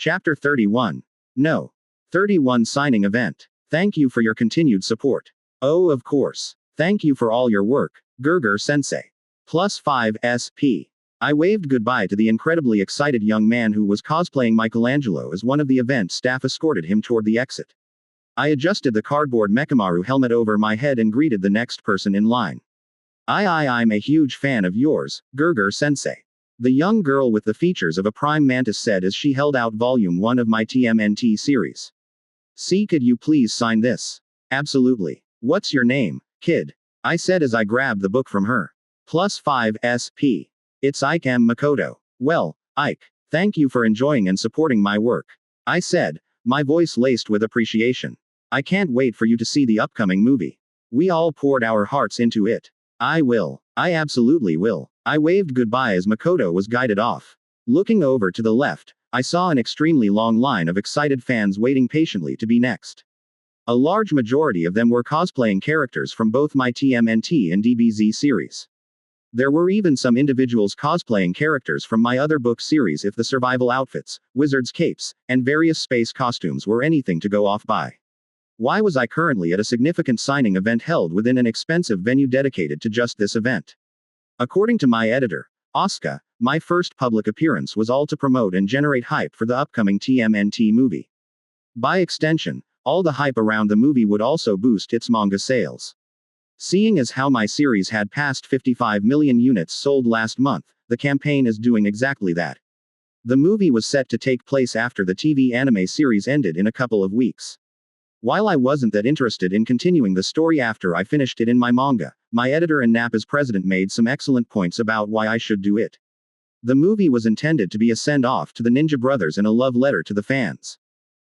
Chapter 31. No. 31 Signing Event. Thank you for your continued support. Oh, of course. Thank you for all your work, Gurgur-sensei. +5 SP. I waved goodbye to the incredibly excited young man who was cosplaying Michelangelo as one of the event staff escorted him toward the exit. I adjusted the cardboard Mekamaru helmet over my head and greeted the next person in line. I'm a huge fan of yours, Gurgur-sensei. The young girl with the features of a prime mantis said as she held out volume 1 of my TMNT series. See, could you please sign this? Absolutely. What's your name, kid? I said as I grabbed the book from her. +5 SP. It's Ike M. Makoto. Well, Ike, thank you for enjoying and supporting my work. I said, my voice laced with appreciation. I can't wait for you to see the upcoming movie. We all poured our hearts into it. I will. I absolutely will. I waved goodbye as Makoto was guided off. Looking over to the left, I saw an extremely long line of excited fans waiting patiently to be next. A large majority of them were cosplaying characters from both my TMNT and DBZ series. There were even some individuals cosplaying characters from my other book series if the survival outfits, wizards' capes, and various space costumes were anything to go off by. Why was I currently at a significant signing event held within an expensive venue dedicated to just this event? According to my editor, Asuka, my first public appearance was all to promote and generate hype for the upcoming TMNT movie. By extension, all the hype around the movie would also boost its manga sales. Seeing as how my series had passed 55 million units sold last month, the campaign is doing exactly that. The movie was set to take place after the TV anime series ended in a couple of weeks. While I wasn't that interested in continuing the story after I finished it in my manga, my editor and Nappa's president made some excellent points about why I should do it. The movie was intended to be a send-off to the Ninja Brothers and a love letter to the fans.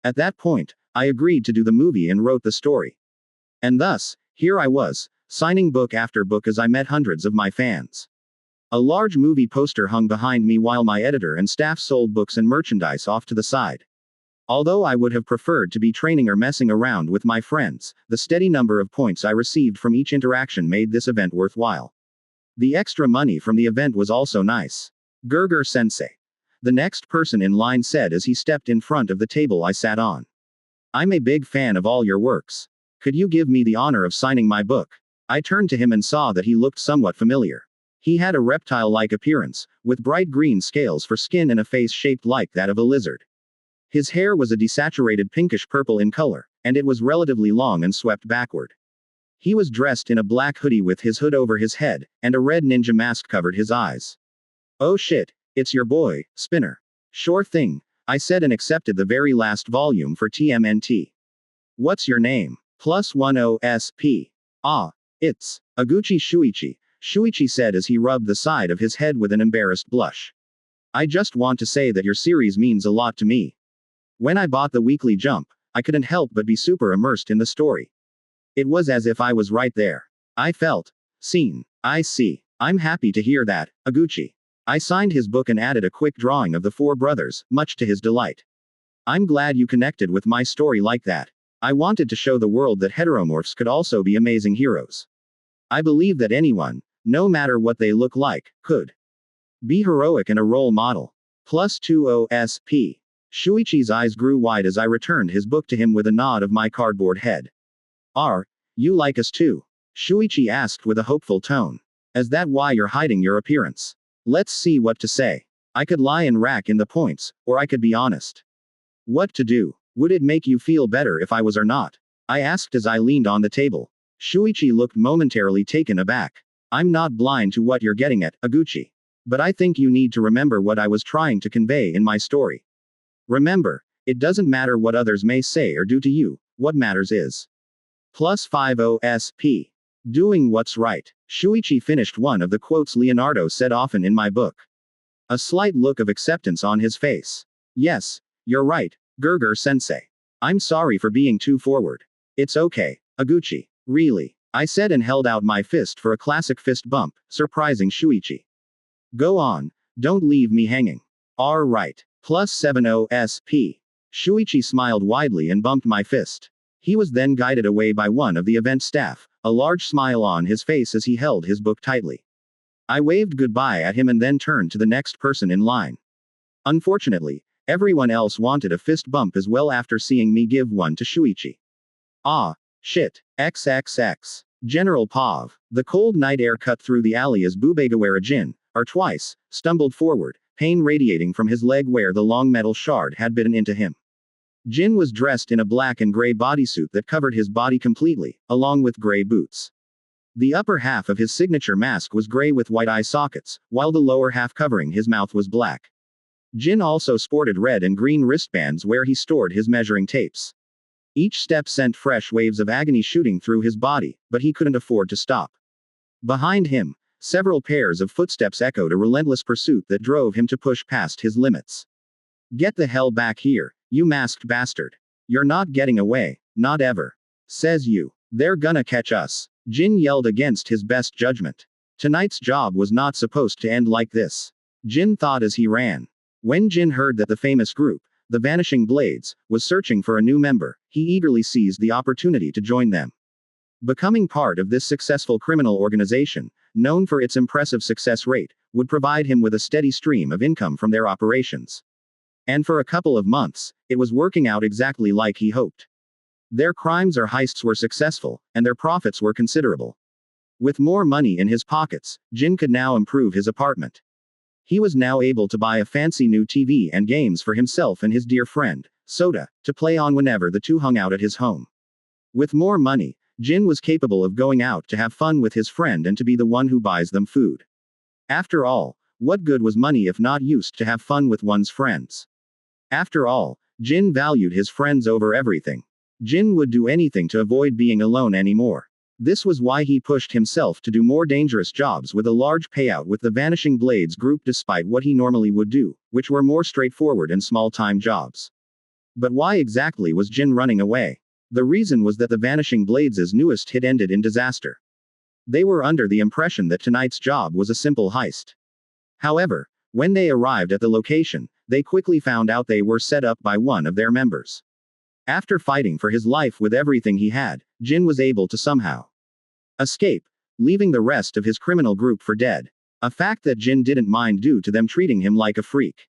At that point, I agreed to do the movie and wrote the story. And thus, here I was, signing book after book as I met hundreds of my fans. A large movie poster hung behind me while my editor and staff sold books and merchandise off to the side. Although I would have preferred to be training or messing around with my friends, the steady number of points I received from each interaction made this event worthwhile. The extra money from the event was also nice. Gurgur-sensei. The next person in line said as he stepped in front of the table I sat on. I'm a big fan of all your works. Could you give me the honor of signing my book? I turned to him and saw that he looked somewhat familiar. He had a reptile-like appearance, with bright green scales for skin and a face shaped like that of a lizard. His hair was a desaturated pinkish-purple in color, and it was relatively long and swept backward. He was dressed in a black hoodie with his hood over his head, and a red ninja mask covered his eyes. Oh shit, it's your boy, Spinner. Sure thing, I said and accepted the very last volume for TMNT. What's your name? +10 SP. Ah. It's Aguchi Shuichi, Shuichi said as he rubbed the side of his head with an embarrassed blush. I just want to say that your series means a lot to me. When I bought the Weekly Jump, I couldn't help but be super immersed in the story. It was as if I was right there. I felt seen. I see. I'm happy to hear that, Aguchi. I signed his book and added a quick drawing of the four brothers, much to his delight. I'm glad you connected with my story like that. I wanted to show the world that heteromorphs could also be amazing heroes. I believe that anyone, no matter what they look like, could be heroic and a role model. +20 SP. Shuichi's eyes grew wide as I returned his book to him with a nod of my cardboard head. Are you like us too? Shuichi asked with a hopeful tone. Is that why you're hiding your appearance? Let's see what to say. I could lie and rack in the points, or I could be honest. What to do? Would it make you feel better if I was or not? I asked as I leaned on the table. Shuichi looked momentarily taken aback. I'm not blind to what you're getting at, Aguchi. But I think you need to remember what I was trying to convey in my story. Remember, it doesn't matter what others may say or do to you, what matters is +50 SP. Doing what's right. Shuichi finished one of the quotes Leonardo said often in my book. A slight look of acceptance on his face. Yes, you're right, Gurgur-sensei. I'm sorry for being too forward. It's okay, Aguchi. Really. I said and held out my fist for a classic fist bump, surprising Shuichi. Go on. Don't leave me hanging. All right. +70 SP. Shuichi smiled widely and bumped my fist. He was then guided away by one of the event staff, a large smile on his face as he held his book tightly. I waved goodbye at him and then turned to the next person in line. Unfortunately, Everyone else wanted a fist bump as well after seeing me give one to Shuichi. Ah, shit. XXX. General Pav. The cold night air cut through the alley as Bubegawara Jin, or twice, stumbled forward, pain radiating from his leg where the long metal shard had bitten into him. Jin was dressed in a black and gray bodysuit that covered his body completely, along with gray boots. The upper half of his signature mask was gray with white eye sockets, while the lower half covering his mouth was black. Jin also sported red and green wristbands where he stored his measuring tapes. Each step sent fresh waves of agony shooting through his body, but he couldn't afford to stop. Behind him, several pairs of footsteps echoed a relentless pursuit that drove him to push past his limits. Get the hell back here, you masked bastard. You're not getting away, not ever. Says you. They're gonna catch us. Jin yelled against his best judgment. Tonight's job was not supposed to end like this. Jin thought as he ran. When Jin heard that the famous group, the Vanishing Blades, was searching for a new member, he eagerly seized the opportunity to join them. Becoming part of this successful criminal organization, known for its impressive success rate, would provide him with a steady stream of income from their operations. And for a couple of months, it was working out exactly like he hoped. Their crimes or heists were successful, and their profits were considerable. With more money in his pockets, Jin could now improve his apartment. He was now able to buy a fancy new TV and games for himself and his dear friend, Soda, to play on whenever the two hung out at his home. With more money, Jin was capable of going out to have fun with his friend and to be the one who buys them food. After all, what good was money if not used to have fun with one's friends? After all, Jin valued his friends over everything. Jin would do anything to avoid being alone anymore. This was why he pushed himself to do more dangerous jobs with a large payout with the Vanishing Blades group despite what he normally would do, which were more straightforward and small-time jobs. But why exactly was Jin running away? The reason was that the Vanishing Blades' newest hit ended in disaster. They were under the impression that tonight's job was a simple heist. However, when they arrived at the location, they quickly found out they were set up by one of their members. After fighting for his life with everything he had, Jin was able to somehow escape, leaving the rest of his criminal group for dead. A fact that Jin didn't mind due to them treating him like a freak.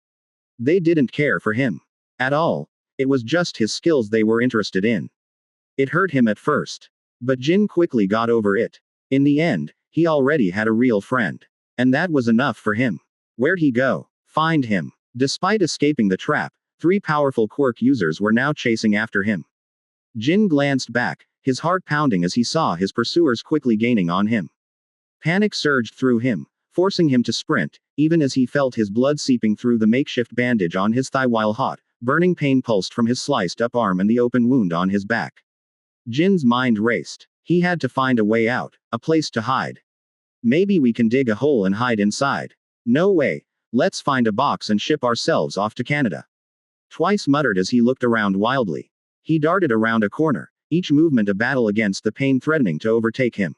They didn't care for him at all. It was just his skills they were interested in. It hurt him at first. But Jin quickly got over it. In the end, he already had a real friend. And that was enough for him. Where'd he go? Find him. Despite escaping the trap, 3 powerful quirk users were now chasing after him. Jin glanced back, his heart pounding as he saw his pursuers quickly gaining on him. Panic surged through him, forcing him to sprint, even as he felt his blood seeping through the makeshift bandage on his thigh while hot, burning pain pulsed from his sliced-up arm and the open wound on his back. Jin's mind raced. He had to find a way out, a place to hide. Maybe we can dig a hole and hide inside. No way. Let's find a box and ship ourselves off to Canada. Twice muttered as he looked around wildly. He darted around a corner, each movement a battle against the pain threatening to overtake him.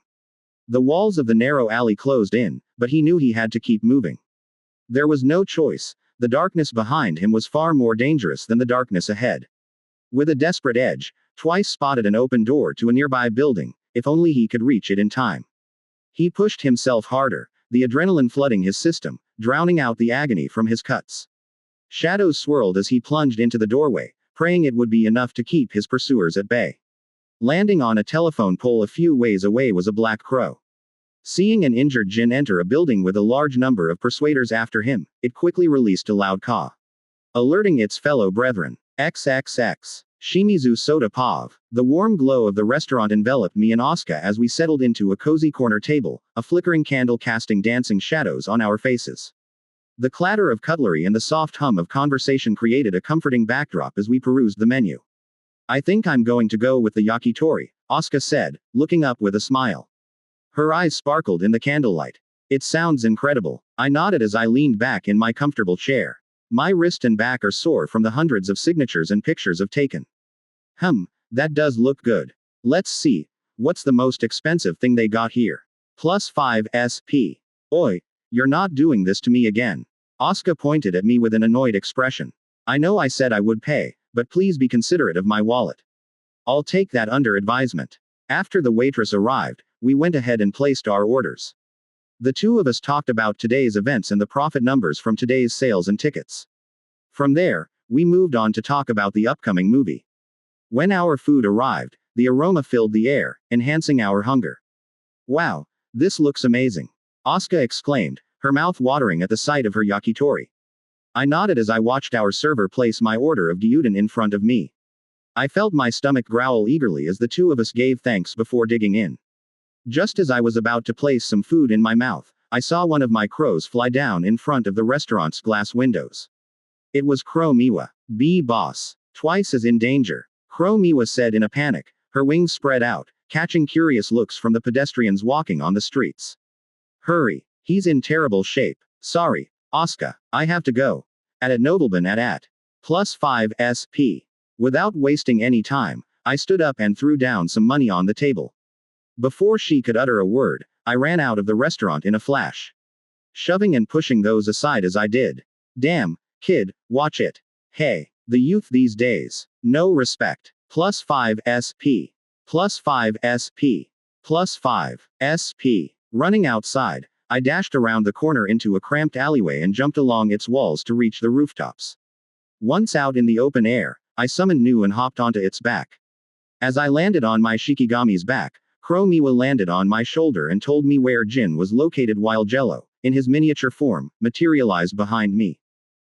The walls of the narrow alley closed in, but he knew he had to keep moving. There was no choice. The darkness behind him was far more dangerous than the darkness ahead. With a desperate edge, Twice spotted an open door to a nearby building, if only he could reach it in time. He pushed himself harder, the adrenaline flooding his system, drowning out the agony from his cuts. Shadows swirled as he plunged into the doorway, praying it would be enough to keep his pursuers at bay. Landing on a telephone pole a few ways away was a black crow. Seeing an injured Jin enter a building with a large number of persuaders after him, it quickly released a loud caw, alerting its fellow brethren. XXX. Shimizu Soda Pav. The warm glow of the restaurant enveloped me and Asuka as we settled into a cozy corner table, a flickering candle casting dancing shadows on our faces. The clatter of cutlery and the soft hum of conversation created a comforting backdrop as we perused the menu. I think I'm going to go with the yakitori, Asuka said, looking up with a smile. Her eyes sparkled in the candlelight. It sounds incredible. I nodded as I leaned back in my comfortable chair. My wrist and back are sore from the hundreds of signatures and pictures I've taken. That does look good. Let's see. What's the most expensive thing they got here? +5 SP. Oi, you're not doing this to me again. Asuka pointed at me with an annoyed expression. I know I said I would pay, but please be considerate of my wallet. I'll take that under advisement. After the waitress arrived, we went ahead and placed our orders. The two of us talked about today's events and the profit numbers from today's sales and tickets. From there, we moved on to talk about the upcoming movie. When our food arrived, the aroma filled the air, enhancing our hunger. Wow, this looks amazing. Asuka exclaimed, her mouth watering at the sight of her yakitori. I nodded as I watched our server place my order of gyudon in front of me. I felt my stomach growl eagerly as the two of us gave thanks before digging in. Just as I was about to place some food in my mouth, I saw one of my crows fly down in front of the restaurant's glass windows. It was Crow Miwa. Boss. Twice as in danger. Crow Miwa said in a panic, her wings spread out, catching curious looks from the pedestrians walking on the streets. Hurry. He's in terrible shape. Sorry, Asuka, I have to go. At Nobleman at. +5 SP. Without wasting any time, I stood up and threw down some money on the table. Before she could utter a word, I ran out of the restaurant in a flash. Shoving and pushing those aside as I did. Damn, kid, watch it. Hey, the youth these days. No respect. +5 SP. +5 SP. +5 SP. Running outside, I dashed around the corner into a cramped alleyway and jumped along its walls to reach the rooftops. Once out in the open air, I summoned Nu and hopped onto its back. As I landed on my Shikigami's back, Crow Miwa landed on my shoulder and told me where Jin was located while Jello, in his miniature form, materialized behind me.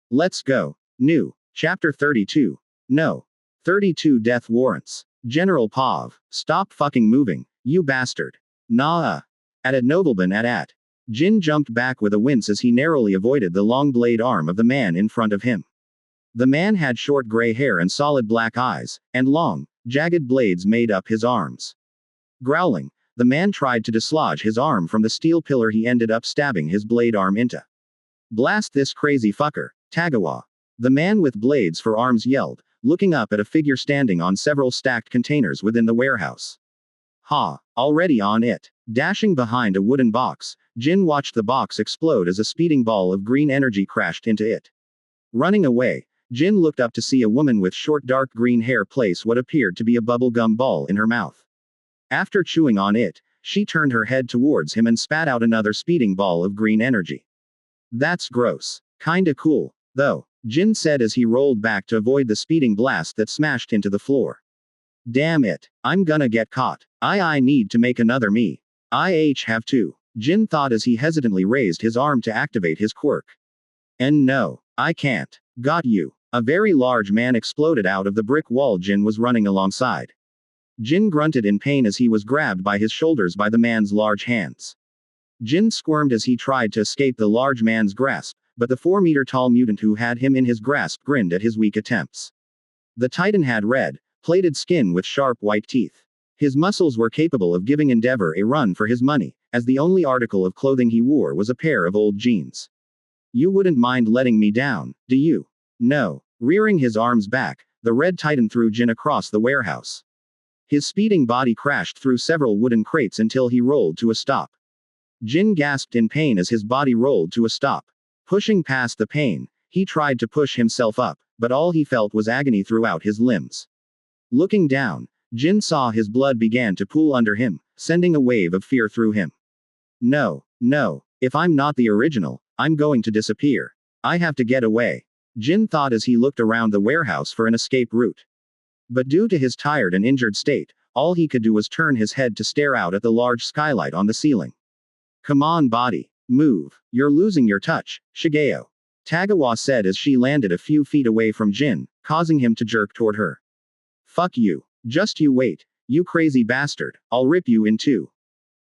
Let's go. Nu. Chapter 32. No. 32 Death Warrants. General Pav. Stop fucking moving, you bastard. Nah. At Nobleman at. Jin jumped back with a wince as he narrowly avoided the long blade arm of the man in front of him. The man had short gray hair and solid black eyes, and long, jagged blades made up his arms. Growling, the man tried to dislodge his arm from the steel pillar he ended up stabbing his blade arm into. Blast this crazy fucker, Tagawa. The man with blades for arms yelled, looking up at a figure standing on several stacked containers within the warehouse. Ha, already on it. Dashing behind a wooden box, Jin watched the box explode as a speeding ball of green energy crashed into it. Running away, Jin looked up to see a woman with short dark green hair place what appeared to be a bubble gum ball in her mouth. After chewing on it, she turned her head towards him and spat out another speeding ball of green energy. That's gross. Kinda cool, though, Jin said as he rolled back to avoid the speeding blast that smashed into the floor. Damn it, I'm gonna get caught. I need to make another me. I have to, Jin thought as he hesitantly raised his arm to activate his quirk. And no, I can't. Got you. A very large man exploded out of the brick wall Jin was running alongside. Jin grunted in pain as he was grabbed by his shoulders by the man's large hands. Jin squirmed as he tried to escape the large man's grasp, but the 4-meter-tall mutant who had him in his grasp grinned at his weak attempts. The Titan had red, plated skin with sharp white teeth. His muscles were capable of giving Endeavor a run for his money, as the only article of clothing he wore was a pair of old jeans. You wouldn't mind letting me down, do you? No. Rearing his arms back, the Red Titan threw Jin across the warehouse. His speeding body crashed through several wooden crates until he rolled to a stop. Jin gasped in pain as his body rolled to a stop. Pushing past the pain, he tried to push himself up, but all he felt was agony throughout his limbs. Looking down, Jin saw his blood began to pool under him, sending a wave of fear through him. No, if I'm not the original, I'm going to disappear. I have to get away, Jin thought as he looked around the warehouse for an escape route. But due to his tired and injured state, all he could do was turn his head to stare out at the large skylight on the ceiling. Come on, body. Move. You're losing your touch, Shigeo. Tagawa said as she landed a few feet away from Jin, causing him to jerk toward her. Fuck you. Just you wait, you crazy bastard, I'll rip you in two.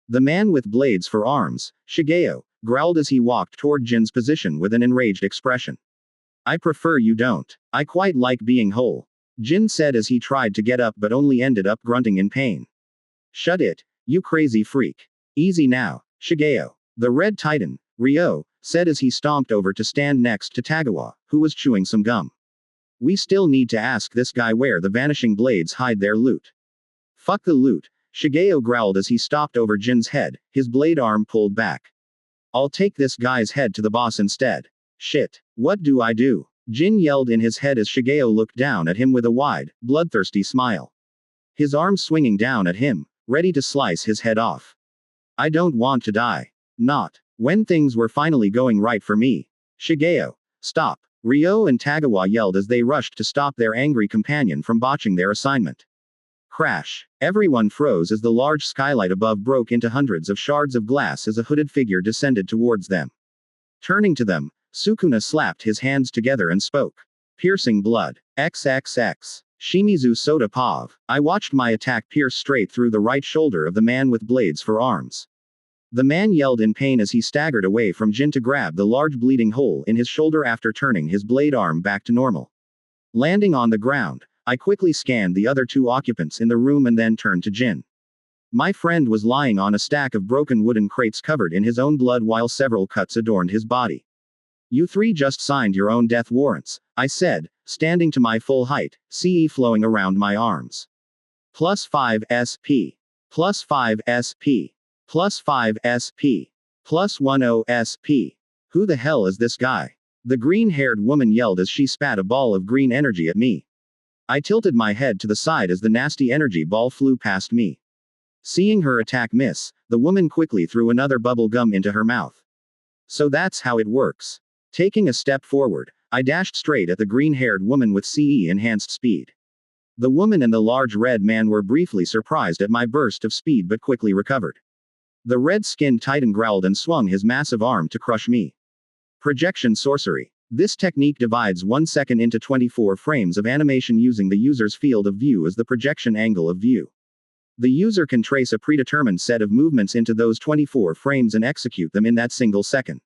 The man with blades for arms, Shigeo, growled as he walked toward Jin's position with an enraged expression. I prefer you don't. I quite like being whole, Jin said as he tried to get up but only ended up grunting in pain. Shut it, you crazy freak. Easy now, Shigeo. The Red Titan, Ryo, said as he stomped over to stand next to Tagawa, who was chewing some gum. We still need to ask this guy where the vanishing blades hide their loot. Fuck the loot, Shigeo growled as he stopped over Jin's head, his blade arm pulled back. I'll take this guy's head to the boss instead. Shit, what do I do? Jin yelled in his head as Shigeo looked down at him with a wide, bloodthirsty smile. His arm swinging down at him, ready to slice his head off. I don't want to die. Not when things were finally going right for me. Shigeo, stop. Ryo and Tagawa yelled as they rushed to stop their angry companion from botching their assignment. Crash. Everyone froze as the large skylight above broke into hundreds of shards of glass as a hooded figure descended towards them. Turning to them, Sukuna slapped his hands together and spoke. Piercing blood. XXX. Shimizu Soda Pav. I watched my attack pierce straight through the right shoulder of the man with blades for arms. The man yelled in pain as he staggered away from Jin to grab the large bleeding hole in his shoulder after turning his blade arm back to normal. Landing on the ground, I quickly scanned the other two occupants in the room and then turned to Jin. My friend was lying on a stack of broken wooden crates covered in his own blood while several cuts adorned his body. You three just signed your own death warrants, I said, standing to my full height, CE flowing around my arms. +5 SP. +5 SP. +5 SP. +10 SP. Who the hell is this guy? The green-haired woman yelled as she spat a ball of green energy at me. I tilted my head to the side as the nasty energy ball flew past me. Seeing her attack miss, the woman quickly threw another bubble gum into her mouth. So that's how it works. Taking a step forward, I dashed straight at the green-haired woman with CE-enhanced speed. The woman and the large red man were briefly surprised at my burst of speed but quickly recovered. The red-skinned titan growled and swung his massive arm to crush me. Projection sorcery. This technique divides 1 second into 24 frames of animation using the user's field of view as the projection angle of view. The user can trace a predetermined set of movements into those 24 frames and execute them in that single second.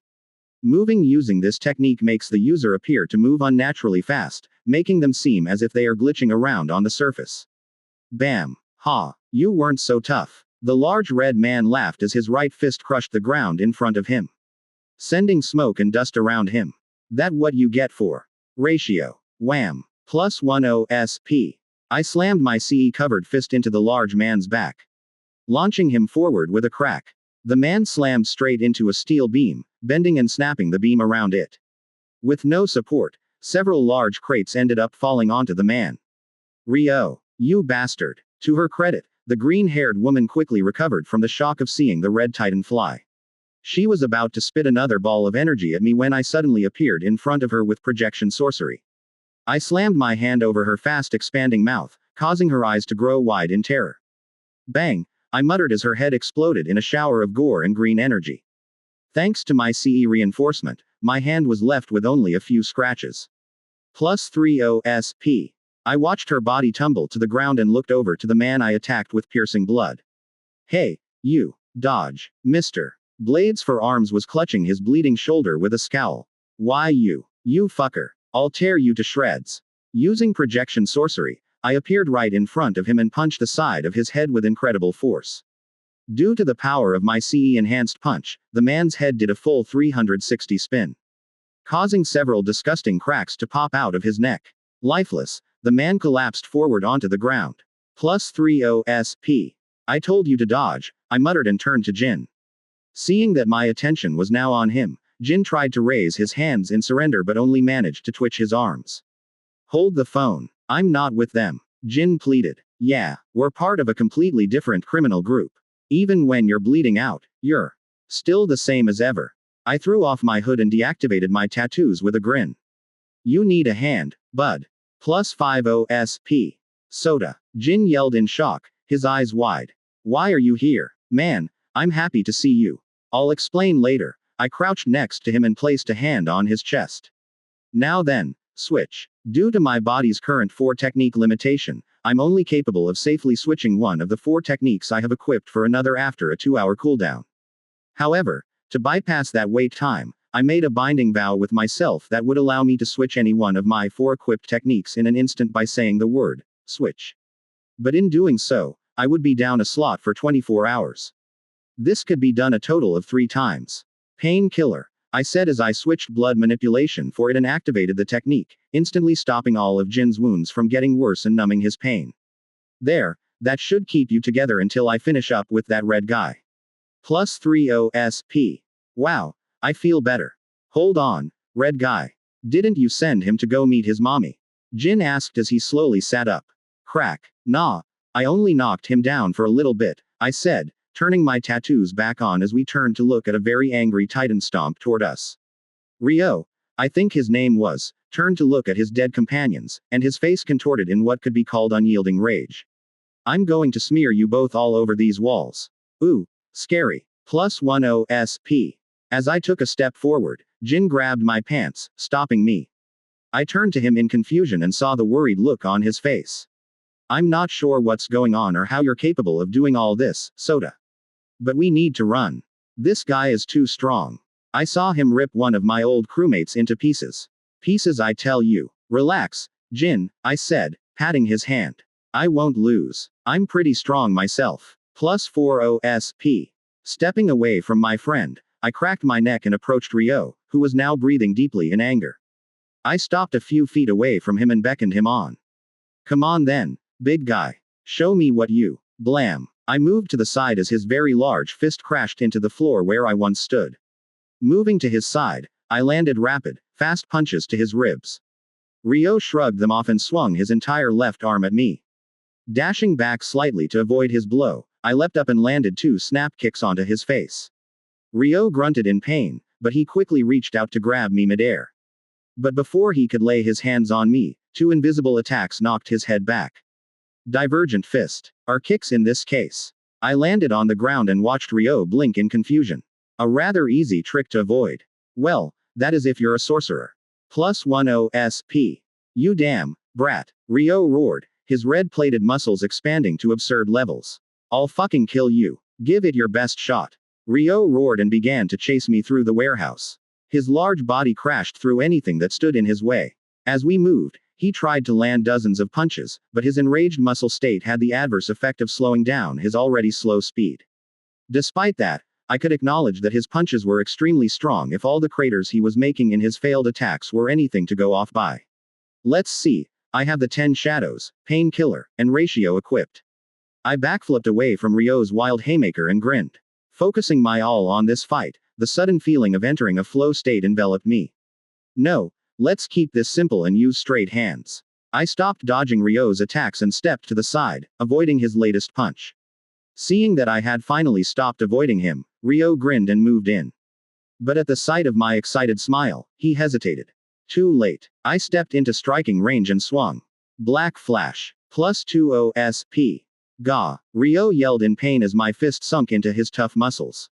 Moving using this technique makes the user appear to move unnaturally fast, making them seem as if they are glitching around on the surface. Bam. Ha. You weren't so tough. The large red man laughed as his right fist crushed the ground in front of him, sending smoke and dust around him. That what you get for ratio. Wham. +10 SP. I slammed my CE-covered fist into the large man's back, launching him forward with a crack. The man slammed straight into a steel beam, bending and snapping the beam around it. With no support, several large crates ended up falling onto the man. Ryo. You bastard. To her credit, the green-haired woman quickly recovered from the shock of seeing the red titan fly. She was about to spit another ball of energy at me when I suddenly appeared in front of her with projection sorcery. I slammed my hand over her fast-expanding mouth, causing her eyes to grow wide in terror. Bang, I muttered as her head exploded in a shower of gore and green energy. Thanks to my CE reinforcement, my hand was left with only a few scratches. +30 SP. I watched her body tumble to the ground and looked over to the man I attacked with piercing blood. Hey, you. Dodge. Mr. Blades for Arms was clutching his bleeding shoulder with a scowl. Why you? You fucker. I'll tear you to shreds. Using projection sorcery, I appeared right in front of him and punched the side of his head with incredible force. Due to the power of my CE-enhanced punch, the man's head did a full 360 spin, causing several disgusting cracks to pop out of his neck. Lifeless, the man collapsed forward onto the ground. +30 SP. I told you to dodge, I muttered and turned to Jin. Seeing that my attention was now on him, Jin tried to raise his hands in surrender but only managed to twitch his arms. Hold the phone. I'm not with them. Jin pleaded. Yeah, we're part of a completely different criminal group. Even when you're bleeding out, you're still the same as ever. I threw off my hood and deactivated my tattoos with a grin. You need a hand, bud. +50 SP. Soda. Jin yelled in shock, his eyes wide. Why are you here? Man, I'm happy to see you. I'll explain later. I crouched next to him and placed a hand on his chest. Now then, switch. Due to my body's current 4-technique limitation, I'm only capable of safely switching one of the 4 techniques I have equipped for another after a 2-hour cooldown. However, to bypass that wait time, I made a binding vow with myself that would allow me to switch any one of my 4 equipped techniques in an instant by saying the word, switch. But in doing so, I would be down a slot for 24 hours. This could be done a total of 3 times. Painkiller, I said as I switched blood manipulation for it and activated the technique, instantly stopping all of Jin's wounds from getting worse and numbing his pain. There, that should keep you together until I finish up with that red guy. +30 SP. Wow, I feel better. Hold on, red guy. Didn't you send him to go meet his mommy? Jin asked as he slowly sat up. Crack. Nah, I only knocked him down for a little bit, I said, turning my tattoos back on as we turned to look at a very angry titan stomp toward us. Ryo, I think his name was, turned to look at his dead companions, and his face contorted in what could be called unyielding rage. I'm going to smear you both all over these walls. Ooh, scary. +10 SP. As I took a step forward, Jin grabbed my pants, stopping me. I turned to him in confusion and saw the worried look on his face. I'm not sure what's going on or how you're capable of doing all this, Soda. But we need to run. This guy is too strong. I saw him rip one of my old crewmates into pieces. Pieces, I tell you. Relax, Jin, I said, patting his hand. I won't lose. I'm pretty strong myself. +40 SP. Stepping away from my friend, I cracked my neck and approached Ryo, who was now breathing deeply in anger. I stopped a few feet away from him and beckoned him on. Come on then, big guy. Show me what you. Blam. I moved to the side as his very large fist crashed into the floor where I once stood. Moving to his side, I landed rapid, fast punches to his ribs. Ryo shrugged them off and swung his entire left arm at me. Dashing back slightly to avoid his blow, I leapt up and landed 2 snap kicks onto his face. Ryo grunted in pain, but he quickly reached out to grab me midair. But before he could lay his hands on me, 2 invisible attacks knocked his head back. Divergent fist. Are kicks in this case. I landed on the ground and watched Ryo blink in confusion. A rather easy trick to avoid. Well, that is if you're a sorcerer. +10 SP. You damn brat. Ryo roared, his red-plated muscles expanding to absurd levels. I'll fucking kill you. Give it your best shot. Ryo roared and began to chase me through the warehouse. His large body crashed through anything that stood in his way. As we moved, he tried to land dozens of punches, but his enraged muscle state had the adverse effect of slowing down his already slow speed. Despite that, I could acknowledge that his punches were extremely strong if all the craters he was making in his failed attacks were anything to go off by. Let's see, I have the 10 shadows, painkiller, and ratio equipped. I backflipped away from Ryo's wild haymaker and grinned. Focusing my all on this fight, the sudden feeling of entering a flow state enveloped me. No, let's keep this simple and use straight hands. I stopped dodging Ryo's attacks and stepped to the side, avoiding his latest punch. Seeing that I had finally stopped avoiding him, Ryo grinned and moved in. But at the sight of my excited smile, he hesitated. Too late. I stepped into striking range and swung. Black flash. +20 SP. Gah. Ryo yelled in pain as my fist sunk into his tough muscles.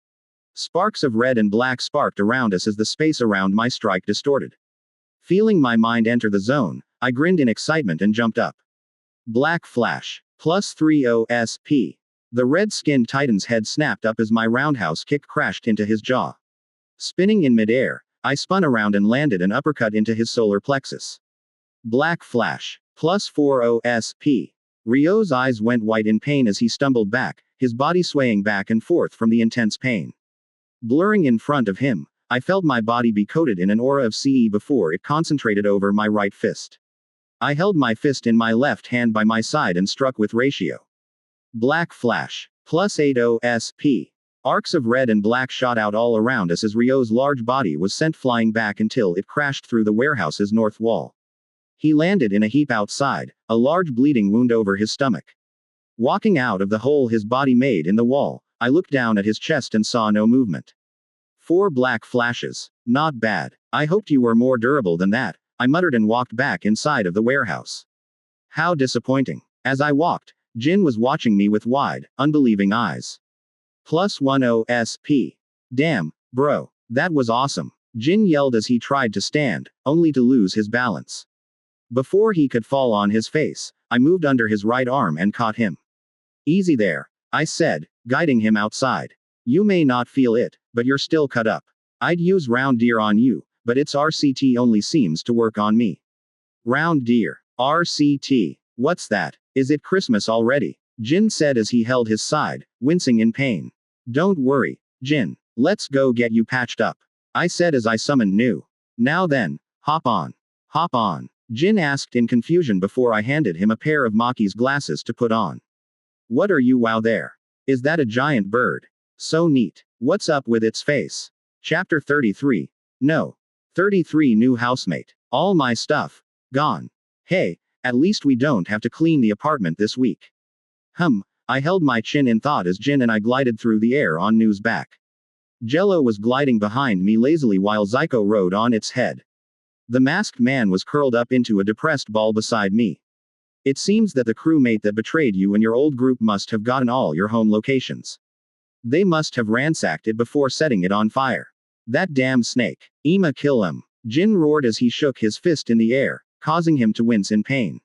Sparks of red and black sparked around us as the space around my strike distorted. Feeling my mind enter the zone, I grinned in excitement and jumped up. Black flash. +30 SP. The red-skinned titan's head snapped up as my roundhouse kick crashed into his jaw. Spinning in midair, I spun around and landed an uppercut into his solar plexus. Black flash. +40 SP. Ryo's eyes went white in pain as he stumbled back, his body swaying back and forth from the intense pain. Blurring in front of him, I felt my body be coated in an aura of CE before it concentrated over my right fist. I held my fist in my left hand by my side and struck with ratio. Black flash. +80 SP. Arcs of red and black shot out all around us as Ryo's large body was sent flying back until it crashed through the warehouse's north wall. He landed in a heap outside, a large bleeding wound over his stomach. Walking out of the hole his body made in the wall, I looked down at his chest and saw no movement. 4 black flashes. Not bad. I hoped you were more durable than that, I muttered and walked back inside of the warehouse. How disappointing. As I walked, Jin was watching me with wide, unbelieving eyes. +10 SP. Damn, bro. That was awesome. Jin yelled as he tried to stand, only to lose his balance. Before he could fall on his face, I moved under his right arm and caught him. Easy there, I said, guiding him outside. You may not feel it, but you're still cut up. I'd use round deer on you, but its RCT only seems to work on me. Round deer. RCT. What's that? Is it Christmas already? Jin said as he held his side, wincing in pain. Don't worry, Jin. Let's go get you patched up. I said as I summoned New. Now then, hop on. Hop on. Jin asked in confusion before I handed him a pair of Maki's glasses to put on. What are you wow there? Is that a giant bird? So neat. What's up with its face? Chapter 33. No. 33 New housemate. All my stuff. Gone. Hey, at least we don't have to clean the apartment this week. I held my chin in thought as Jin and I glided through the air on New's back. Jello was gliding behind me lazily while Zyko rode on its head. The masked man was curled up into a depressed ball beside me. It seems that the crewmate that betrayed you and your old group must have gotten all your home locations. They must have ransacked it before setting it on fire. That damn snake. Ima kill him. Jin roared as he shook his fist in the air, causing him to wince in pain.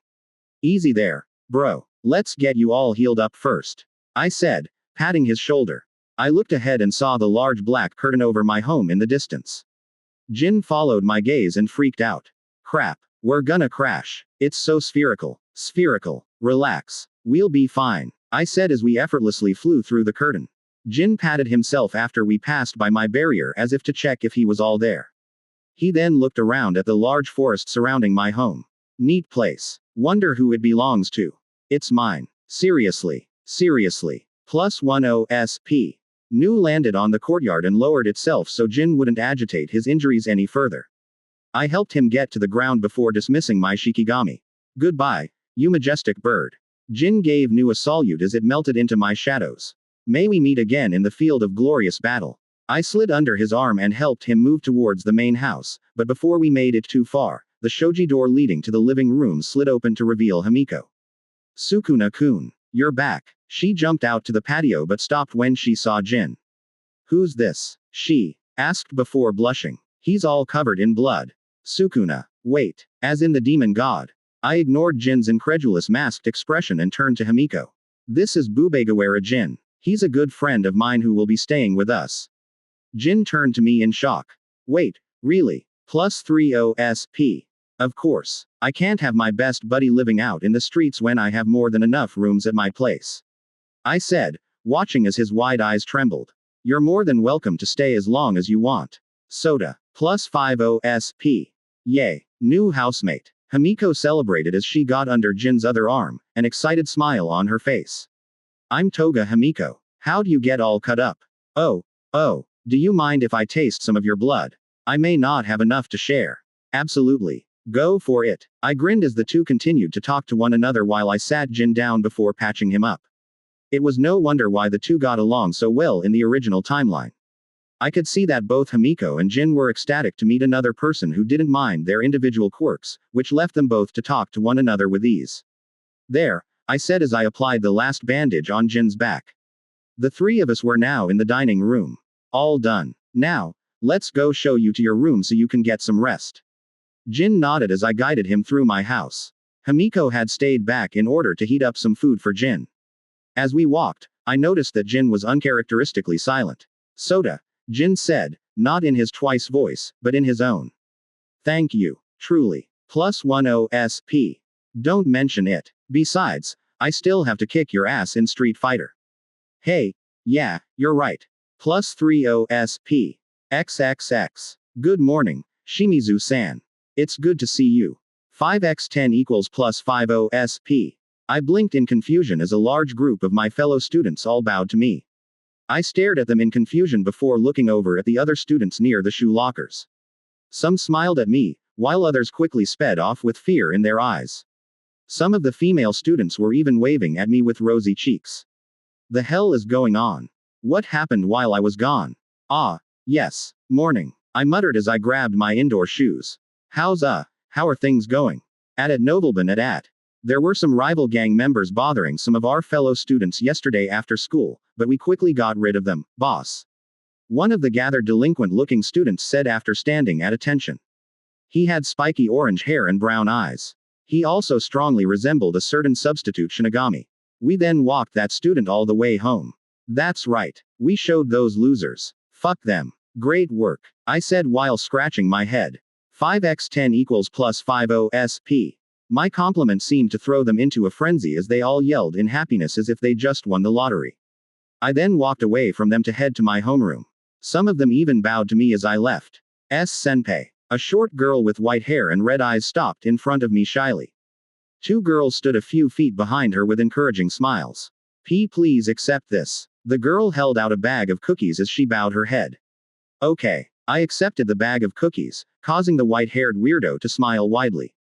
Easy there, bro. Let's get you all healed up first, I said, patting his shoulder. I looked ahead and saw the large black curtain over my home in the distance. Jin followed my gaze and freaked out. Crap, we're gonna crash. It's so spherical. Spherical. Relax. We'll be fine, I said as we effortlessly flew through the curtain. Jin patted himself after we passed by my barrier as if to check if he was all there. He then looked around at the large forest surrounding my home. Neat place. Wonder who it belongs to. It's mine. Seriously. Seriously. +10 SP. Nu landed on the courtyard and lowered itself so Jin wouldn't agitate his injuries any further. I helped him get to the ground before dismissing my Shikigami. Goodbye, you majestic bird. Jin gave Nu a salute as it melted into my shadows. May we meet again in the field of glorious battle. I slid under his arm and helped him move towards the main house, but before we made it too far, the shoji door leading to the living room slid open to reveal Himiko. Sukuna-kun, you're back. She jumped out to the patio but stopped when she saw Jin. Who's this? She asked before blushing. He's all covered in blood. Sukuna. Wait. As in the demon god. I ignored Jin's incredulous masked expression and turned to Himiko. This is Bubegawara Jin. He's a good friend of mine who will be staying with us. Jin turned to me in shock. Wait, really? +30 SP. Of course. I can't have my best buddy living out in the streets when I have more than enough rooms at my place, I said, watching as his wide eyes trembled. You're more than welcome to stay as long as you want. Soda. +50 SP. Yay. New housemate. Himiko celebrated as she got under Jin's other arm, an excited smile on her face. I'm Toga Himiko. How'd you get all cut up? Oh, do you mind if I taste some of your blood? I may not have enough to share. Absolutely. Go for it. I grinned as the two continued to talk to one another while I sat Jin down before patching him up. It was no wonder why the two got along so well in the original timeline. I could see that both Himiko and Jin were ecstatic to meet another person who didn't mind their individual quirks, which left them both to talk to one another with ease. There, I said as I applied the last bandage on Jin's back. The three of us were now in the dining room. All done. Now, let's go show you to your room so you can get some rest. Jin nodded as I guided him through my house. Himiko had stayed back in order to heat up some food for Jin. As we walked, I noticed that Jin was uncharacteristically silent. Soda, Jin said, not in his twice voice, but in his own. Thank you. Truly. +10 SP. Don't mention it. Besides, I still have to kick your ass in Street Fighter. Hey, yeah, you're right. +30 SP. XXX. Good morning, Shimizu-san. It's good to see you. 5x10 equals +50 SP. I blinked in confusion as a large group of my fellow students all bowed to me. I stared at them in confusion before looking over at the other students near the shoe lockers. Some smiled at me, while others quickly sped off with fear in their eyes. Some of the female students were even waving at me with rosy cheeks. The hell is going on? What happened while I was gone? Ah, yes, morning, I muttered as I grabbed my indoor shoes. How are things going? At Novelban at. There were some rival gang members bothering some of our fellow students yesterday after school, but we quickly got rid of them, boss. One of the gathered delinquent-looking students said after standing at attention. He had spiky orange hair and brown eyes. He also strongly resembled a certain substitute Shinigami. We then walked that student all the way home. That's right. We showed those losers. Fuck them. Great work, I said while scratching my head. 5x10 equals +50 SP. My compliment seemed to throw them into a frenzy as they all yelled in happiness as if they just won the lottery. I then walked away from them to head to my homeroom. Some of them even bowed to me as I left. Senpei. A short girl with white hair and red eyes stopped in front of me shyly. Two girls stood a few feet behind her with encouraging smiles. Please accept this. The girl held out a bag of cookies as she bowed her head. Okay. I accepted the bag of cookies, causing the white-haired weirdo to smile widely.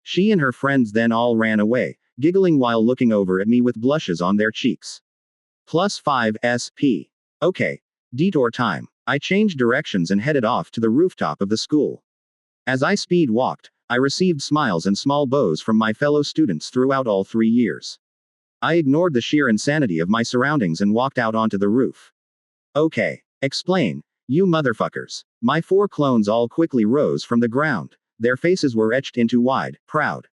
She and her friends then all ran away, giggling while looking over at me with blushes on their cheeks. +5 SP. Okay. Detour time. I changed directions and headed off to the rooftop of the school. As I speed walked, I received smiles and small bows from my fellow students throughout all 3 years. I ignored the sheer insanity of my surroundings and walked out onto the roof. Okay. Explain. You motherfuckers. My 4 clones all quickly rose from the ground. Their faces were etched into wide, proud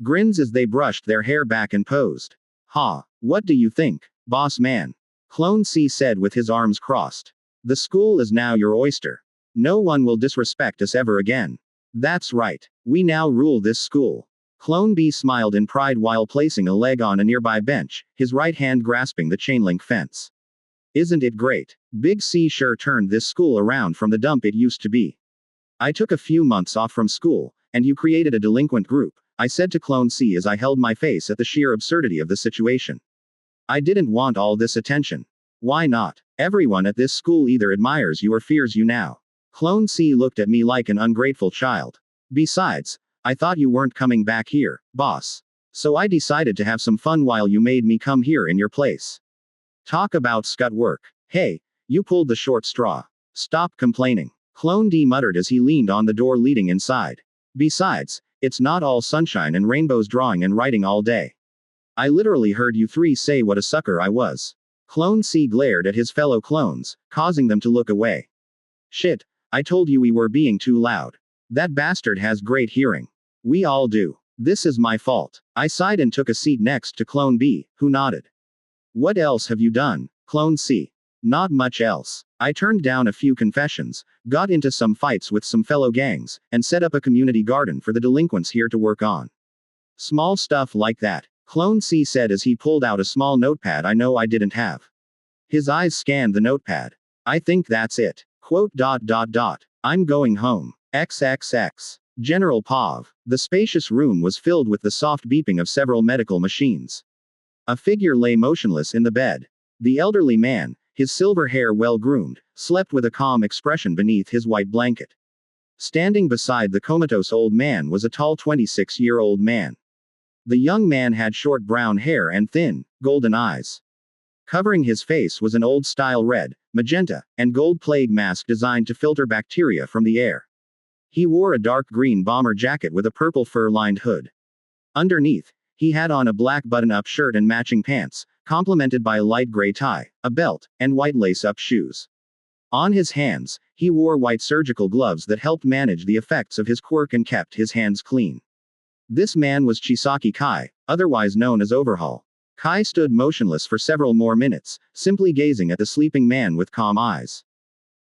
grins as they brushed their hair back and posed. Ha. What do you think, boss man? Clone C said with his arms crossed. The school is now your oyster. No one will disrespect us ever again. That's right. We now rule this school. Clone B smiled in pride while placing a leg on a nearby bench, his right hand grasping the chain link fence. Isn't it great? Big C sure turned this school around from the dump it used to be. I took a few months off from school, and you created a delinquent group, I said to Clone C as I held my face at the sheer absurdity of the situation. I didn't want all this attention. Why not? Everyone at this school either admires you or fears you now. Clone C looked at me like an ungrateful child. Besides, I thought you weren't coming back here, boss. So I decided to have some fun while you made me come here in your place. Talk about scut work. Hey, you pulled the short straw. Stop complaining. Clone D muttered as he leaned on the door leading inside. Besides, it's not all sunshine and rainbows drawing and writing all day. I literally heard you 3 say what a sucker I was. Clone C glared at his fellow clones, causing them to look away. Shit, I told you we were being too loud. That bastard has great hearing. We all do. This is my fault. I sighed and took a seat next to Clone B, who nodded. What else have you done, Clone C? Not much else. I turned down a few confessions, got into some fights with some fellow gangs, and set up a community garden for the delinquents here to work on. Small stuff like that, Clone C said as he pulled out a small notepad I know I didn't have. His eyes scanned the notepad. I think that's it. Quote. I'm going home. XXX. General Pav. The spacious room was filled with the soft beeping of several medical machines. A figure lay motionless in the bed. The elderly man, his silver hair well groomed, slept with a calm expression beneath his white blanket. Standing beside the comatose old man was a tall 26-year-old man. The young man had short brown hair and thin, golden eyes. Covering his face was an old-style red, magenta, and gold plague mask designed to filter bacteria from the air. He wore a dark green bomber jacket with a purple fur-lined hood. Underneath, he had on a black button-up shirt and matching pants, complemented by a light gray tie, a belt, and white lace-up shoes. On his hands, he wore white surgical gloves that helped manage the effects of his quirk and kept his hands clean. This man was Chisaki Kai, otherwise known as Overhaul. Kai stood motionless for several more minutes, simply gazing at the sleeping man with calm eyes.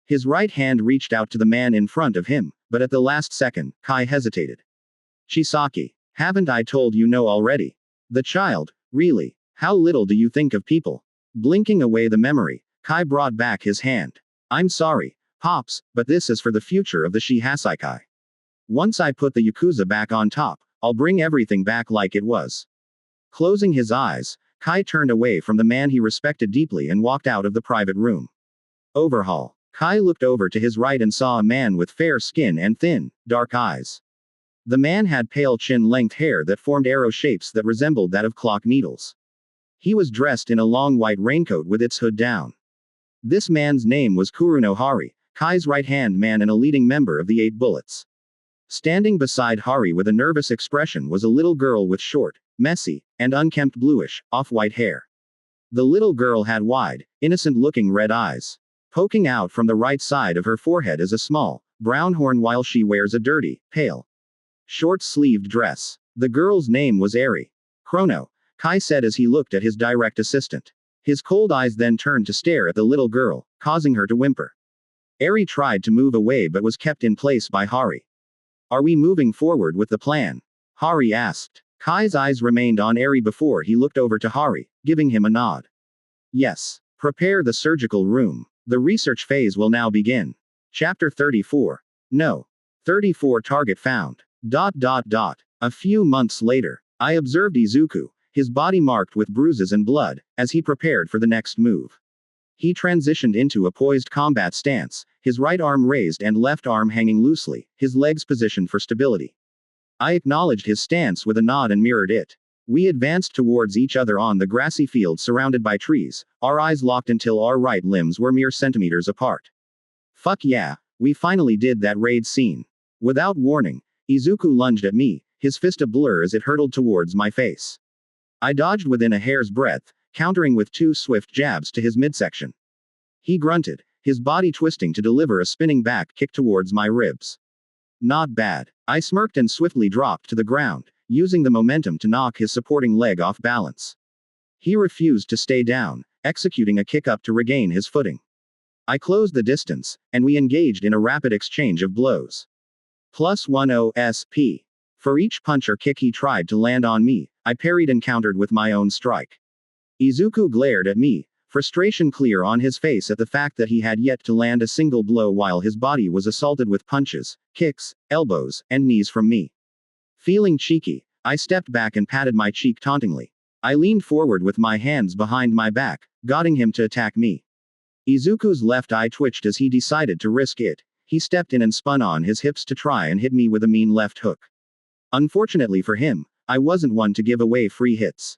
His right hand reached out to the man in front of him, but at the last second, Kai hesitated. Chisaki, haven't I told you no already? The child, really? How little do you think of people? Blinking away the memory, Kai brought back his hand. I'm sorry, Pops, but this is for the future of the Shihasaikai. Once I put the Yakuza back on top, I'll bring everything back like it was. Closing his eyes, Kai turned away from the man he respected deeply and walked out of the private room. Overhaul. Kai looked over to his right and saw a man with fair skin and thin, dark eyes. The man had pale chin-length hair that formed arrow shapes that resembled that of clock needles. He was dressed in a long white raincoat with its hood down. This man's name was Kuruno Hari, Kai's right-hand man and a leading member of the 8 Bullets. Standing beside Hari with a nervous expression was a little girl with short, messy, and unkempt bluish, off-white hair. The little girl had wide, innocent-looking red eyes. Poking out from the right side of her forehead is a small, brown horn while she wears a dirty, pale, short-sleeved dress. The girl's name was Eri. Chrono, Kai said as he looked at his direct assistant. His cold eyes then turned to stare at the little girl, causing her to whimper. Eri tried to move away but was kept in place by Hari. Are we moving forward with the plan? Hari asked. Kai's eyes remained on Eri before he looked over to Hari, giving him a nod. Yes. Prepare the surgical room. The research phase will now begin. Chapter 34. No. 34 target found. A few months later, I observed Izuku, his body marked with bruises and blood, as he prepared for the next move. He transitioned into a poised combat stance, his right arm raised and left arm hanging loosely, his legs positioned for stability. I acknowledged his stance with a nod and mirrored it. We advanced towards each other on the grassy field surrounded by trees, our eyes locked until our right limbs were mere centimeters apart. Fuck yeah, we finally did that raid scene. Without warning, Izuku lunged at me, his fist a blur as it hurtled towards my face. I dodged within a hair's breadth, countering with 2 swift jabs to his midsection. He grunted, his body twisting to deliver a spinning back kick towards my ribs. Not bad. I smirked and swiftly dropped to the ground, using the momentum to knock his supporting leg off balance. He refused to stay down, executing a kick up to regain his footing. I closed the distance, and we engaged in a rapid exchange of blows. +10 SP. For each punch or kick he tried to land on me, I parried and countered with my own strike. Izuku glared at me, frustration clear on his face at the fact that he had yet to land a single blow while his body was assaulted with punches, kicks, elbows, and knees from me. Feeling cheeky, I stepped back and patted my cheek tauntingly. I leaned forward with my hands behind my back, goading him to attack me. Izuku's left eye twitched as he decided to risk it. He stepped in and spun on his hips to try and hit me with a mean left hook. Unfortunately for him, I wasn't one to give away free hits.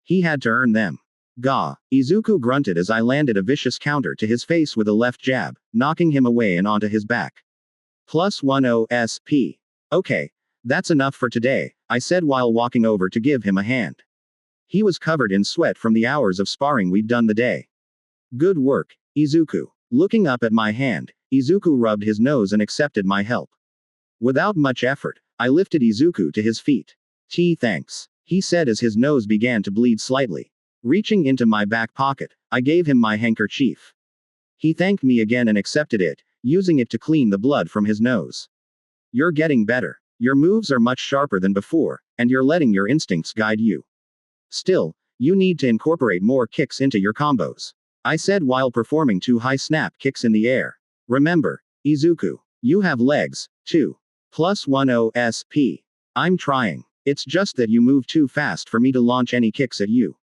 He had to earn them. Gah! Izuku grunted as I landed a vicious counter to his face with a left jab, knocking him away and onto his back. +10 SP. Okay. That's enough for today, I said while walking over to give him a hand. He was covered in sweat from the hours of sparring we'd done the day. Good work, Izuku. Looking up at my hand, Izuku rubbed his nose and accepted my help. Without much effort, I lifted Izuku to his feet. Thanks, he said as his nose began to bleed slightly. Reaching into my back pocket, I gave him my handkerchief. He thanked me again and accepted it, using it to clean the blood from his nose. You're getting better. Your moves are much sharper than before, and you're letting your instincts guide you. Still, you need to incorporate more kicks into your combos, I said while performing 2 high snap kicks in the air. Remember, Izuku, you have legs, too. +10 SP. I'm trying. It's just that you move too fast for me to launch any kicks at you,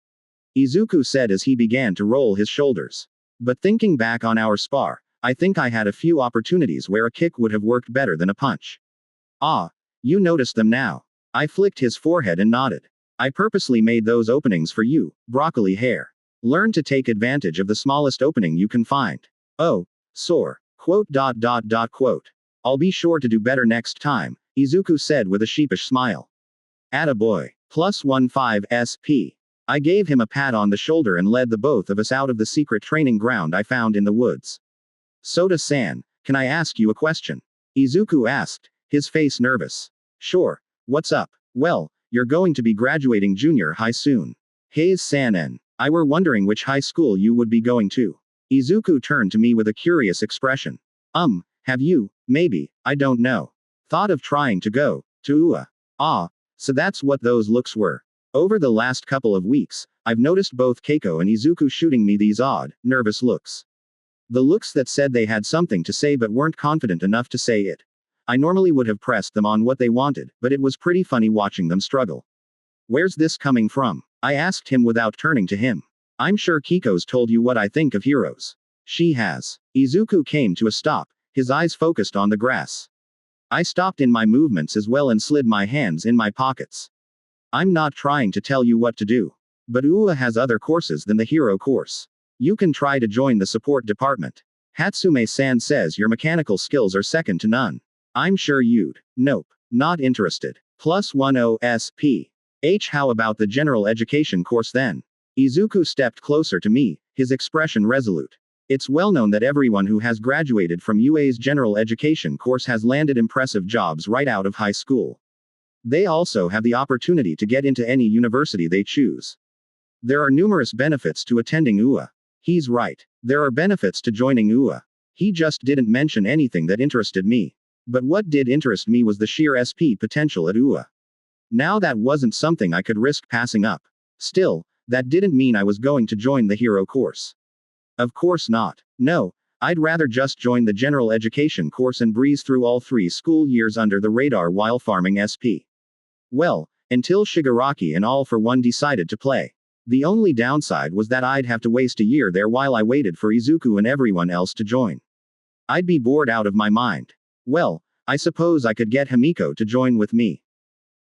Izuku said as he began to roll his shoulders. But thinking back on our spar, I think I had a few opportunities where a kick would have worked better than a punch. Ah, you noticed them now. I flicked his forehead and nodded. I purposely made those openings for you, broccoli hair. Learn to take advantage of the smallest opening you can find. Oh, sore. Quote. I'll be sure to do better next time, Izuku said with a sheepish smile. Attaboy. +15 SP. I gave him a pat on the shoulder and led the both of us out of the secret training ground I found in the woods. Soda-san, can I ask you a question? Izuku asked, his face nervous. Sure. What's up? Well, you're going to be graduating junior high soon. Hayes-san, I were wondering which high school you would be going to. Izuku turned to me with a curious expression. Have you, maybe, I don't know, thought of trying to go to UA? Ah, so that's what those looks were. Over the last couple of weeks, I've noticed both Keiko and Izuku shooting me these odd, nervous looks. The looks that said they had something to say but weren't confident enough to say it. I normally would have pressed them on what they wanted, but it was pretty funny watching them struggle. Where's this coming from? I asked him without turning to him. I'm sure Kiko's told you what I think of heroes. She has. Izuku came to a stop, his eyes focused on the grass. I stopped in my movements as well and slid my hands in my pockets. I'm not trying to tell you what to do. But UA has other courses than the hero course. You can try to join the support department. Hatsume-san says your mechanical skills are second to none. I'm sure you'd. Nope. Not interested. +10 SP. How about the general education course then? Izuku stepped closer to me, his expression resolute. It's well known that everyone who has graduated from UA's general education course has landed impressive jobs right out of high school. They also have the opportunity to get into any university they choose. There are numerous benefits to attending UA. He's right. There are benefits to joining UA. He just didn't mention anything that interested me. But what did interest me was the sheer SP potential at UA. Now that wasn't something I could risk passing up. Still, that didn't mean I was going to join the hero course. Of course not. No, I'd rather just join the general education course and breeze through all 3 school years under the radar while farming SP. Well, until Shigaraki and All for One decided to play. The only downside was that I'd have to waste a year there while I waited for Izuku and everyone else to join. I'd be bored out of my mind. Well, I suppose I could get Himiko to join with me.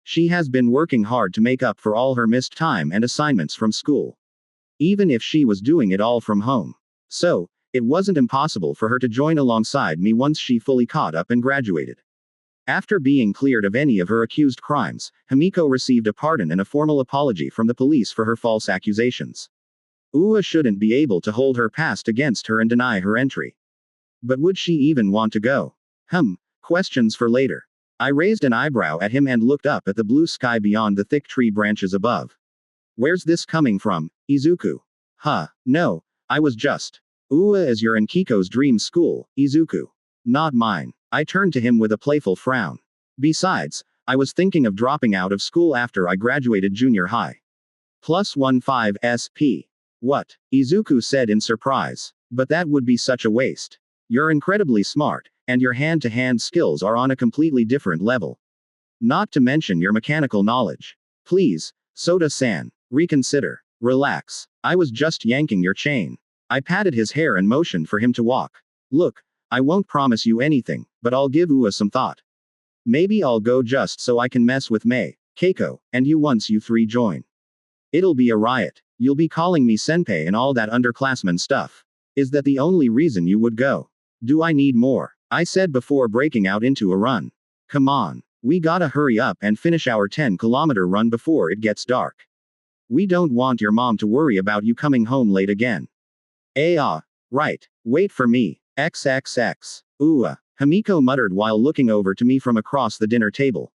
She has been working hard to make up for all her missed time and assignments from school. Even if she was doing it all from home. So, it wasn't impossible for her to join alongside me once she fully caught up and graduated. After being cleared of any of her accused crimes, Himiko received a pardon and a formal apology from the police for her false accusations. Ua shouldn't be able to hold her past against her and deny her entry. But would she even want to go? Questions for later. I raised an eyebrow at him and looked up at the blue sky beyond the thick tree branches above. Where's this coming from, Izuku? No, I was just. Ua is your and Kiko's dream school, Izuku. Not mine. I turned to him with a playful frown. Besides, I was thinking of dropping out of school after I graduated junior high. +15 SP. What? Izuku said in surprise. But that would be such a waste. You're incredibly smart, and your hand-to-hand skills are on a completely different level. Not to mention your mechanical knowledge. Please, Soda-san, reconsider. Relax. I was just yanking your chain. I patted his hair and motioned for him to walk. Look, I won't promise you anything, but I'll give Ua some thought. Maybe I'll go just so I can mess with Mei, Keiko, and you once you three join. It'll be a riot. You'll be calling me senpai and all that underclassman stuff. Is that the only reason you would go? Do I need more? I said before breaking out into a run. Come on. We gotta hurry up and finish our 10-kilometer run before it gets dark. We don't want your mom to worry about you coming home late again. Right. Wait for me. XXX. Ua. Himiko muttered while looking over to me from across the dinner table.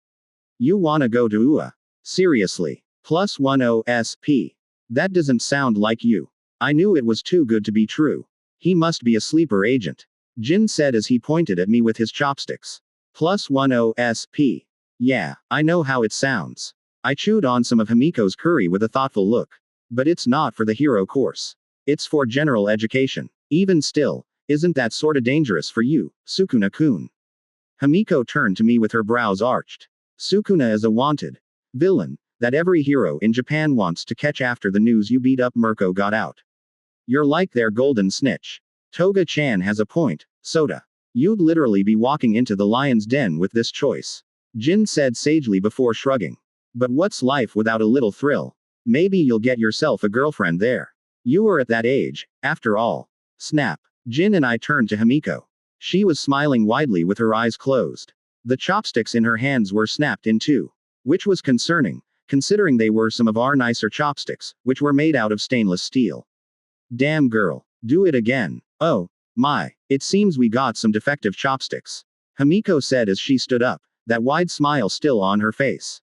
You wanna go to Ua? Seriously. +10 SP. That doesn't sound like you. I knew it was too good to be true. He must be a sleeper agent. Jin said as he pointed at me with his chopsticks. +10 SP. Yeah, I know how it sounds. I chewed on some of Himiko's curry with a thoughtful look. But it's not for the hero course. It's for general education. Even still, isn't that sorta dangerous for you, Sukuna-kun? Himiko turned to me with her brows arched. Sukuna is a wanted villain that every hero in Japan wants to catch after the news you beat up Mirko got out. You're like their golden snitch. Toga-chan has a point, Soda. You'd literally be walking into the lion's den with this choice. Jin said sagely before shrugging. But what's life without a little thrill? Maybe you'll get yourself a girlfriend there. You are at that age, after all. Snap. Jin and I turned to Himiko. She was smiling widely with her eyes closed. The chopsticks in her hands were snapped in two. Which was concerning, considering they were some of our nicer chopsticks, which were made out of stainless steel. Damn girl. Do it again. Oh, my. It seems we got some defective chopsticks. Himiko said as she stood up, that wide smile still on her face.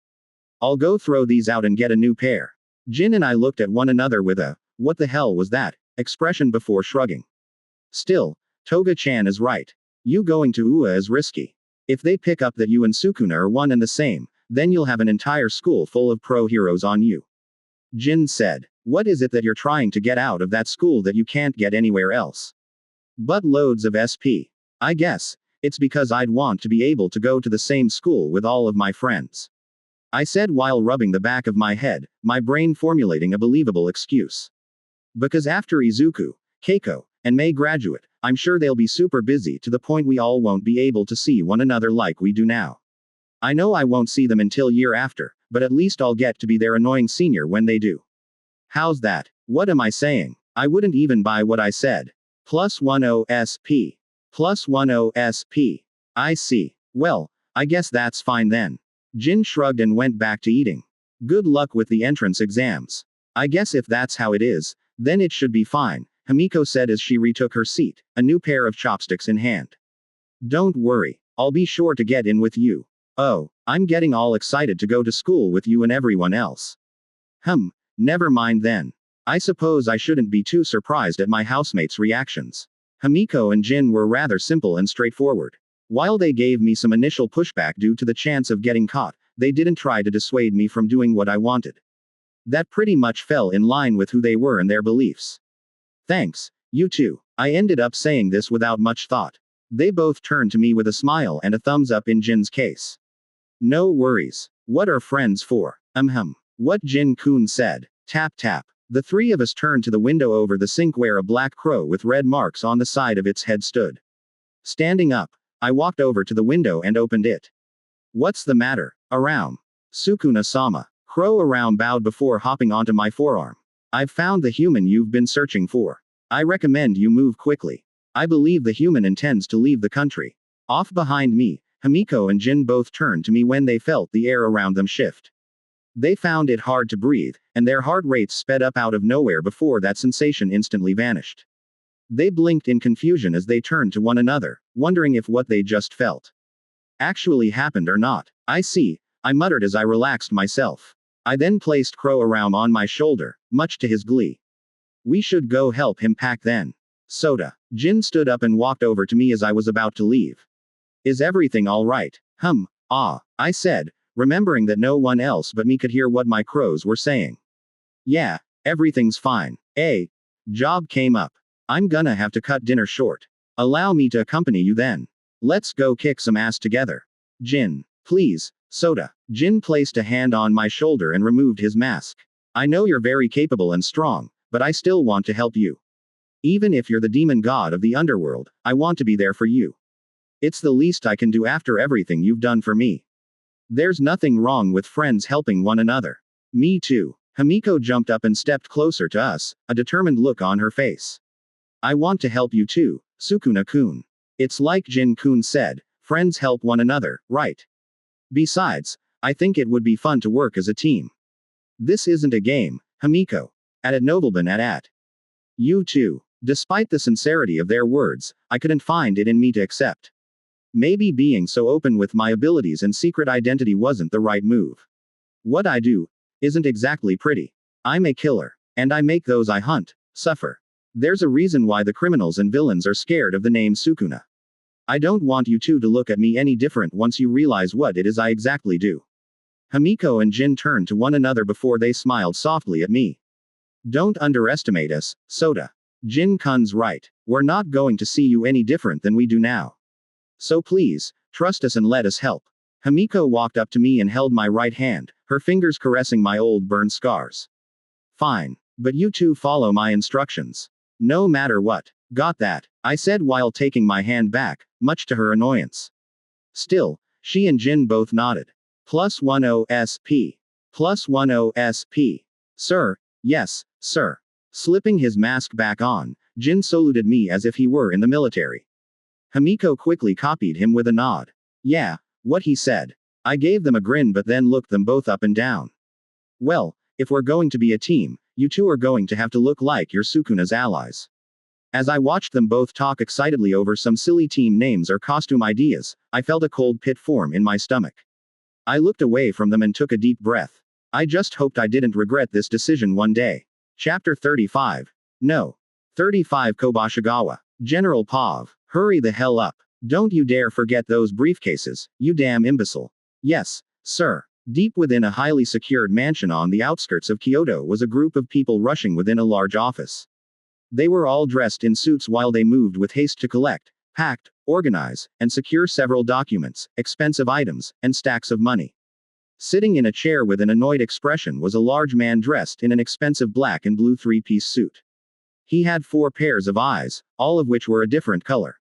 I'll go throw these out and get a new pair. Jin and I looked at one another with a, what the hell was that, expression before shrugging. Still, Toga-chan is right. You going to Ua is risky. If they pick up that you and Sukuna are one and the same, then you'll have an entire school full of pro heroes on you. Jin said. What is it that you're trying to get out of that school that you can't get anywhere else? But loads of SP. I guess, it's because I'd want to be able to go to the same school with all of my friends. I said while rubbing the back of my head, my brain formulating a believable excuse. Because after Izuku, Keiko, and Mei graduate, I'm sure they'll be super busy to the point we all won't be able to see one another like we do now. I know I won't see them until year after, but at least I'll get to be their annoying senior when they do. How's that? What am I saying? I wouldn't even buy what I said. +10 SP. +10 SP. I see. Well, I guess that's fine then. Jin shrugged and went back to eating. Good luck with the entrance exams. I guess if that's how it is, then it should be fine, Himiko said as she retook her seat, a new pair of chopsticks in hand. Don't worry. I'll be sure to get in with you. Oh, I'm getting all excited to go to school with you and everyone else. Never mind then. I suppose I shouldn't be too surprised at my housemates' reactions. Himiko and Jin were rather simple and straightforward. While they gave me some initial pushback due to the chance of getting caught, they didn't try to dissuade me from doing what I wanted. That pretty much fell in line with who they were and their beliefs. Thanks, you too. I ended up saying this without much thought. They both turned to me with a smile and a thumbs up in Jin's case. No worries. What are friends for? What Jin-kun said. Tap tap. The three of us turned to the window over the sink where a black crow with red marks on the side of its head stood. Standing up, I walked over to the window and opened it. What's the matter? Around. Sukuna-sama. Crow Around bowed before hopping onto my forearm. I've found the human you've been searching for. I recommend you move quickly. I believe the human intends to leave the country. Off behind me, Himiko and Jin both turned to me when they felt the air around them shift. They found it hard to breathe, and their heart rates sped up out of nowhere before that sensation instantly vanished. They blinked in confusion as they turned to one another, wondering if what they just felt actually happened or not. I see, I muttered as I relaxed myself. I then placed Crow around on my shoulder, much to his glee. We should go help him pack then. Soda. Jin stood up and walked over to me as I was about to leave. Is everything alright? I said, remembering that no one else but me could hear what my crows were saying. Yeah, everything's fine. Job came up. I'm gonna have to cut dinner short. Allow me to accompany you then. Let's go kick some ass together. Jin. Please, Soda. Jin placed a hand on my shoulder and removed his mask. I know you're very capable and strong, but I still want to help you. Even if you're the demon god of the underworld, I want to be there for you. It's the least I can do after everything you've done for me. There's nothing wrong with friends helping one another. Me too. Himiko jumped up and stepped closer to us, a determined look on her face. I want to help you too, Sukuna-kun. It's like Jin-kun said, friends help one another, right? Besides, I think it would be fun to work as a team. This isn't a game, Himiko. Added Nobleman at. You too. Despite the sincerity of their words, I couldn't find it in me to accept. Maybe being so open with my abilities and secret identity wasn't the right move. What I do isn't exactly pretty. I'm a killer, and I make those I hunt suffer. There's a reason why the criminals and villains are scared of the name Sukuna. I don't want you two to look at me any different once you realize what it is I exactly do. Himiko and Jin turned to one another before they smiled softly at me. Don't underestimate us, Soda. Jin-kun's right. We're not going to see you any different than we do now. So please, trust us and let us help. Himiko walked up to me and held my right hand, her fingers caressing my old burn scars. Fine. But you two follow my instructions. No matter what. Got that? I said while taking my hand back, much to her annoyance. Still, she and Jin both nodded. +10 SP. +10 SP. Sir. Yes, sir. Slipping his mask back on, Jin saluted me as if he were in the military. Himiko quickly copied him with a nod. Yeah, what he said. I gave them a grin but then looked them both up and down. Well, if we're going to be a team, you two are going to have to look like your Sukuna's allies. As I watched them both talk excitedly over some silly team names or costume ideas, I felt a cold pit form in my stomach. I looked away from them and took a deep breath. I just hoped I didn't regret this decision one day. Chapter 35. No. 35 Kobashigawa. General Pav. Hurry the hell up. Don't you dare forget those briefcases, you damn imbecile. Yes, sir. Deep within a highly secured mansion on the outskirts of Kyoto was a group of people rushing within a large office. They were all dressed in suits while they moved with haste to collect, pack, organize, and secure several documents, expensive items, and stacks of money. Sitting in a chair with an annoyed expression was a large man dressed in an expensive black and blue three-piece suit. He had 4 pairs of eyes, all of which were a different color.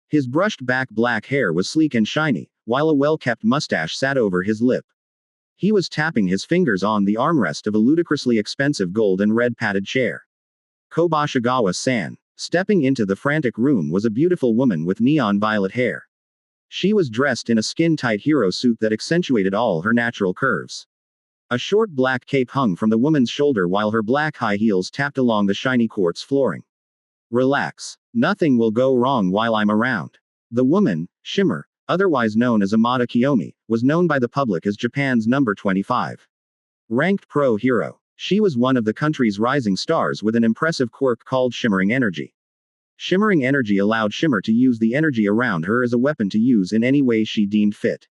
His brushed back black hair was sleek and shiny, while a well-kept mustache sat over his lip. He was tapping his fingers on the armrest of a ludicrously expensive gold and red padded chair. Kobashigawa-san. Stepping into the frantic room was a beautiful woman with neon violet hair. She was dressed in a skin-tight hero suit that accentuated all her natural curves. A short black cape hung from the woman's shoulder while her black high heels tapped along the shiny quartz flooring. Relax. Nothing will go wrong while I'm around. The woman, Shimmer, otherwise known as Amada Kiyomi, was known by the public as Japan's number 25. Ranked pro hero. She was one of the country's rising stars with an impressive quirk called Shimmering Energy. Shimmering Energy allowed Shimmer to use the energy around her as a weapon to use in any way she deemed fit.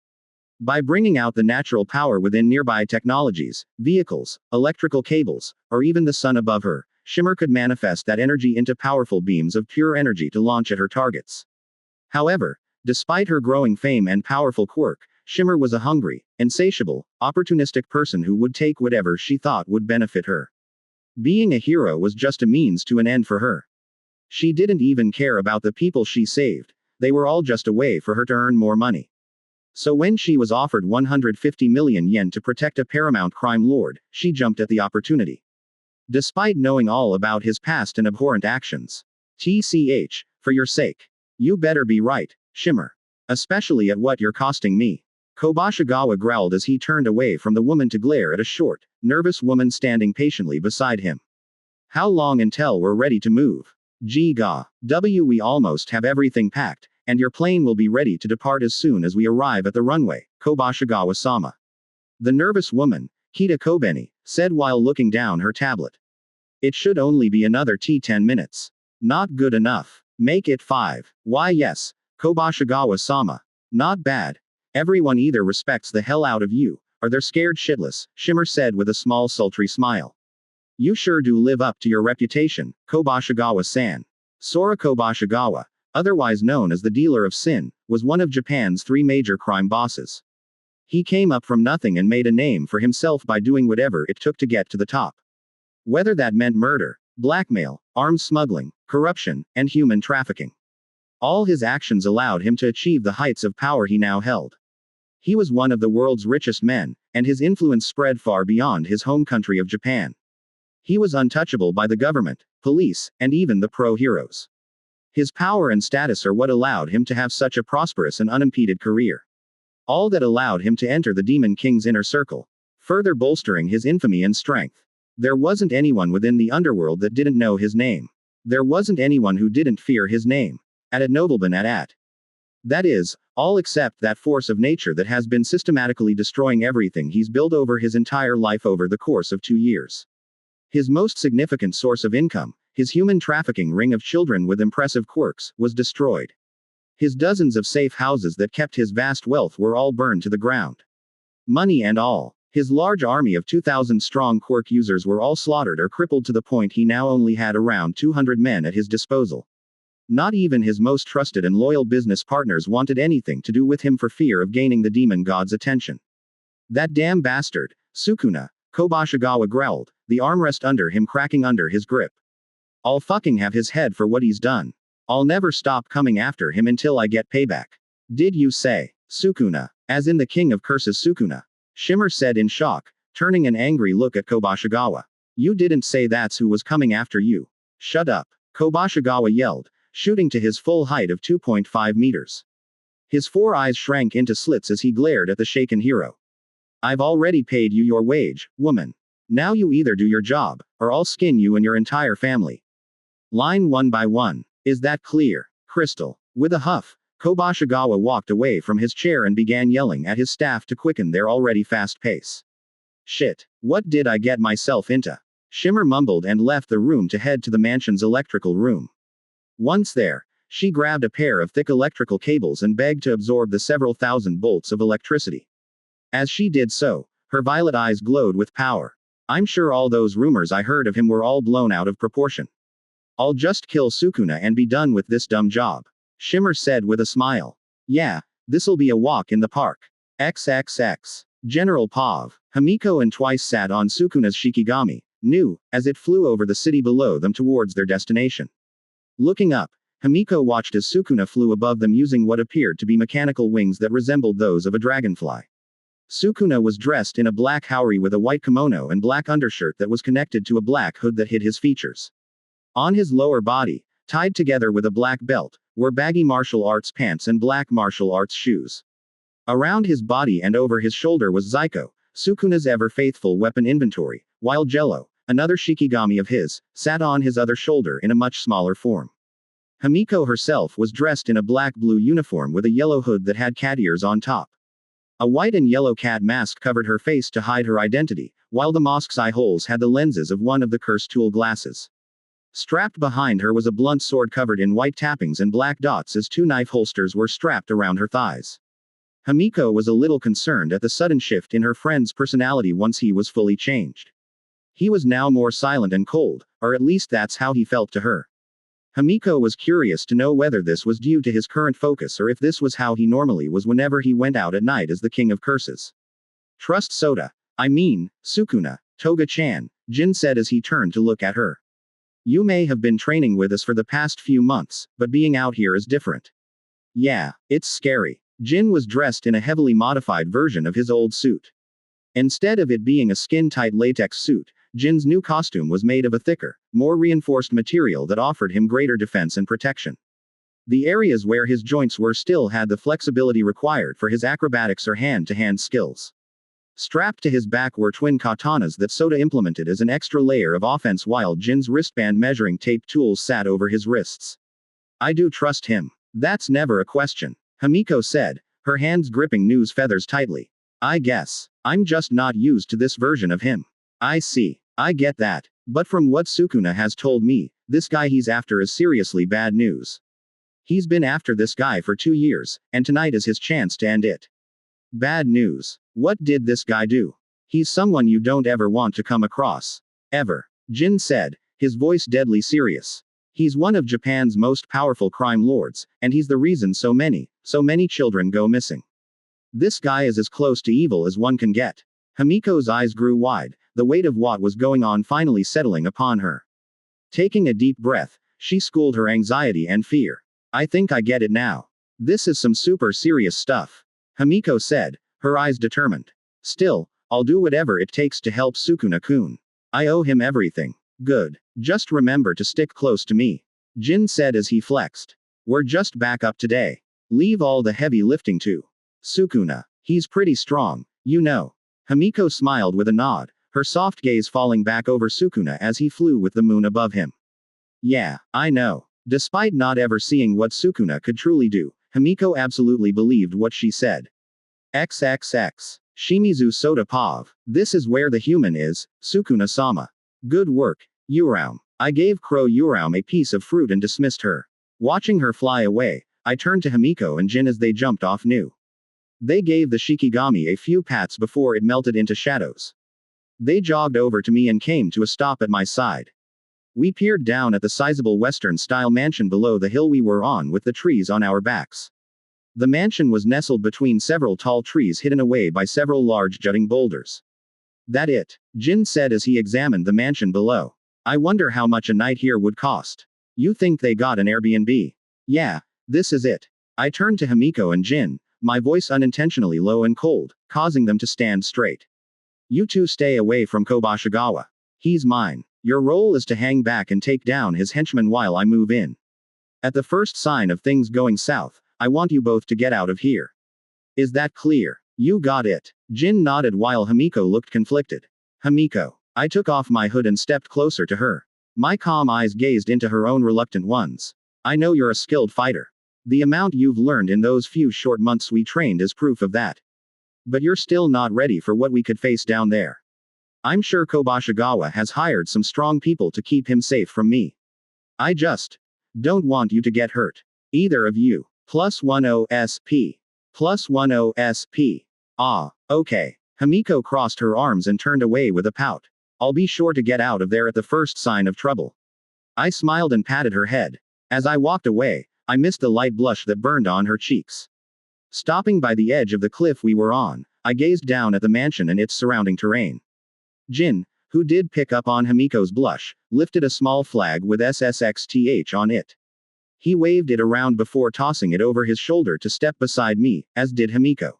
By bringing out the natural power within nearby technologies, vehicles, electrical cables, or even the sun above her, Shimmer could manifest that energy into powerful beams of pure energy to launch at her targets. However, despite her growing fame and powerful quirk, Shimmer was a hungry, insatiable, opportunistic person who would take whatever she thought would benefit her. Being a hero was just a means to an end for her. She didn't even care about the people she saved, they were all just a way for her to earn more money. So when she was offered 150 million yen to protect a paramount crime lord, she jumped at the opportunity. Despite knowing all about his past and abhorrent actions. TCH, for your sake. You better be right, Shimmer. Especially at what you're costing me. Kobashigawa growled as he turned away from the woman to glare at a short, nervous woman standing patiently beside him. How long until we're ready to move? We almost have everything packed, and your plane will be ready to depart as soon as we arrive at the runway, Kobashigawa-sama. The nervous woman, Kita Kobeni, said while looking down her tablet. It should only be another 10 minutes. Not good enough. Make it 5. Why yes, Kobashigawa-sama. Not bad. Everyone either respects the hell out of you, or they're scared shitless, Shimmer said with a small sultry smile. You sure do live up to your reputation, Kobashigawa-san. Sora Kobashigawa, otherwise known as the dealer of sin, was one of Japan's 3 major crime bosses. He came up from nothing and made a name for himself by doing whatever it took to get to the top. Whether that meant murder, blackmail, arms smuggling, corruption, and human trafficking. All his actions allowed him to achieve the heights of power he now held. He was one of the world's richest men, and his influence spread far beyond his home country of Japan. He was untouchable by the government, police, and even the pro-heroes. His power and status are what allowed him to have such a prosperous and unimpeded career. All that allowed him to enter the Demon King's inner circle, further bolstering his infamy and strength. There wasn't anyone within the underworld that didn't know his name. There wasn't anyone who didn't fear his name. At nobleman at. That is, all except that force of nature that has been systematically destroying everything he's built over his entire life over the course of 2 years. His most significant source of income, his human trafficking ring of children with impressive quirks, was destroyed. His dozens of safe houses that kept his vast wealth were all burned to the ground. Money and all. His large army of 2,000 strong quirk users were all slaughtered or crippled to the point he now only had around 200 men at his disposal. Not even his most trusted and loyal business partners wanted anything to do with him for fear of gaining the demon god's attention. That damn bastard, Sukuna, Kobashigawa growled, the armrest under him cracking under his grip. I'll fucking have his head for what he's done. I'll never stop coming after him until I get payback. Did you say, Sukuna, as in the king of curses Sukuna? Shimmer said in shock, turning an angry look at Kobashigawa. You didn't say that's who was coming after you. Shut up, Kobashigawa yelled, shooting to his full height of 2.5 meters. His 4 eyes shrank into slits as he glared at the shaken hero. I've already paid you your wage, woman. Now you either do your job, or I'll skin you and your entire family. Line 1 by 1. Is that clear? Crystal. With a huff, Kobashigawa walked away from his chair and began yelling at his staff to quicken their already fast pace. Shit. What did I get myself into? Shimmer mumbled and left the room to head to the mansion's electrical room. Once there, she grabbed a pair of thick electrical cables and begged to absorb the several thousand bolts of electricity. As she did so, her violet eyes glowed with power. I'm sure all those rumors I heard of him were all blown out of proportion. I'll just kill Sukuna and be done with this dumb job. Shimmer said with a smile. Yeah, this'll be a walk in the park. XXX. General Pav, Himiko and twice sat on Sukuna's Shikigami, new, as it flew over the city below them towards their destination. Looking up, Himiko watched as Sukuna flew above them using what appeared to be mechanical wings that resembled those of a dragonfly. Sukuna was dressed in a black haori with a white kimono and black undershirt that was connected to a black hood that hid his features. On his lower body, tied together with a black belt, were baggy martial arts pants and black martial arts shoes. Around his body and over his shoulder was Zaiko, Sukuna's ever-faithful weapon inventory, while Jello, another Shikigami of his, sat on his other shoulder in a much smaller form. Himiko herself was dressed in a black-blue uniform with a yellow hood that had cat ears on top. A white and yellow cat mask covered her face to hide her identity, while the mask's eye holes had the lenses of one of the cursed tool glasses. Strapped behind her was a blunt sword covered in white tappings and black dots as 2 knife holsters were strapped around her thighs. Himiko was a little concerned at the sudden shift in her friend's personality once he was fully changed. He was now more silent and cold, or at least that's how he felt to her. Himiko was curious to know whether this was due to his current focus or if this was how he normally was whenever he went out at night as the king of curses. Trust soda. I mean, Sukuna, Toga-chan, Jin said as he turned to look at her. You may have been training with us for the past few months, but being out here is different. Yeah, it's scary. Jin was dressed in a heavily modified version of his old suit. Instead of it being a skin-tight latex suit, Jin's new costume was made of a thicker, more reinforced material that offered him greater defense and protection. The areas where his joints were still had the flexibility required for his acrobatics or hand-to-hand skills. Strapped to his back were twin katanas that Sota implemented as an extra layer of offense, while Jin's wristband measuring tape tools sat over his wrists. I do trust him. That's never a question, Himiko said, her hands gripping Nu's feathers tightly. I guess. I'm just not used to this version of him. I see. I get that. But from what Sukuna has told me, this guy he's after is seriously bad news. He's been after this guy for 2 years, and tonight is his chance to end it. Bad news. What did this guy do? He's someone you don't ever want to come across. Ever. Jin said, his voice deadly serious. He's one of Japan's most powerful crime lords, and he's the reason so many children go missing. This guy is as close to evil as one can get. Himiko's eyes grew wide, the weight of what was going on finally settling upon her. Taking a deep breath, she schooled her anxiety and fear. I think I get it now. This is some super serious stuff, Himiko said, her eyes determined. Still, I'll do whatever it takes to help Sukuna-kun. I owe him everything. Good. Just remember to stick close to me, Jin said as he flexed. We're just back up today. Leave all the heavy lifting to Sukuna. He's pretty strong, you know. Himiko smiled with a nod, her soft gaze falling back over Sukuna as he flew with the moon above him. Yeah, I know. Despite not ever seeing what Sukuna could truly do, Himiko absolutely believed what she said. XXX. Shimizu Sota Pav. This is where the human is, Sukuna-sama. Good work, Uraum. I gave Crow Uraum a piece of fruit and dismissed her. Watching her fly away, I turned to Himiko and Jin as they jumped off Nu. They gave the Shikigami a few pats before it melted into shadows. They jogged over to me and came to a stop at my side. We peered down at the sizable Western-style mansion below the hill we were on with the trees on our backs. The mansion was nestled between several tall trees hidden away by several large jutting boulders. That it, Jin said as he examined the mansion below. I wonder how much a night here would cost. You think they got an Airbnb? Yeah, this is it. I turned to Himiko and Jin, my voice unintentionally low and cold, causing them to stand straight. You two stay away from Kobashigawa. He's mine. Your role is to hang back and take down his henchmen while I move in. At the first sign of things going south, I want you both to get out of here. Is that clear? You got it. Jin nodded while Himiko looked conflicted. Himiko. I took off my hood and stepped closer to her. My calm eyes gazed into her own reluctant ones. I know you're a skilled fighter. The amount you've learned in those few short months we trained is proof of that. But you're still not ready for what we could face down there. I'm sure Kobashigawa has hired some strong people to keep him safe from me. I just don't want you to get hurt. Either of you. +10 SP. +10 SP. Ah, okay. Himiko crossed her arms and turned away with a pout. I'll be sure to get out of there at the first sign of trouble. I smiled and patted her head. As I walked away, I missed the light blush that burned on her cheeks. Stopping by the edge of the cliff we were on, I gazed down at the mansion and its surrounding terrain. Jin, who did pick up on Himiko's blush, lifted a small flag with SSXTH on it. He waved it around before tossing it over his shoulder to step beside me, as did Himiko.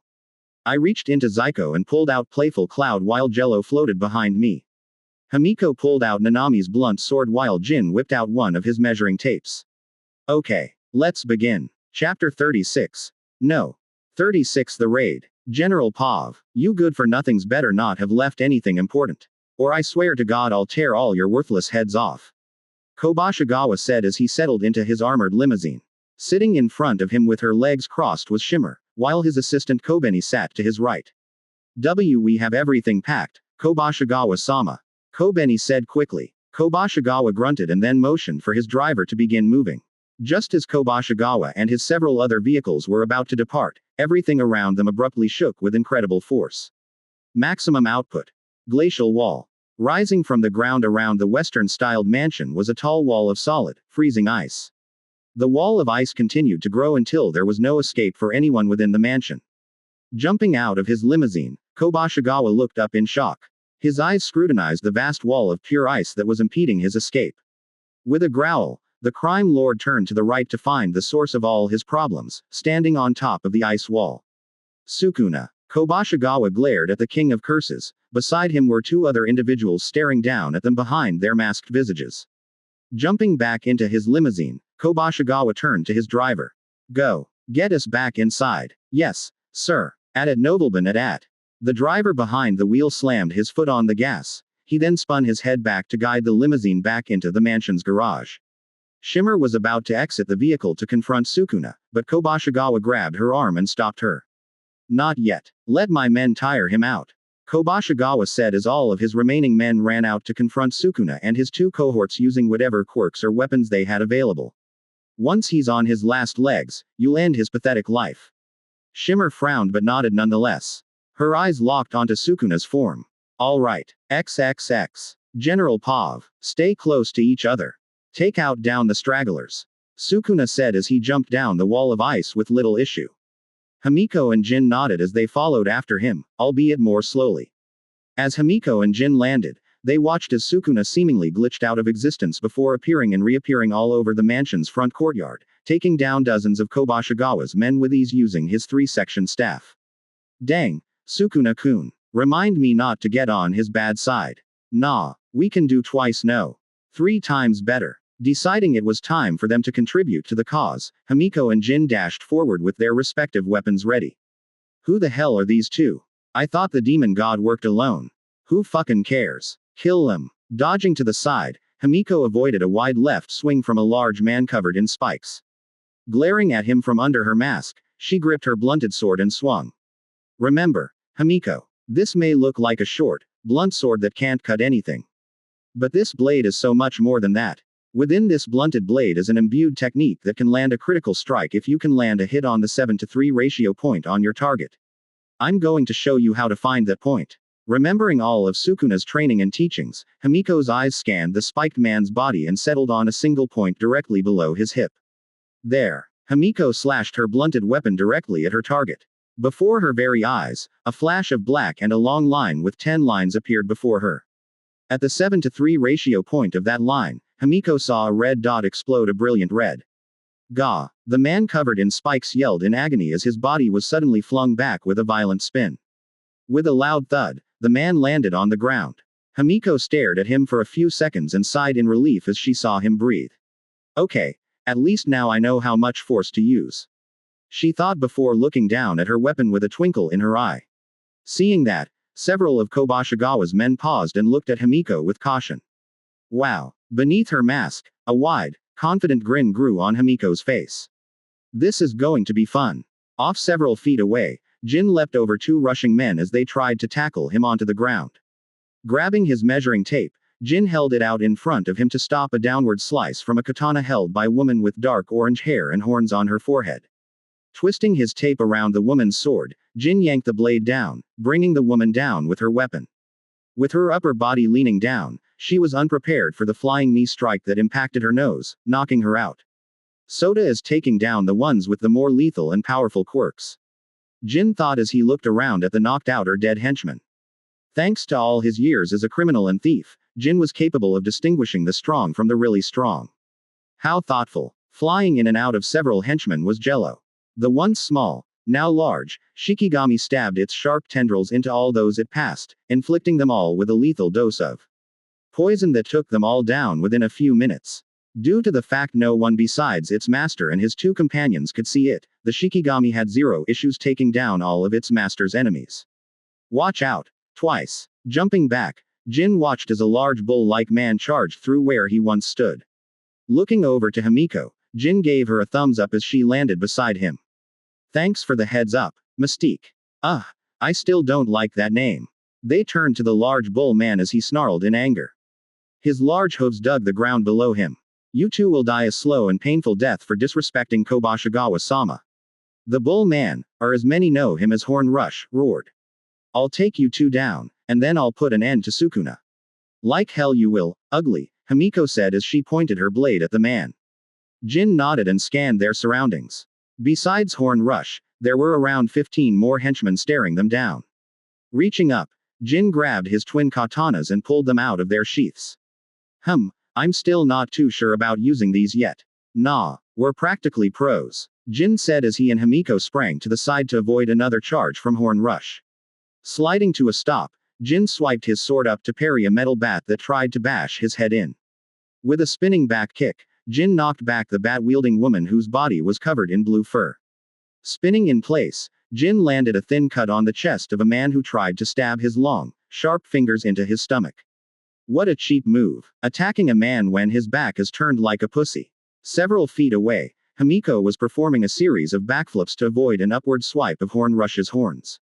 I reached into Zyko and pulled out Playful Cloud while Jello floated behind me. Himiko pulled out Nanami's blunt sword while Jin whipped out one of his measuring tapes. Okay, let's begin. Chapter 36. No. 36 The Raid. General Pav, you good-for-nothings better not have left anything important. Or I swear to God I'll tear all your worthless heads off. Kobashigawa said as he settled into his armored limousine. Sitting in front of him with her legs crossed was Shimmer, while his assistant Kobeni sat to his right. We have everything packed, Kobashigawa-sama. Kobeni said quickly. Kobashigawa grunted and then motioned for his driver to begin moving. Just as Kobashigawa and his several other vehicles were about to depart, everything around them abruptly shook with incredible force. Maximum output. Glacial wall. Rising from the ground around the western-styled mansion was a tall wall of solid, freezing ice. The wall of ice continued to grow until there was no escape for anyone within the mansion. Jumping out of his limousine, Kobashigawa looked up in shock. His eyes scrutinized the vast wall of pure ice that was impeding his escape. With a growl, the crime lord turned to the right to find the source of all his problems, standing on top of the ice wall. Sukuna. Kobashigawa glared at the king of curses. Beside him were two other individuals staring down at them behind their masked visages. Jumping back into his limousine, Kobashigawa turned to his driver. Go. Get us back inside. Yes, sir. At Nobleman at. The driver behind the wheel slammed his foot on the gas. He then spun his head back to guide the limousine back into the mansion's garage. Shimmer was about to exit the vehicle to confront Sukuna, but Kobashigawa grabbed her arm and stopped her. Not yet. Let my men tire him out. Kobashigawa said as all of his remaining men ran out to confront Sukuna and his two cohorts using whatever quirks or weapons they had available. Once he's on his last legs, you'll end his pathetic life. Shimmer frowned but nodded nonetheless. Her eyes locked onto Sukuna's form. All right. XXX. General Pav. Stay close to each other. Take out down the stragglers. Sukuna said as he jumped down the wall of ice with little issue. Himiko and Jin nodded as they followed after him, albeit more slowly. As Himiko and Jin landed, they watched as Sukuna seemingly glitched out of existence before appearing and reappearing all over the mansion's front courtyard, taking down dozens of Kobashigawa's men with ease using his 3-section staff. Dang, Sukuna-kun. Remind me not to get on his bad side. Nah, we can do twice no. 3 times better. Deciding it was time for them to contribute to the cause, Himiko and Jin dashed forward with their respective weapons ready. Who the hell are these two? I thought the demon god worked alone. Who fucking cares? Kill them. Dodging to the side, Himiko avoided a wide left swing from a large man covered in spikes. Glaring at him from under her mask, she gripped her blunted sword and swung. Remember, Himiko, this may look like a short, blunt sword that can't cut anything. But this blade is so much more than that. Within this blunted blade is an imbued technique that can land a critical strike if you can land a hit on the 7-to-3 ratio point on your target. I'm going to show you how to find that point. Remembering all of Sukuna's training and teachings, Himiko's eyes scanned the spiked man's body and settled on a single point directly below his hip. There. Himiko slashed her blunted weapon directly at her target. Before her very eyes, a flash of black and a long line with 10 lines appeared before her. At the 7-to-3 ratio point of that line, Himiko saw a red dot explode a brilliant red. Gah! The man covered in spikes yelled in agony as his body was suddenly flung back with a violent spin. With a loud thud, the man landed on the ground. Himiko stared at him for a few seconds and sighed in relief as she saw him breathe. Okay, at least now I know how much force to use. She thought before looking down at her weapon with a twinkle in her eye. Seeing that, several of Kobashigawa's men paused and looked at Himiko with caution. Wow. Beneath her mask, a wide, confident grin grew on Himiko's face. This is going to be fun. Off several feet away, Jin leapt over 2 rushing men as they tried to tackle him onto the ground. Grabbing his measuring tape, Jin held it out in front of him to stop a downward slice from a katana held by a woman with dark orange hair and horns on her forehead. Twisting his tape around the woman's sword, Jin yanked the blade down, bringing the woman down with her weapon. With her upper body leaning down, she was unprepared for the flying knee strike that impacted her nose, knocking her out. Sota is taking down the ones with the more lethal and powerful quirks. Jin thought as he looked around at the knocked out or dead henchman. Thanks to all his years as a criminal and thief, Jin was capable of distinguishing the strong from the really strong. How thoughtful. Flying in and out of several henchmen was Jello. The once small, now large, Shikigami stabbed its sharp tendrils into all those it passed, inflicting them all with a lethal dose of poison that took them all down within a few minutes. Due to the fact no one besides its master and his 2 companions could see it, the Shikigami had 0 issues taking down all of its master's enemies. Watch out. Twice. Jumping back, Jin watched as a large bull-like man charged through where he once stood. Looking over to Himiko, Jin gave her a thumbs up as she landed beside him. Thanks for the heads up, Mystique. I still don't like that name. They turned to the large bull man as he snarled in anger. His large hooves dug the ground below him. You two will die a slow and painful death for disrespecting Kobashigawa-sama. The bull man, or as many know him as Horn Rush, roared. I'll take you 2 down, and then I'll put an end to Sukuna. Like hell you will, ugly, Himiko said as she pointed her blade at the man. Jin nodded and scanned their surroundings. Besides Horn Rush, there were around 15 more henchmen staring them down. Reaching up, Jin grabbed his twin katanas and pulled them out of their sheaths. I'm still not too sure about using these yet. Nah, we're practically pros, Jin said as he and Himiko sprang to the side to avoid another charge from Horn Rush. Sliding to a stop, Jin swiped his sword up to parry a metal bat that tried to bash his head in. With a spinning back kick, Jin knocked back the bat-wielding woman whose body was covered in blue fur. Spinning in place, Jin landed a thin cut on the chest of a man who tried to stab his long, sharp fingers into his stomach. What a cheap move, attacking a man when his back is turned like a pussy. Several feet away, Himiko was performing a series of backflips to avoid an upward swipe of Hornrush's horns.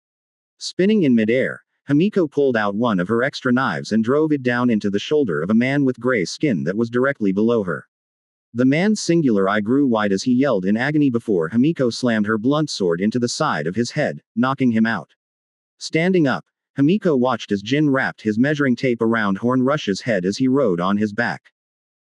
Spinning in midair, Himiko pulled out one of her extra knives and drove it down into the shoulder of a man with gray skin that was directly below her. The man's singular eye grew wide as he yelled in agony before Himiko slammed her blunt sword into the side of his head, knocking him out. Standing up, Himiko watched as Jin wrapped his measuring tape around Hornrush's head as he rode on his back.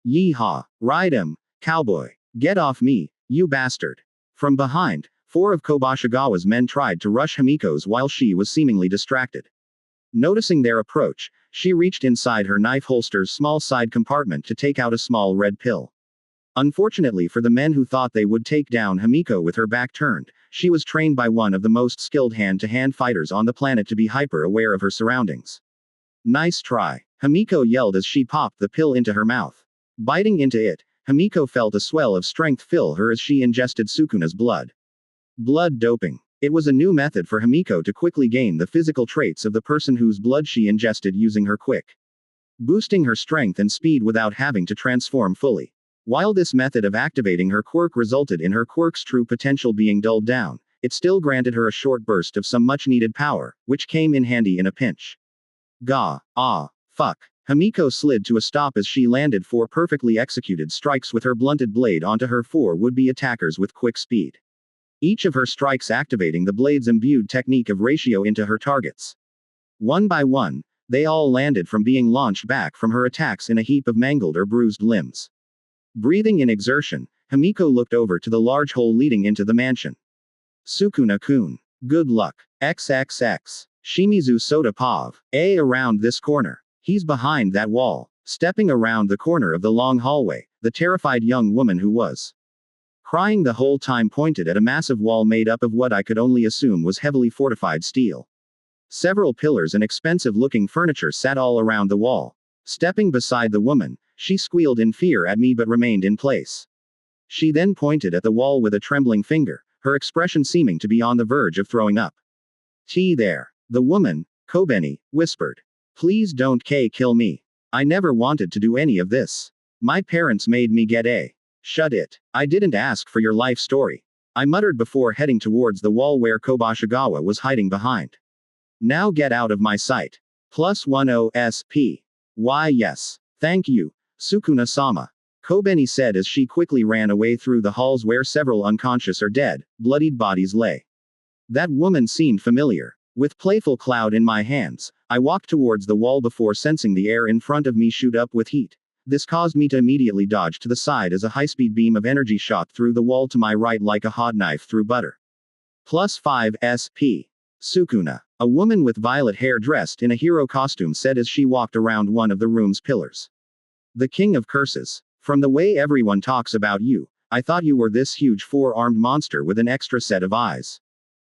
Yee-haw, ride him, cowboy. Get off me, you bastard. From behind, 4 of Kobashigawa's men tried to rush Himiko's while she was seemingly distracted. Noticing their approach, she reached inside her knife holster's small side compartment to take out a small red pill. Unfortunately for the men who thought they would take down Himiko with her back turned, she was trained by one of the most skilled hand-to-hand fighters on the planet to be hyper-aware of her surroundings. Nice try, Himiko yelled as she popped the pill into her mouth. Biting into it, Himiko felt a swell of strength fill her as she ingested Sukuna's blood. Blood doping. It was a new method for Himiko to quickly gain the physical traits of the person whose blood she ingested using her quick, boosting her strength and speed without having to transform fully. While this method of activating her quirk resulted in her quirk's true potential being dulled down, it still granted her a short burst of some much-needed power, which came in handy in a pinch. Gah, ah, fuck. Himiko slid to a stop as she landed 4 perfectly executed strikes with her blunted blade onto her 4 would-be attackers with quick speed. Each of her strikes activating the blade's imbued technique of ratio into her targets. One by one, they all landed from being launched back from her attacks in a heap of mangled or bruised limbs. Breathing in exertion, Himiko looked over to the large hole leading into the mansion. Sukuna-kun. Good luck. XXX. Shimizu Soda Pav. Around this corner. He's behind that wall. Stepping around the corner of the long hallway, the terrified young woman who was crying the whole time pointed at a massive wall made up of what I could only assume was heavily fortified steel. Several pillars and expensive-looking furniture sat all around the wall. Stepping beside the woman, she squealed in fear at me but remained in place. She then pointed at the wall with a trembling finger, her expression seeming to be on the verge of throwing up. There. The woman, Kobeni, whispered. Please don't kill me. I never wanted to do any of this. My parents made me get a. Shut it. I didn't ask for your life story. I muttered before heading towards the wall where Kobashigawa was hiding behind. Now get out of my sight. +10 SP. Why yes. Thank you. Sukuna-sama. Kobeni said as she quickly ran away through the halls where several unconscious or dead, bloodied bodies lay. That woman seemed familiar. With playful cloud in my hands, I walked towards the wall before sensing the air in front of me shoot up with heat. This caused me to immediately dodge to the side as a high-speed beam of energy shot through the wall to my right like a hot knife through butter. +5 SP. Sukuna. A woman with violet hair dressed in a hero costume said as she walked around one of the room's pillars. The king of curses. From the way everyone talks about you, I thought you were this huge 4-armed monster with an extra set of eyes.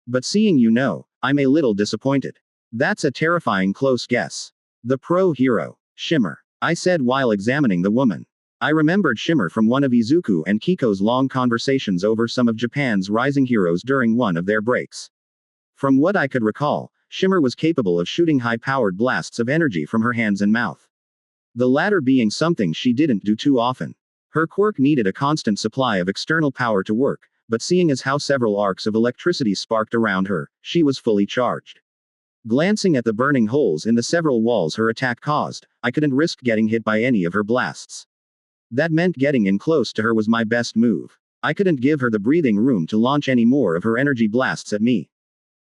But seeing you know, I'm a little disappointed. That's a terrifying close guess. The pro-hero. Shimmer. I said while examining the woman. I remembered Shimmer from one of Izuku and Kiko's long conversations over some of Japan's rising heroes during one of their breaks. From what I could recall, Shimmer was capable of shooting high-powered blasts of energy from her hands and mouth. The latter being something she didn't do too often. Her quirk needed a constant supply of external power to work, but seeing as how several arcs of electricity sparked around her, she was fully charged. Glancing at the burning holes in the several walls her attack caused, I couldn't risk getting hit by any of her blasts. That meant getting in close to her was my best move. I couldn't give her the breathing room to launch any more of her energy blasts at me.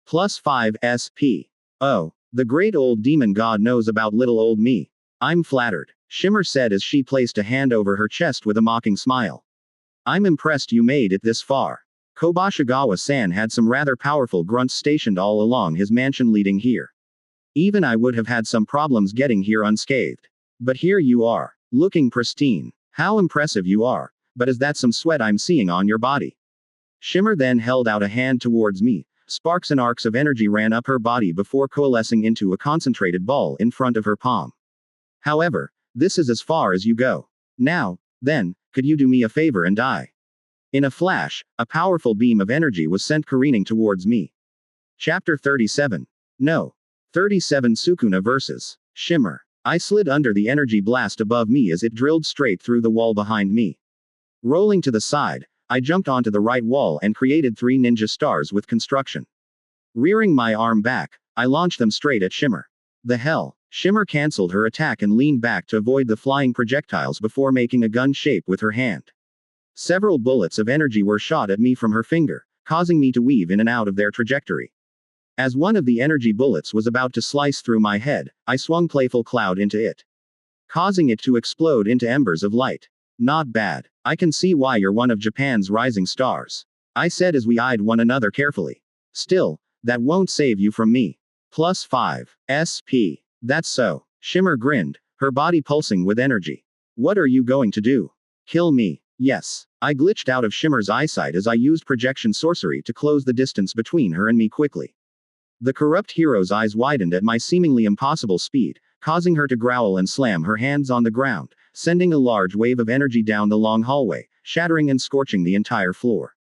+5 SP. Oh, the great old demon god knows about little old me. I'm flattered, Shimmer said as she placed a hand over her chest with a mocking smile. I'm impressed you made it this far. Kobashigawa-san had some rather powerful grunts stationed all along his mansion leading here. Even I would have had some problems getting here unscathed. But here you are, looking pristine. How impressive you are, but is that some sweat I'm seeing on your body? Shimmer then held out a hand towards me. Sparks and arcs of energy ran up her body before coalescing into a concentrated ball in front of her palm. However, this is as far as you go. Now, then, Could you do me a favor and die? In a flash, a powerful beam of energy was sent careening towards me. Chapter 37. No. 37 Sukuna vs. Shimmer. I slid under the energy blast above me as it drilled straight through the wall behind me. Rolling to the side, I jumped onto the right wall and created 3 ninja stars with construction. Rearing my arm back, I launched them straight at Shimmer. The hell? Shimmer cancelled her attack and leaned back to avoid the flying projectiles before making a gun shape with her hand. Several bullets of energy were shot at me from her finger, causing me to weave in and out of their trajectory. As one of the energy bullets was about to slice through my head, I swung Playful Cloud into it, causing it to explode into embers of light. Not bad. I can see why you're one of Japan's rising stars, I said as we eyed one another carefully. Still, that won't save you from me. +5 SP. That's so. Shimmer grinned, her body pulsing with energy. What are you going to do? Kill me? Yes. I glitched out of Shimmer's eyesight as I used projection sorcery to close the distance between her and me quickly. The corrupt hero's eyes widened at my seemingly impossible speed, causing her to growl and slam her hands on the ground, sending a large wave of energy down the long hallway, shattering and scorching the entire floor.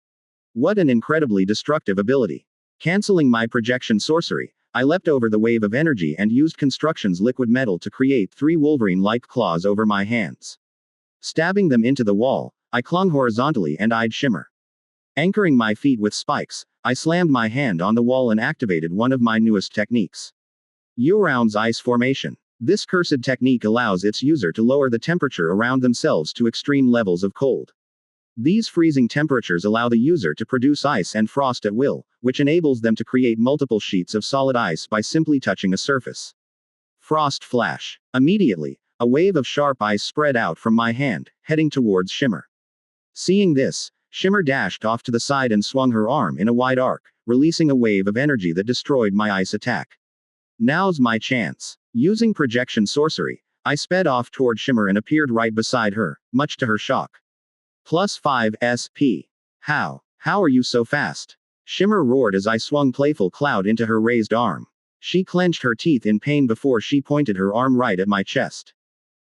What an incredibly destructive ability. Canceling my projection sorcery, I leapt over the wave of energy and used Construction's liquid metal to create 3 Wolverine-like claws over my hands. Stabbing them into the wall, I clung horizontally and eyed Shimmer. Anchoring my feet with spikes, I slammed my hand on the wall and activated one of my newest techniques. Yuroun's Ice Formation. This cursed technique allows its user to lower the temperature around themselves to extreme levels of cold. These freezing temperatures allow the user to produce ice and frost at will, which enables them to create multiple sheets of solid ice by simply touching a surface. Frost Flash. Immediately, a wave of sharp ice spread out from my hand, heading towards Shimmer. Seeing this, Shimmer dashed off to the side and swung her arm in a wide arc, releasing a wave of energy that destroyed my ice attack. Now's my chance. Using projection sorcery, I sped off toward Shimmer and appeared right beside her, much to her shock. +5 SP. How are you so fast? Shimmer roared as I swung Playful Cloud into her raised arm. She clenched her teeth in pain before she pointed her arm right at my chest.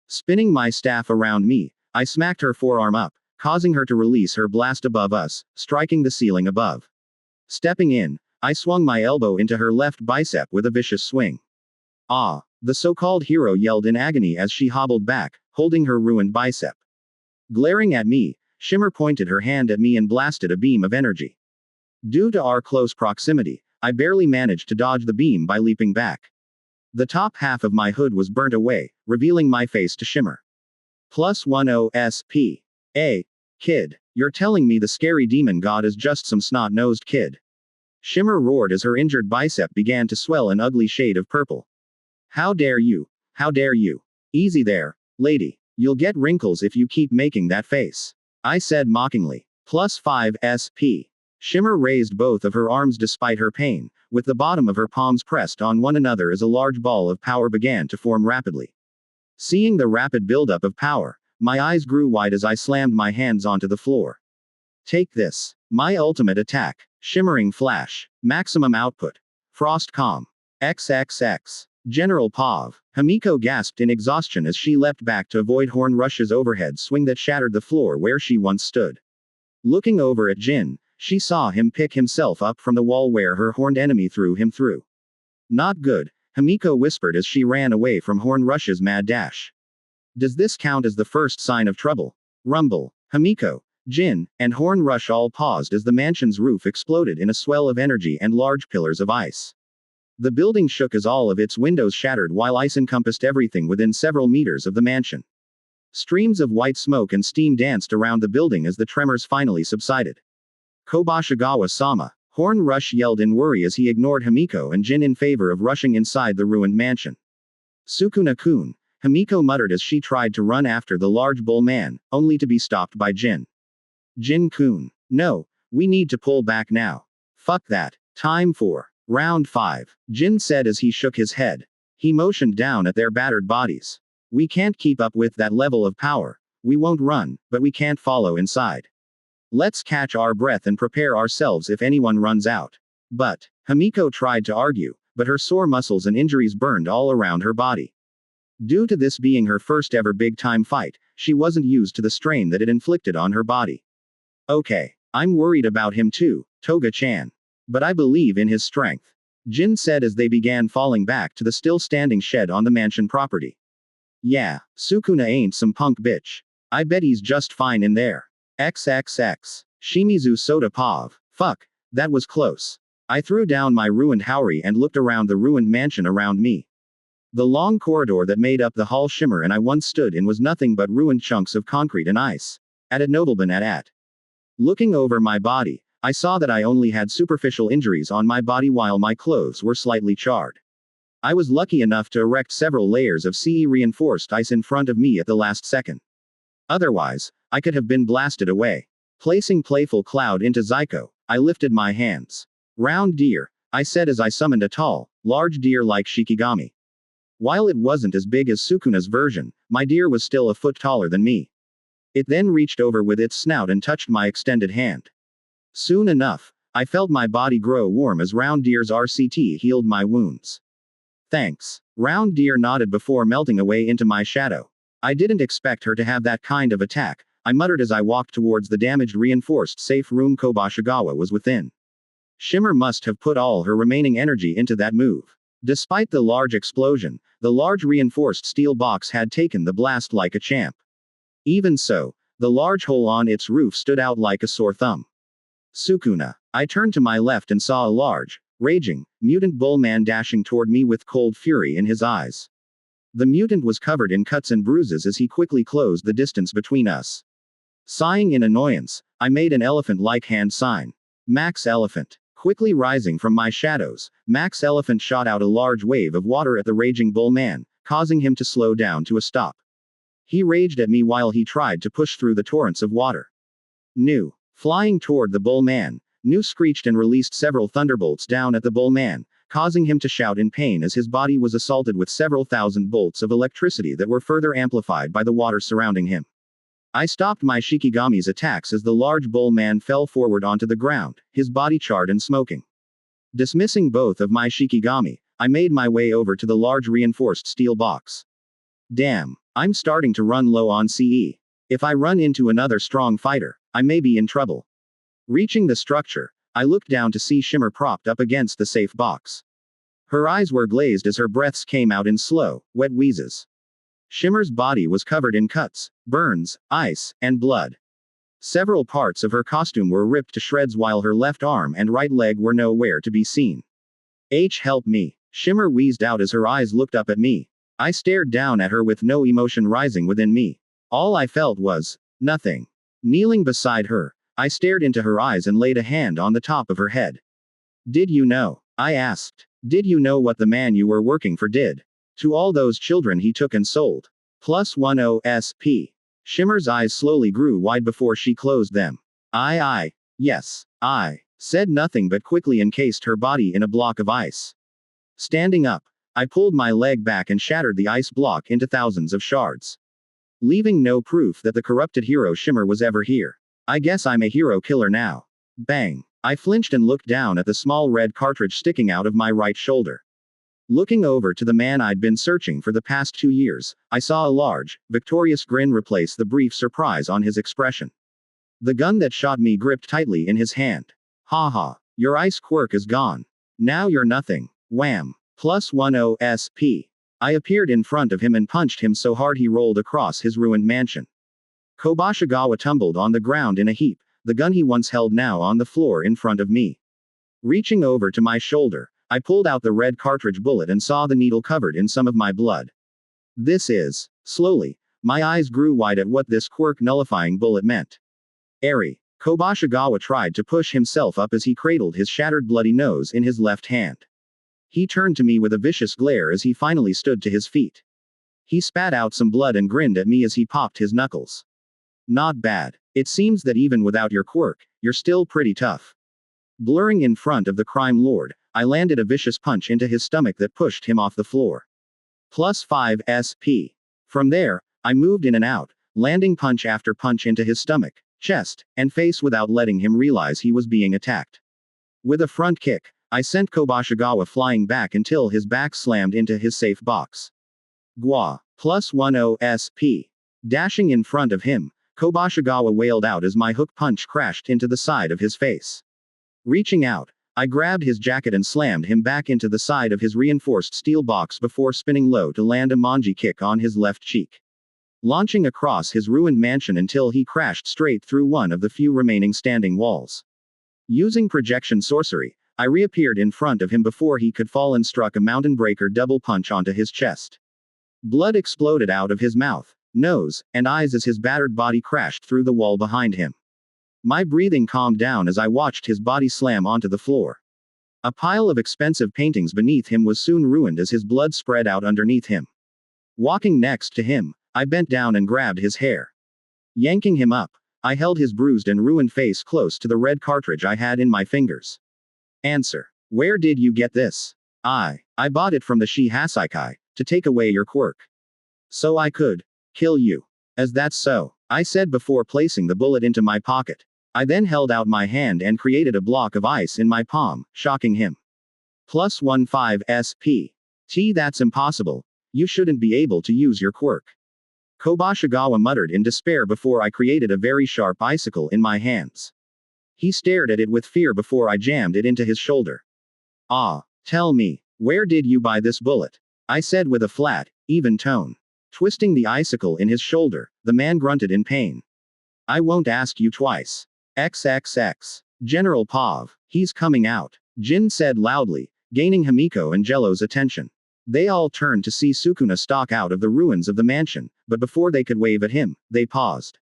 Spinning my staff around me, I smacked her forearm up, causing her to release her blast above us, striking the ceiling above. Stepping in, I swung my elbow into her left bicep with a vicious swing. Ah! The so-called hero yelled in agony as she hobbled back, holding her ruined bicep. Glaring at me, Shimmer pointed her hand at me and blasted a beam of energy. Due to our close proximity, I barely managed to dodge the beam by leaping back. The top half of my hood was burnt away, revealing my face to Shimmer. +10 SP. Kid, you're telling me the scary demon god is just some snot-nosed kid? Shimmer roared as her injured bicep began to swell an ugly shade of purple. How dare you? How dare you? Easy there, lady. You'll get wrinkles if you keep making that face, I said mockingly. +5 SP. Shimmer raised both of her arms despite her pain, with the bottom of her palms pressed on one another as a large ball of power began to form rapidly. Seeing the rapid buildup of power, my eyes grew wide as I slammed my hands onto the floor. Take this. My ultimate attack. Shimmering Flash. Maximum output. Frost Calm. XXX. General Pav. Himiko gasped in exhaustion as she leapt back to avoid Horn Rush's overhead swing that shattered the floor where she once stood. Looking over at Jin, she saw him pick himself up from the wall where her horned enemy threw him through. Not good, Himiko whispered as she ran away from Horn Rush's mad dash. Does this count as the first sign of trouble? Rumble. Himiko, Jin, and Horn Rush all paused as the mansion's roof exploded in a swell of energy and large pillars of ice. The building shook as all of its windows shattered while ice encompassed everything within several meters of the mansion. Streams of white smoke and steam danced around the building as the tremors finally subsided. Kobashigawa-sama. Horn Rush yelled in worry as he ignored Himiko and Jin in favor of rushing inside the ruined mansion. Sukuna-kun, Himiko muttered as she tried to run after the large bull man, only to be stopped by Jin. Jin-kun. No, we need to pull back now. Fuck that. Time for round 5, Jin said as he shook his head. He motioned down at their battered bodies. We can't keep up with that level of power. We won't run, but we can't follow inside. Let's catch our breath and prepare ourselves if anyone runs out. But, Himiko tried to argue, but her sore muscles and injuries burned all around her body. Due to this being her first ever big-time fight, she wasn't used to the strain that it inflicted on her body. Okay. I'm worried about him too, Toga-chan. But I believe in his strength. Jin said as they began falling back to the still standing shed on the mansion property. Yeah, Sukuna ain't some punk bitch. I bet he's just fine in there. XXX. Shimizu Soda Pav. Fuck, that was close. I threw down my ruined Haori and looked around the ruined mansion around me. The long corridor that made up the hall shimmer and I once stood in was nothing but ruined chunks of concrete and ice. Added Nobleman at. Looking over my body, I saw that I only had superficial injuries on my body while my clothes were slightly charred. I was lucky enough to erect several layers of CE-reinforced ice in front of me at the last second. Otherwise, I could have been blasted away. Placing Playful Cloud into Zyko, I lifted my hands. Round deer, I said as I summoned a tall, large deer like Shikigami. While it wasn't as big as Sukuna's version, my deer was still a foot taller than me. It then reached over with its snout and touched my extended hand. Soon enough, I felt my body grow warm as Round Deer's RCT healed my wounds. Thanks. Round Deer nodded before melting away into my shadow. I didn't expect her to have that kind of attack, I muttered as I walked towards the damaged reinforced safe room Kobashigawa was within. Shimmer must have put all her remaining energy into that move. Despite the large explosion, the large reinforced steel box had taken the blast like a champ. Even so, the large hole on its roof stood out like a sore thumb. Sukuna. I turned to my left and saw a large, raging, mutant bull man dashing toward me with cold fury in his eyes. The mutant was covered in cuts and bruises as he quickly closed the distance between us. Sighing in annoyance, I made an elephant-like hand sign. Max Elephant. Quickly rising from my shadows, Max Elephant shot out a large wave of water at the raging bull man, causing him to slow down to a stop. He raged at me while he tried to push through the torrents of water. Nu. Flying toward the bull man, Nu screeched and released several thunderbolts down at the bull man, causing him to shout in pain as his body was assaulted with several thousand bolts of electricity that were further amplified by the water surrounding him. I stopped my Shikigami's attacks as the large bull man fell forward onto the ground, his body charred and smoking. Dismissing both of my Shikigami, I made my way over to the large reinforced steel box. Damn, I'm starting to run low on CE. If I run into another strong fighter, I may be in trouble. Reaching the structure, I looked down to see Shimmer propped up against the safe box. Her eyes were glazed as her breaths came out in slow, wet wheezes. Shimmer's body was covered in cuts, burns, ice, and blood. Several parts of her costume were ripped to shreds while her left arm and right leg were nowhere to be seen. Help me. Shimmer wheezed out as her eyes looked up at me. I stared down at her with no emotion rising within me. All I felt was nothing. Kneeling beside her, I stared into her eyes and laid a hand on the top of her head. Did you know? I asked. Did you know what the man you were working for did to all those children he took and sold? +10 SP. Shimmer's eyes slowly grew wide before she closed them. Yes. I said nothing but quickly encased her body in a block of ice. Standing up, I pulled my leg back and shattered the ice block into thousands of shards. Leaving no proof that the corrupted hero Shimmer was ever here. I guess I'm a hero killer now. Bang. I flinched and looked down at the small red cartridge sticking out of my right shoulder. Looking over to the man I'd been searching for the past 2 years, I saw a large, victorious grin replace the brief surprise on his expression. The gun that shot me gripped tightly in his hand. Haha, your ice quirk is gone. Now you're nothing. Wham. +10 SP. I appeared in front of him and punched him so hard he rolled across his ruined mansion. Kobashigawa tumbled on the ground in a heap, the gun he once held now on the floor in front of me. Reaching over to my shoulder, I pulled out the red cartridge bullet and saw the needle covered in some of my blood. This is. Slowly, my eyes grew wide at what this quirk-nullifying bullet meant. Airy. Kobashigawa tried to push himself up as he cradled his shattered bloody nose in his left hand. He turned to me with a vicious glare as he finally stood to his feet. He spat out some blood and grinned at me as he popped his knuckles. Not bad. It seems that even without your quirk, you're still pretty tough. Blurring in front of the crime lord, I landed a vicious punch into his stomach that pushed him off the floor. +5 SP. From there, I moved in and out, landing punch after punch into his stomach, chest, and face without letting him realize he was being attacked. With a front kick, I sent Kobashigawa flying back until his back slammed into his safe box. Gua. +10 SP. Dashing in front of him, Kobashigawa wailed out as my hook punch crashed into the side of his face. Reaching out, I grabbed his jacket and slammed him back into the side of his reinforced steel box before spinning low to land a manji kick on his left cheek, launching across his ruined mansion until he crashed straight through one of the few remaining standing walls. Using projection sorcery, I reappeared in front of him before he could fall and struck a mountain breaker double punch onto his chest. Blood exploded out of his mouth, nose, and eyes as his battered body crashed through the wall behind him. My breathing calmed down as I watched his body slam onto the floor. A pile of expensive paintings beneath him was soon ruined as his blood spread out underneath him. Walking next to him, I bent down and grabbed his hair. Yanking him up, I held his bruised and ruined face close to the red cartridge I had in my fingers. Answer. Where did you get this? I bought it from the Shi Hasaikai, to take away your quirk. So I could kill you. As that's so, I said before placing the bullet into my pocket. I then held out my hand and created a block of ice in my palm, shocking him. +15 SP. That's impossible. You shouldn't be able to use your quirk. Kobashigawa muttered in despair before I created a very sharp icicle in my hands. He stared at it with fear before I jammed it into his shoulder. Tell me, where did you buy this bullet? I said with a flat, even tone. Twisting the icicle in his shoulder, the man grunted in pain. I won't ask you twice. XXX. General Pav, he's coming out, Jin said loudly, gaining Himiko and Jello's attention. They all turned to see Sukuna stalk out of the ruins of the mansion, but before they could wave at him, they paused.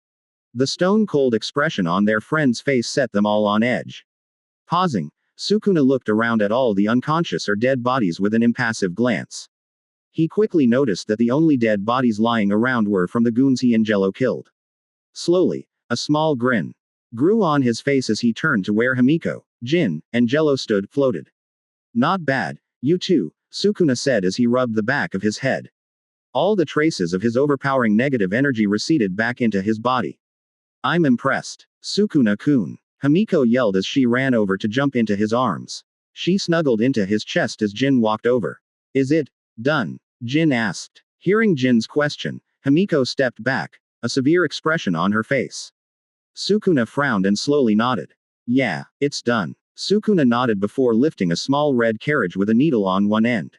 The stone-cold expression on their friend's face set them all on edge. Pausing, Sukuna looked around at all the unconscious or dead bodies with an impassive glance. He quickly noticed that the only dead bodies lying around were from the goons he and Jello killed. Slowly, a small grin grew on his face as he turned to where Himiko, Jin, and Jello floated. Not bad, you two, Sukuna said as he rubbed the back of his head. All the traces of his overpowering negative energy receded back into his body. I'm impressed. Sukuna-kun. Himiko yelled as she ran over to jump into his arms. She snuggled into his chest as Jin walked over. Is it done? Jin asked. Hearing Jin's question, Himiko stepped back, a severe expression on her face. Sukuna frowned and slowly nodded. Yeah, it's done. Sukuna nodded before lifting a small red carriage with a needle on one end.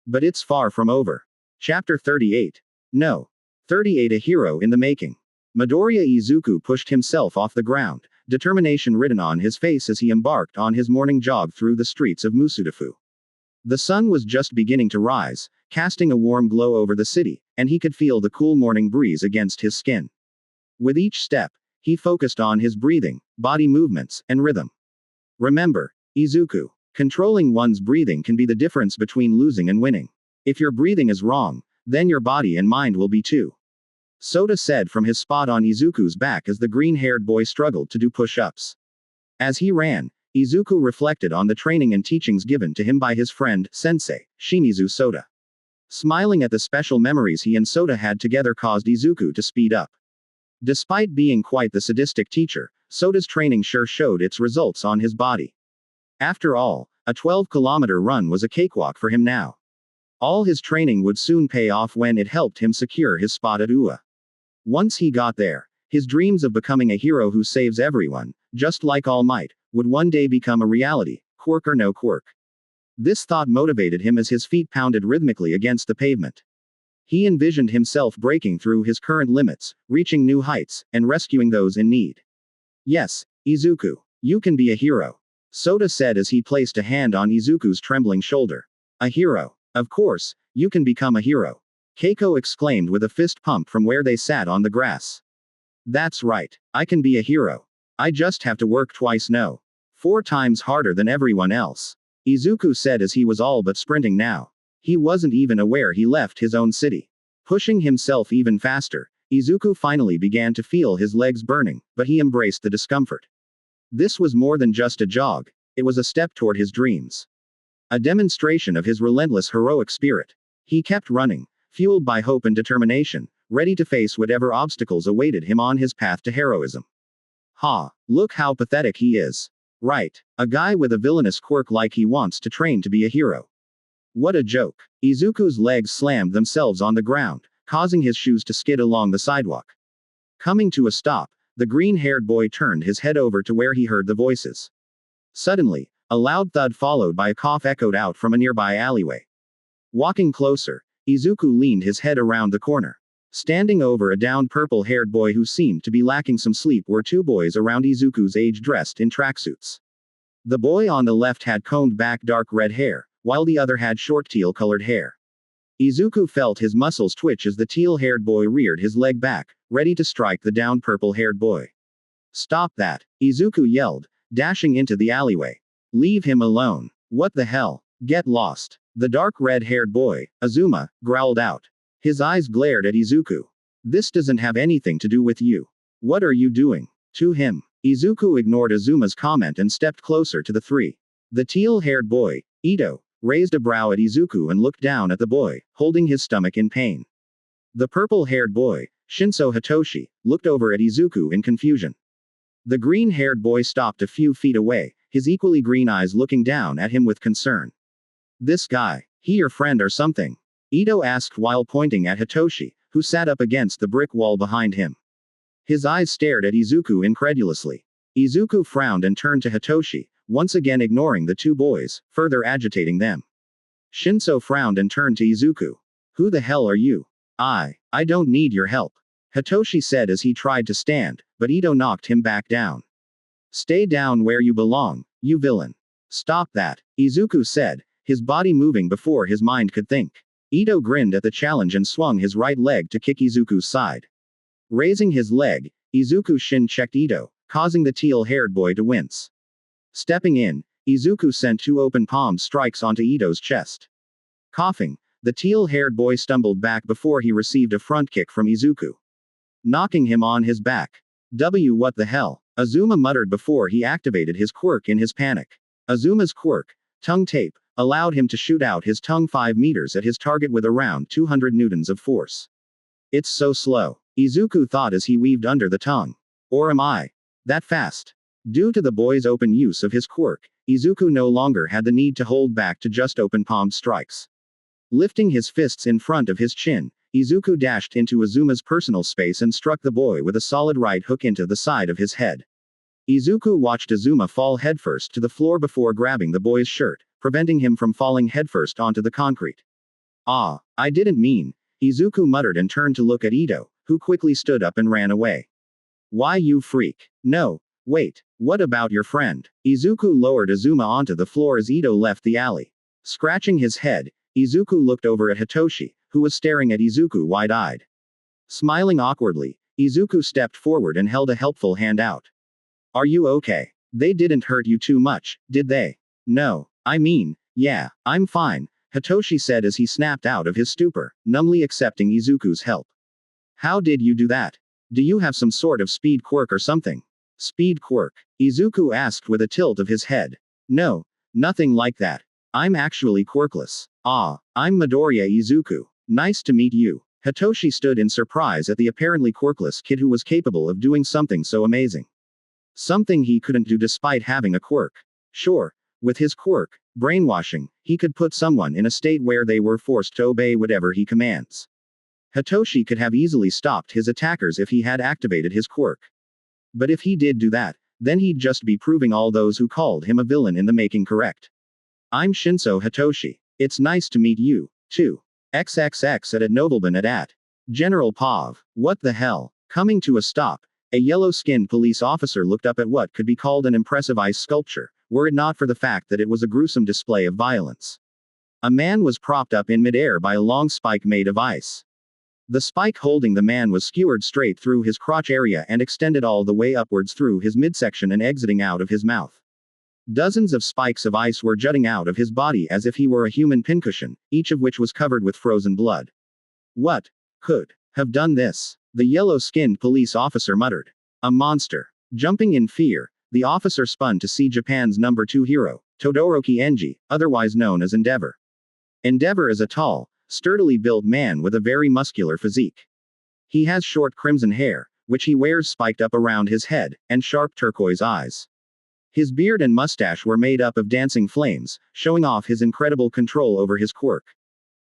But it's far from over. Chapter 38. No. 38 A hero in the making. Midoriya Izuku pushed himself off the ground, determination written on his face as he embarked on his morning jog through the streets of Musudafu. The sun was just beginning to rise, casting a warm glow over the city, and he could feel the cool morning breeze against his skin. With each step, he focused on his breathing, body movements, and rhythm. Remember, Izuku, controlling one's breathing can be the difference between losing and winning. If your breathing is wrong, then your body and mind will be too. Sota said from his spot on Izuku's back as the green-haired boy struggled to do push-ups. As he ran, Izuku reflected on the training and teachings given to him by his friend, Sensei, Shimizu Sota. Smiling at the special memories he and Sota had together caused Izuku to speed up. Despite being quite the sadistic teacher, Sota's training sure showed its results on his body. After all, a 12-kilometer run was a cakewalk for him now. All his training would soon pay off when it helped him secure his spot at UA. Once he got there, his dreams of becoming a hero who saves everyone, just like All Might, would one day become a reality, quirk or no quirk. This thought motivated him as his feet pounded rhythmically against the pavement. He envisioned himself breaking through his current limits, reaching new heights, and rescuing those in need. Yes, Izuku, you can be a hero, Sota said as he placed a hand on Izuku's trembling shoulder. A hero. Of course, you can become a hero. Keiko exclaimed with a fist pump from where they sat on the grass. That's right, I can be a hero. I just have to work twice 4 times harder than everyone else. Izuku said as he was all but sprinting now. He wasn't even aware he left his own city. Pushing himself even faster, Izuku finally began to feel his legs burning, but he embraced the discomfort. This was more than just a jog, it was a step toward his dreams. A demonstration of his relentless heroic spirit. He kept running, fueled by hope and determination, ready to face whatever obstacles awaited him on his path to heroism. Look how pathetic he is. Right, a guy with a villainous quirk like he wants to train to be a hero. What a joke. Izuku's legs slammed themselves on the ground, causing his shoes to skid along the sidewalk. Coming to a stop, the green-haired boy turned his head over to where he heard the voices. Suddenly, a loud thud followed by a cough echoed out from a nearby alleyway. Walking closer, Izuku leaned his head around the corner. Standing over a downed purple-haired boy who seemed to be lacking some sleep were two boys around Izuku's age dressed in tracksuits. The boy on the left had combed back dark red hair, while the other had short teal-colored hair. Izuku felt his muscles twitch as the teal-haired boy reared his leg back, ready to strike the downed purple-haired boy. "Stop that!" Izuku yelled, dashing into the alleyway. "Leave him alone. What the hell? Get lost." The dark red-haired boy, Azuma, growled out. His eyes glared at Izuku. "This doesn't have anything to do with you. What are you doing?" To him. Izuku ignored Azuma's comment and stepped closer to the three. The teal-haired boy, Ito, raised a brow at Izuku and looked down at the boy, holding his stomach in pain. The purple-haired boy, Shinso Hitoshi, looked over at Izuku in confusion. The green-haired boy stopped a few feet away, his equally green eyes looking down at him with concern. "This guy, he your friend or something?" Ito asked while pointing at Hitoshi, who sat up against the brick wall behind him. His eyes stared at Izuku incredulously. Izuku frowned and turned to Hitoshi, once again ignoring the two boys, further agitating them. Shinso frowned and turned to Izuku. "Who the hell are you?" I don't need your help," Hitoshi said as he tried to stand, but Ito knocked him back down. "Stay down where you belong, you villain." "Stop that," Izuku said, his body moving before his mind could think. Ito grinned at the challenge and swung his right leg to kick Izuku's side. Raising his leg, Izuku's shin checked Ito, causing the teal-haired boy to wince. Stepping in, Izuku sent two open palm strikes onto Ito's chest. Coughing, the teal-haired boy stumbled back before he received a front kick from Izuku, knocking him on his back. What the hell? Azuma muttered before he activated his quirk in his panic. Azuma's quirk, tongue tape, allowed him to shoot out his tongue 5 meters at his target with around 200 newtons of force. "It's so slow," Izuku thought as he weaved under the tongue. "Or am I that fast?" Due to the boy's open use of his quirk, Izuku no longer had the need to hold back to just open palmed strikes. Lifting his fists in front of his chin, Izuku dashed into Azuma's personal space and struck the boy with a solid right hook into the side of his head. Izuku watched Azuma fall headfirst to the floor before grabbing the boy's shirt, preventing him from falling headfirst onto the concrete. "Ah, I didn't mean," Izuku muttered and turned to look at Ito, who quickly stood up and ran away. "Why you freak? No, wait, what about your friend?" Izuku lowered Azuma onto the floor as Ito left the alley. Scratching his head, Izuku looked over at Hitoshi, who was staring at Izuku wide-eyed. Smiling awkwardly, Izuku stepped forward and held a helpful hand out. "Are you okay? They didn't hurt you too much, did they?" "No. I mean, yeah, I'm fine," Hitoshi said as he snapped out of his stupor, numbly accepting Izuku's help. "How did you do that? Do you have some sort of speed quirk or something?" "Speed quirk?" Izuku asked with a tilt of his head. "No, nothing like that. I'm actually quirkless. Ah, I'm Midoriya Izuku. Nice to meet you." Hitoshi stood in surprise at the apparently quirkless kid who was capable of doing something so amazing. Something he couldn't do despite having a quirk. Sure. With his quirk, brainwashing, he could put someone in a state where they were forced to obey whatever he commands. Hitoshi could have easily stopped his attackers if he had activated his quirk. But if he did do that, then he'd just be proving all those who called him a villain in the making correct. "I'm Shinso Hitoshi. It's nice to meet you, too. XXX at Nobleman at General Pav. What the hell?" Coming to a stop, a yellow-skinned police officer looked up at what could be called an impressive ice sculpture, were it not for the fact that it was a gruesome display of violence. A man was propped up in midair by a long spike made of ice. The spike holding the man was skewered straight through his crotch area and extended all the way upwards through his midsection and exiting out of his mouth. Dozens of spikes of ice were jutting out of his body as if he were a human pincushion, each of which was covered with frozen blood. "What could have done this?" the yellow-skinned police officer muttered. "A monster." Jumping in fear, the officer spun to see Japan's number 2 hero, Todoroki Enji, otherwise known as Endeavor. Endeavor is a tall, sturdily built man with a very muscular physique. He has short crimson hair, which he wears spiked up around his head, and sharp turquoise eyes. His beard and mustache were made up of dancing flames, showing off his incredible control over his quirk.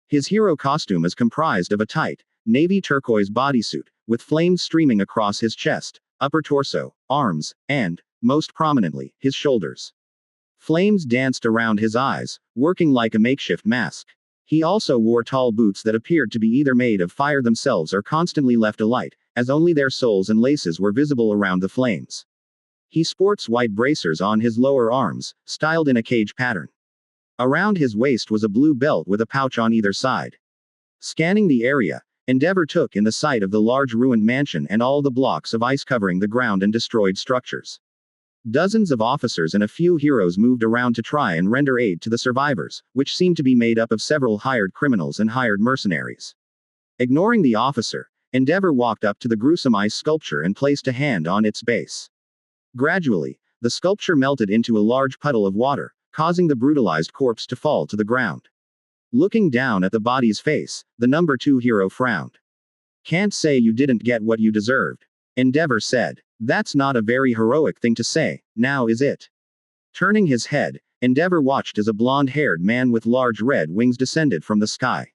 His hero costume is comprised of a tight, navy turquoise bodysuit, with flames streaming across his chest, upper torso, arms, and, most prominently, his shoulders. Flames danced around his eyes, working like a makeshift mask. He also wore tall boots that appeared to be either made of fire themselves or constantly left alight, as only their soles and laces were visible around the flames. He sports white bracers on his lower arms, styled in a cage pattern. Around his waist was a blue belt with a pouch on either side. Scanning the area, Endeavor took in the sight of the large ruined mansion and all the blocks of ice covering the ground and destroyed structures. Dozens of officers and a few heroes moved around to try and render aid to the survivors, which seemed to be made up of several hired criminals and hired mercenaries. Ignoring the officer, Endeavor walked up to the gruesome ice sculpture and placed a hand on its base. Gradually, the sculpture melted into a large puddle of water, causing the brutalized corpse to fall to the ground. Looking down at the body's face, the number 2 hero frowned. "Can't say you didn't get what you deserved," Endeavor said. "That's not a very heroic thing to say, now is it?" Turning his head, Endeavor watched as a blonde-haired man with large red wings descended from the sky.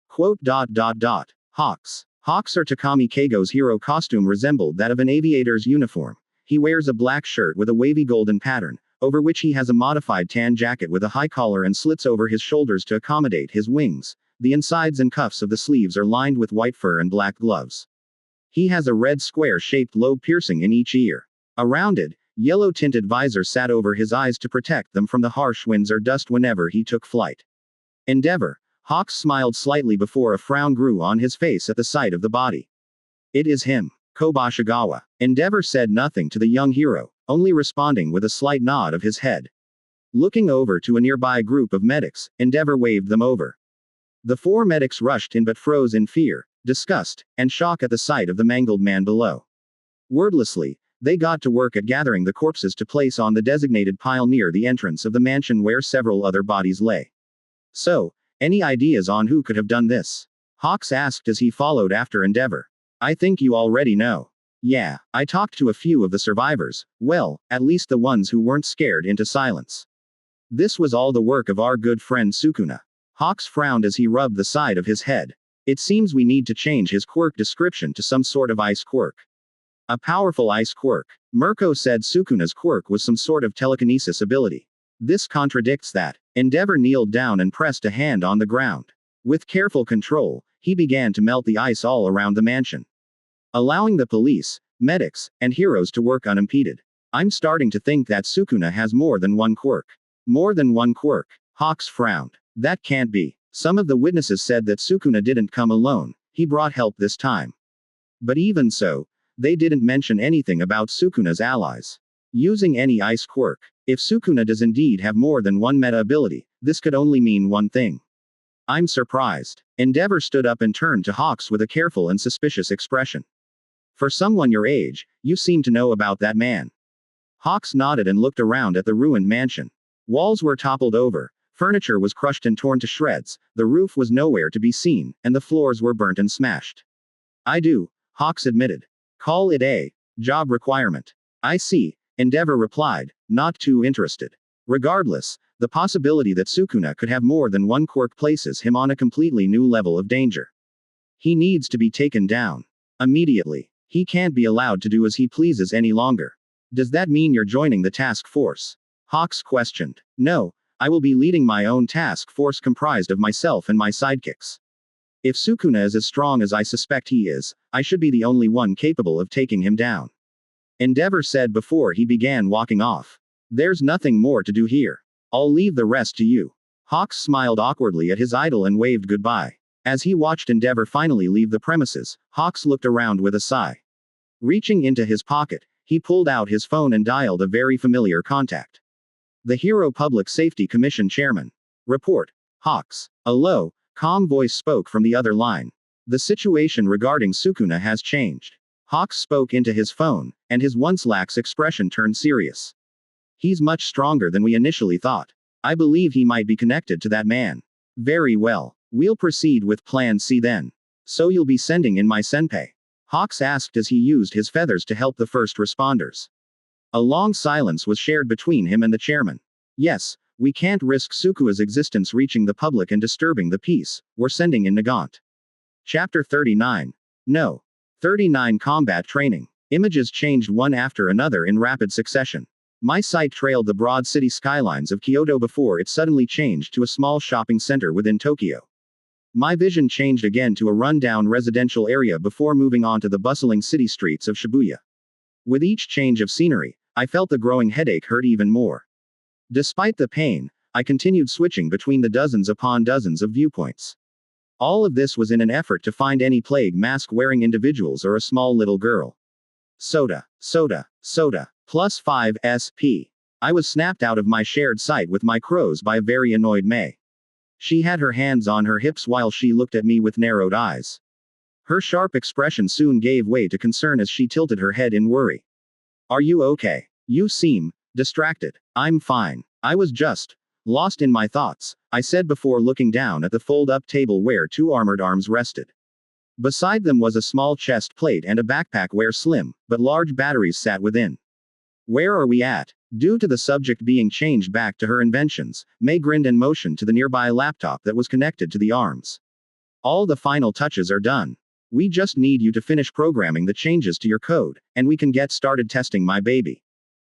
Hawks. Hawks or Takami Keigo's hero costume resembled that of an aviator's uniform. He wears a black shirt with a wavy golden pattern, over which he has a modified tan jacket with a high collar and slits over his shoulders to accommodate his wings. The insides and cuffs of the sleeves are lined with white fur and black gloves. He has a red square-shaped lobe piercing in each ear. A rounded, yellow-tinted visor sat over his eyes to protect them from the harsh winds or dust whenever he took flight. Endeavor. Hawks smiled slightly before a frown grew on his face at the sight of the body. "It is him, Kobashigawa." Endeavor said nothing to the young hero, only responding with a slight nod of his head. Looking over to a nearby group of medics, Endeavor waved them over. The 4 medics rushed in but froze in fear, disgust, and shock at the sight of the mangled man below. Wordlessly, they got to work at gathering the corpses to place on the designated pile near the entrance of the mansion where several other bodies lay. "So, any ideas on who could have done this?" Hawks asked as he followed after Endeavor. "I think you already know." "Yeah, I talked to a few of the survivors, well, at least the ones who weren't scared into silence. This was all the work of our good friend Sukuna." Hawks frowned as he rubbed the side of his head. "It seems we need to change his quirk description to some sort of ice quirk." "A powerful ice quirk." Mirko said Sukuna's quirk was some sort of telekinesis ability. "This contradicts that." Endeavor kneeled down and pressed a hand on the ground. With careful control, he began to melt the ice all around the mansion, allowing the police, medics, and heroes to work unimpeded. "I'm starting to think that Sukuna has more than one quirk." "More than one quirk?" Hawks frowned. "That can't be. Some of the witnesses said that Sukuna didn't come alone, he brought help this time. But even so, they didn't mention anything about Sukuna's allies. Using any ice quirk. If Sukuna does indeed have more than one meta ability, this could only mean one thing." "I'm surprised." Endeavor stood up and turned to Hawks with a careful and suspicious expression. "For someone your age, you seem to know about that man." Hawks nodded and looked around at the ruined mansion. Walls were toppled over, furniture was crushed and torn to shreds, the roof was nowhere to be seen, and the floors were burnt and smashed. "I do," Hawks admitted. "Call it a job requirement." "I see," Endeavor replied, not too interested. Regardless, the possibility that Sukuna could have more than one quirk places him on a completely new level of danger. He needs to be taken down. Immediately. He can't be allowed to do as he pleases any longer. "Does that mean you're joining the task force?" Hawks questioned. "No, I will be leading my own task force comprised of myself and my sidekicks. If Sukuna is as strong as I suspect he is, I should be the only one capable of taking him down," Endeavor said before he began walking off. "There's nothing more to do here. I'll leave the rest to you." Hawks smiled awkwardly at his idol and waved goodbye. As he watched Endeavor finally leave the premises, Hawks looked around with a sigh. Reaching into his pocket, he pulled out his phone and dialed a very familiar contact. "The Hero Public Safety Commission Chairman. Report, Hawks." A low, calm voice spoke from the other line. "The situation regarding Sukuna has changed." Hawks spoke into his phone, and his once lax expression turned serious. "He's much stronger than we initially thought. I believe he might be connected to that man." "Very well. We'll proceed with Plan C then. So you'll be sending in my senpai?" Hawks asked as he used his feathers to help the first responders. A long silence was shared between him and the chairman. "Yes, we can't risk Sukuna's existence reaching the public and disturbing the peace. We're sending in Nagant." Chapter 39. No. 39 Combat Training. Images changed one after another in rapid succession. My sight trailed the broad city skylines of Kyoto before it suddenly changed to a small shopping center within Tokyo. My vision changed again to a run-down residential area before moving on to the bustling city streets of Shibuya. With each change of scenery, I felt the growing headache hurt even more. Despite the pain, I continued switching between the dozens upon dozens of viewpoints. All of this was in an effort to find any plague mask-wearing individuals or a small little girl. Soda, soda, soda. Plus 5 SP. I was snapped out of my shared sight with my crows by a very annoyed May. She had her hands on her hips while she looked at me with narrowed eyes. Her sharp expression soon gave way to concern as she tilted her head in worry. Are you okay? You seem distracted. I'm fine. I was just lost in my thoughts, I said before looking down at the fold-up table where two armored arms rested. Beside them was a small chest plate and a backpack where slim, but large batteries sat within. Where are we at? Due to the subject being changed back to her inventions, May grinned and motioned to the nearby laptop that was connected to the arms. All the final touches are done. We just need you to finish programming the changes to your code, and we can get started testing my baby.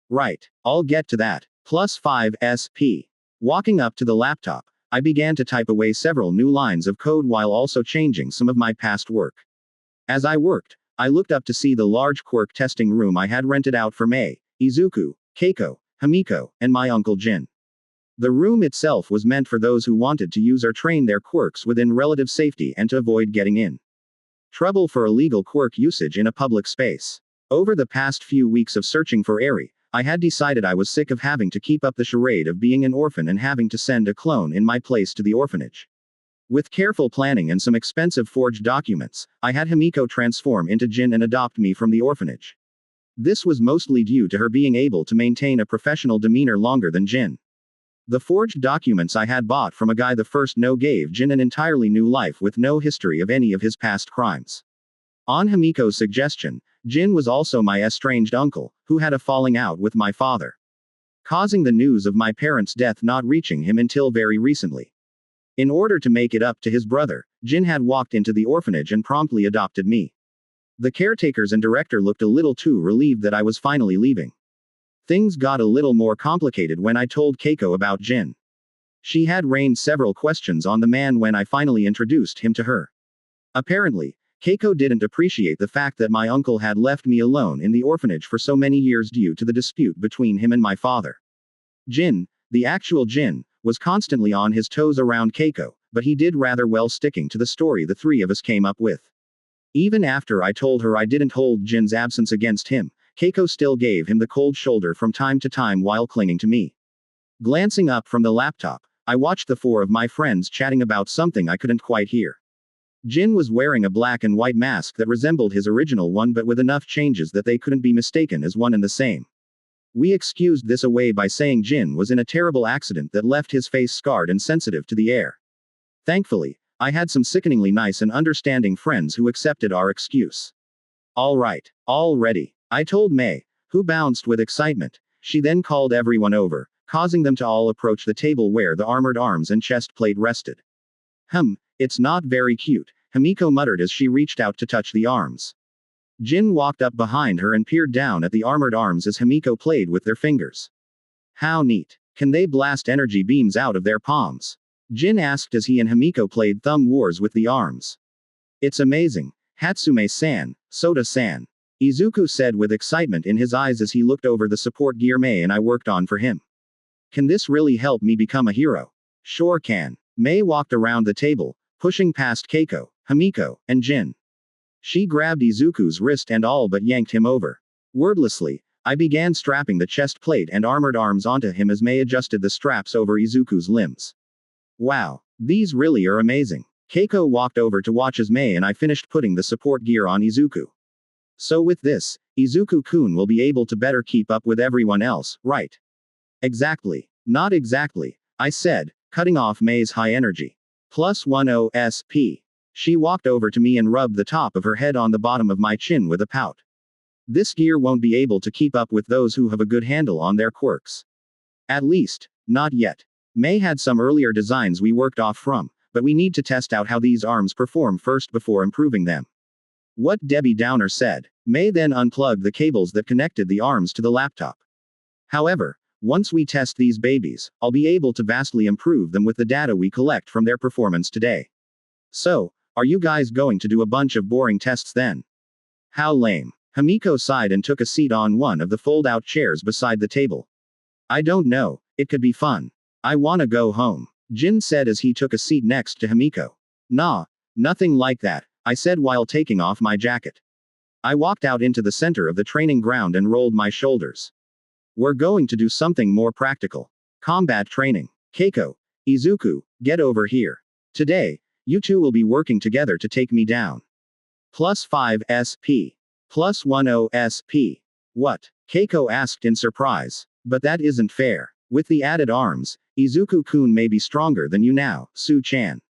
Right. I'll get to that. Plus 5 SP. Walking up to the laptop, I began to type away several new lines of code while also changing some of my past work. As I worked, I looked up to see the large quirk testing room I had rented out for May, Izuku, Keiko, Himiko, and my uncle Jin. The room itself was meant for those who wanted to use or train their quirks within relative safety and to avoid getting in trouble for illegal quirk usage in a public space. Over the past few weeks of searching for Eri, I had decided I was sick of having to keep up the charade of being an orphan and having to send a clone in my place to the orphanage. With careful planning and some expensive forged documents, I had Himiko transform into Jin and adopt me from the orphanage. This was mostly due to her being able to maintain a professional demeanor longer than Jin. The forged documents I had bought from a guy the first no gave Jin an entirely new life with no history of any of his past crimes. On Himiko's suggestion, Jin was also my estranged uncle, who had a falling out with my father, causing the news of my parents' death not reaching him until very recently. In order to make it up to his brother, Jin had walked into the orphanage and promptly adopted me. The caretakers and director looked a little too relieved that I was finally leaving. Things got a little more complicated when I told Keiko about Jin. She had rained several questions on the man when I finally introduced him to her. Apparently, Keiko didn't appreciate the fact that my uncle had left me alone in the orphanage for so many years due to the dispute between him and my father. Jin, the actual Jin, was constantly on his toes around Keiko, but he did rather well sticking to the story the three of us came up with. Even after I told her I didn't hold Jin's absence against him, Keiko still gave him the cold shoulder from time to time while clinging to me. Glancing up from the laptop, I watched the four of my friends chatting about something I couldn't quite hear. Jin was wearing a black and white mask that resembled his original one but with enough changes that they couldn't be mistaken as one and the same. We excused this away by saying Jin was in a terrible accident that left his face scarred and sensitive to the air. Thankfully, I had some sickeningly nice and understanding friends who accepted our excuse. All right, all ready, I told May, who bounced with excitement. She then called everyone over, causing them to all approach the table where the armored arms and chest plate rested. It's not very cute, Himiko muttered as she reached out to touch the arms. Jin walked up behind her and peered down at the armored arms as Himiko played with their fingers. How neat. Can they blast energy beams out of their palms? Jin asked as he and Himiko played thumb wars with the arms. It's amazing, Hatsume-san, Soda-san, Izuku said with excitement in his eyes as he looked over the support gear May and I worked on for him. Can this really help me become a hero? Sure can. May walked around the table, pushing past Keiko, Himiko, and Jin. She grabbed Izuku's wrist and all but yanked him over. Wordlessly, I began strapping the chest plate and armored arms onto him as May adjusted the straps over Izuku's limbs. Wow, these really are amazing. Keiko walked over to watch as May and I finished putting the support gear on Izuku. So with this, Izuku-kun will be able to better keep up with everyone else, right? Exactly. Not exactly, I said, cutting off May's high energy. Plus 10 SP. She walked over to me and rubbed the top of her head on the bottom of my chin with a pout. This gear won't be able to keep up with those who have a good handle on their quirks. At least, not yet. May had some earlier designs we worked off from, but we need to test out how these arms perform first before improving them. What Debbie Downer said. May then unplugged the cables that connected the arms to the laptop. However, once we test these babies, I'll be able to vastly improve them with the data we collect from their performance today. So, are you guys going to do a bunch of boring tests then? How lame. Himiko sighed and took a seat on one of the fold-out chairs beside the table. I don't know, it could be fun. I wanna go home, Jin said as he took a seat next to Himiko. Nah, nothing like that, I said while taking off my jacket. I walked out into the center of the training ground and rolled my shoulders. We're going to do something more practical. Combat training. Keiko, Izuku, get over here. Today, you two will be working together to take me down. +5 SP. +10 SP. What? Keiko asked in surprise. But that isn't fair. With the added arms, Izuku-kun may be stronger than you now, Su-chan.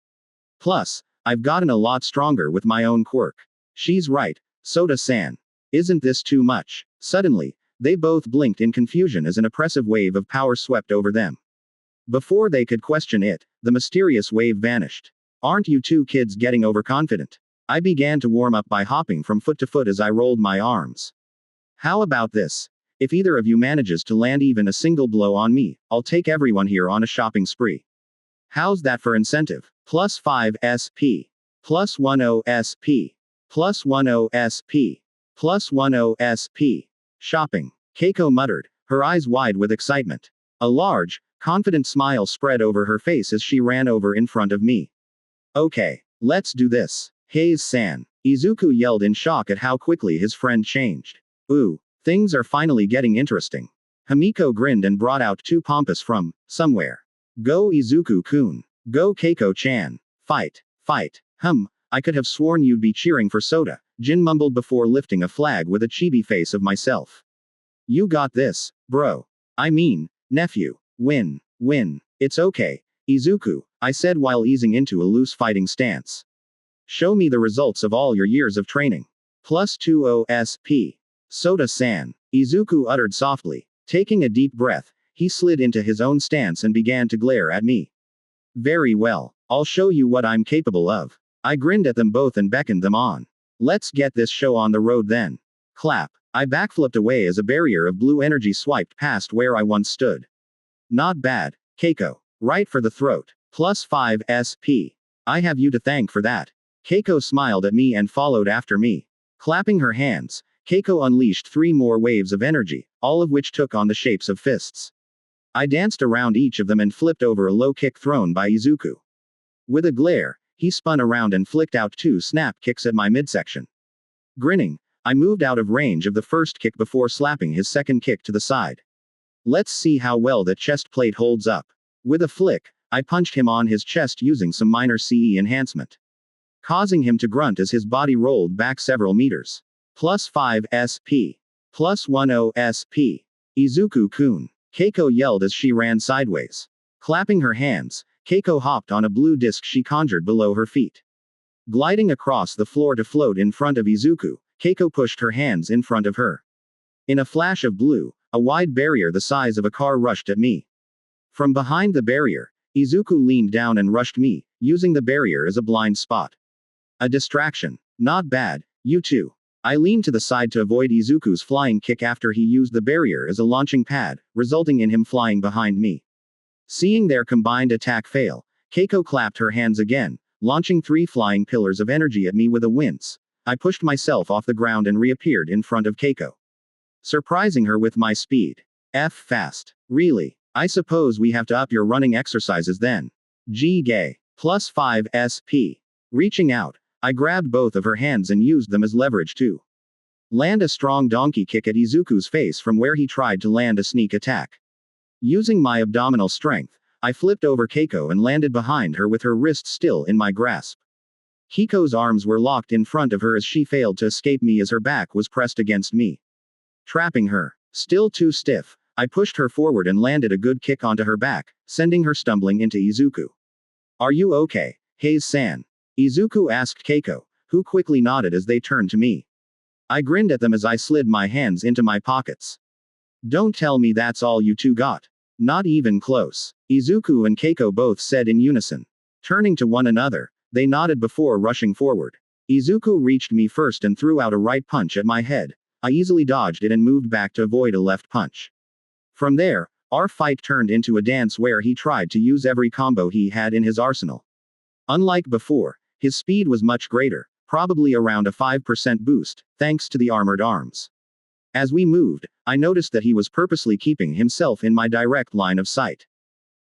Plus, I've gotten a lot stronger with my own quirk. She's right, Soda-san. Isn't this too much? Suddenly, they both blinked in confusion as an oppressive wave of power swept over them. Before they could question it, the mysterious wave vanished. Aren't you two kids getting overconfident? I began to warm up by hopping from foot to foot as I rolled my arms. How about this? If either of you manages to land even a single blow on me, I'll take everyone here on a shopping spree. How's that for incentive? +5 SP. +10 SP. +10 SP. +10 SP. Shopping. Keiko muttered, her eyes wide with excitement. A large, confident smile spread over her face as she ran over in front of me. Okay, let's do this. Heize-san. Izuku yelled in shock at how quickly his friend changed. Ooh, things are finally getting interesting. Himiko grinned and brought out two pampas from somewhere. Go Izuku-kun. Go Keiko-chan. Fight. Fight. I could have sworn you'd be cheering for Soda, Jin mumbled before lifting a flag with a chibi face of myself. You got this, bro. I mean, nephew. Win. It's okay, Izuku, I said while easing into a loose fighting stance. Show me the results of all your years of training. +20 SP. Soda-san. Izuku uttered softly. Taking a deep breath, he slid into his own stance and began to glare at me. Very well, I'll show you what I'm capable of. I grinned at them both and beckoned them on. Let's get this show on the road then. Clap. I backflipped away as a barrier of blue energy swiped past where I once stood. Not bad, Keiko. Right for the throat. +5 SP. I have you to thank for that. Keiko smiled at me and followed after me. Clapping her hands, Keiko unleashed 3 more waves of energy, all of which took on the shapes of fists. I danced around each of them and flipped over a low kick thrown by Izuku. With a glare, he spun around and flicked out 2 snap kicks at my midsection. Grinning, I moved out of range of the first kick before slapping his second kick to the side. Let's see how well that chest plate holds up. With a flick, I punched him on his chest using some minor CE enhancement, causing him to grunt as his body rolled back several meters. +5 SP. +10 SP. Izuku-kun. Keiko yelled as she ran sideways. Clapping her hands, Keiko hopped on a blue disc she conjured below her feet. Gliding across the floor to float in front of Izuku, Keiko pushed her hands in front of her. In a flash of blue, a wide barrier the size of a car rushed at me. From behind the barrier, Izuku leaned down and rushed me, using the barrier as a blind spot. A distraction. Not bad, you two. I leaned to the side to avoid Izuku's flying kick after he used the barrier as a launching pad, resulting in him flying behind me. Seeing their combined attack fail, Keiko clapped her hands again, launching 3 flying pillars of energy at me with a wince. I pushed myself off the ground and reappeared in front of Keiko, surprising her with my speed. Fast. Really? I suppose we have to up your running exercises then. Gay. +5 SP. Reaching out, I grabbed both of her hands and used them as leverage to land a strong donkey kick at Izuku's face from where he tried to land a sneak attack. Using my abdominal strength, I flipped over Keiko and landed behind her with her wrist still in my grasp. Keiko's arms were locked in front of her as she failed to escape me as her back was pressed against me, trapping her. Still too stiff, I pushed her forward and landed a good kick onto her back, sending her stumbling into Izuku. Are you okay, Heize-san? Izuku asked Keiko, who quickly nodded as they turned to me. I grinned at them as I slid my hands into my pockets. Don't tell me that's all you two got. Not even close, Izuku and Keiko both said in unison. Turning to one another, they nodded before rushing forward. Izuku reached me first and threw out a right punch at my head. I easily dodged it and moved back to avoid a left punch. From there, our fight turned into a dance where he tried to use every combo he had in his arsenal. Unlike before, his speed was much greater, probably around a 5% boost, thanks to the armored arms. As we moved, I noticed that he was purposely keeping himself in my direct line of sight.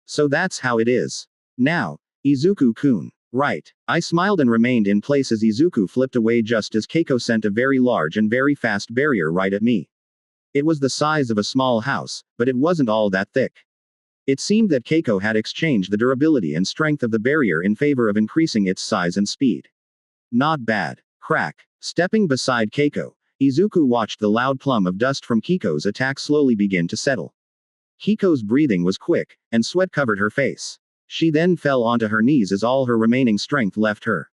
So that's how it is. Now, Izuku-kun. Right. I smiled and remained in place as Izuku flipped away just as Keiko sent a very large and very fast barrier right at me. It was the size of a small house, but it wasn't all that thick. It seemed that Keiko had exchanged the durability and strength of the barrier in favor of increasing its size and speed. Not bad. Crack. Stepping beside Keiko, Izuku watched the loud plum of dust from Kiko's attack slowly begin to settle. Kiko's breathing was quick, and sweat covered her face. She then fell onto her knees as all her remaining strength left her.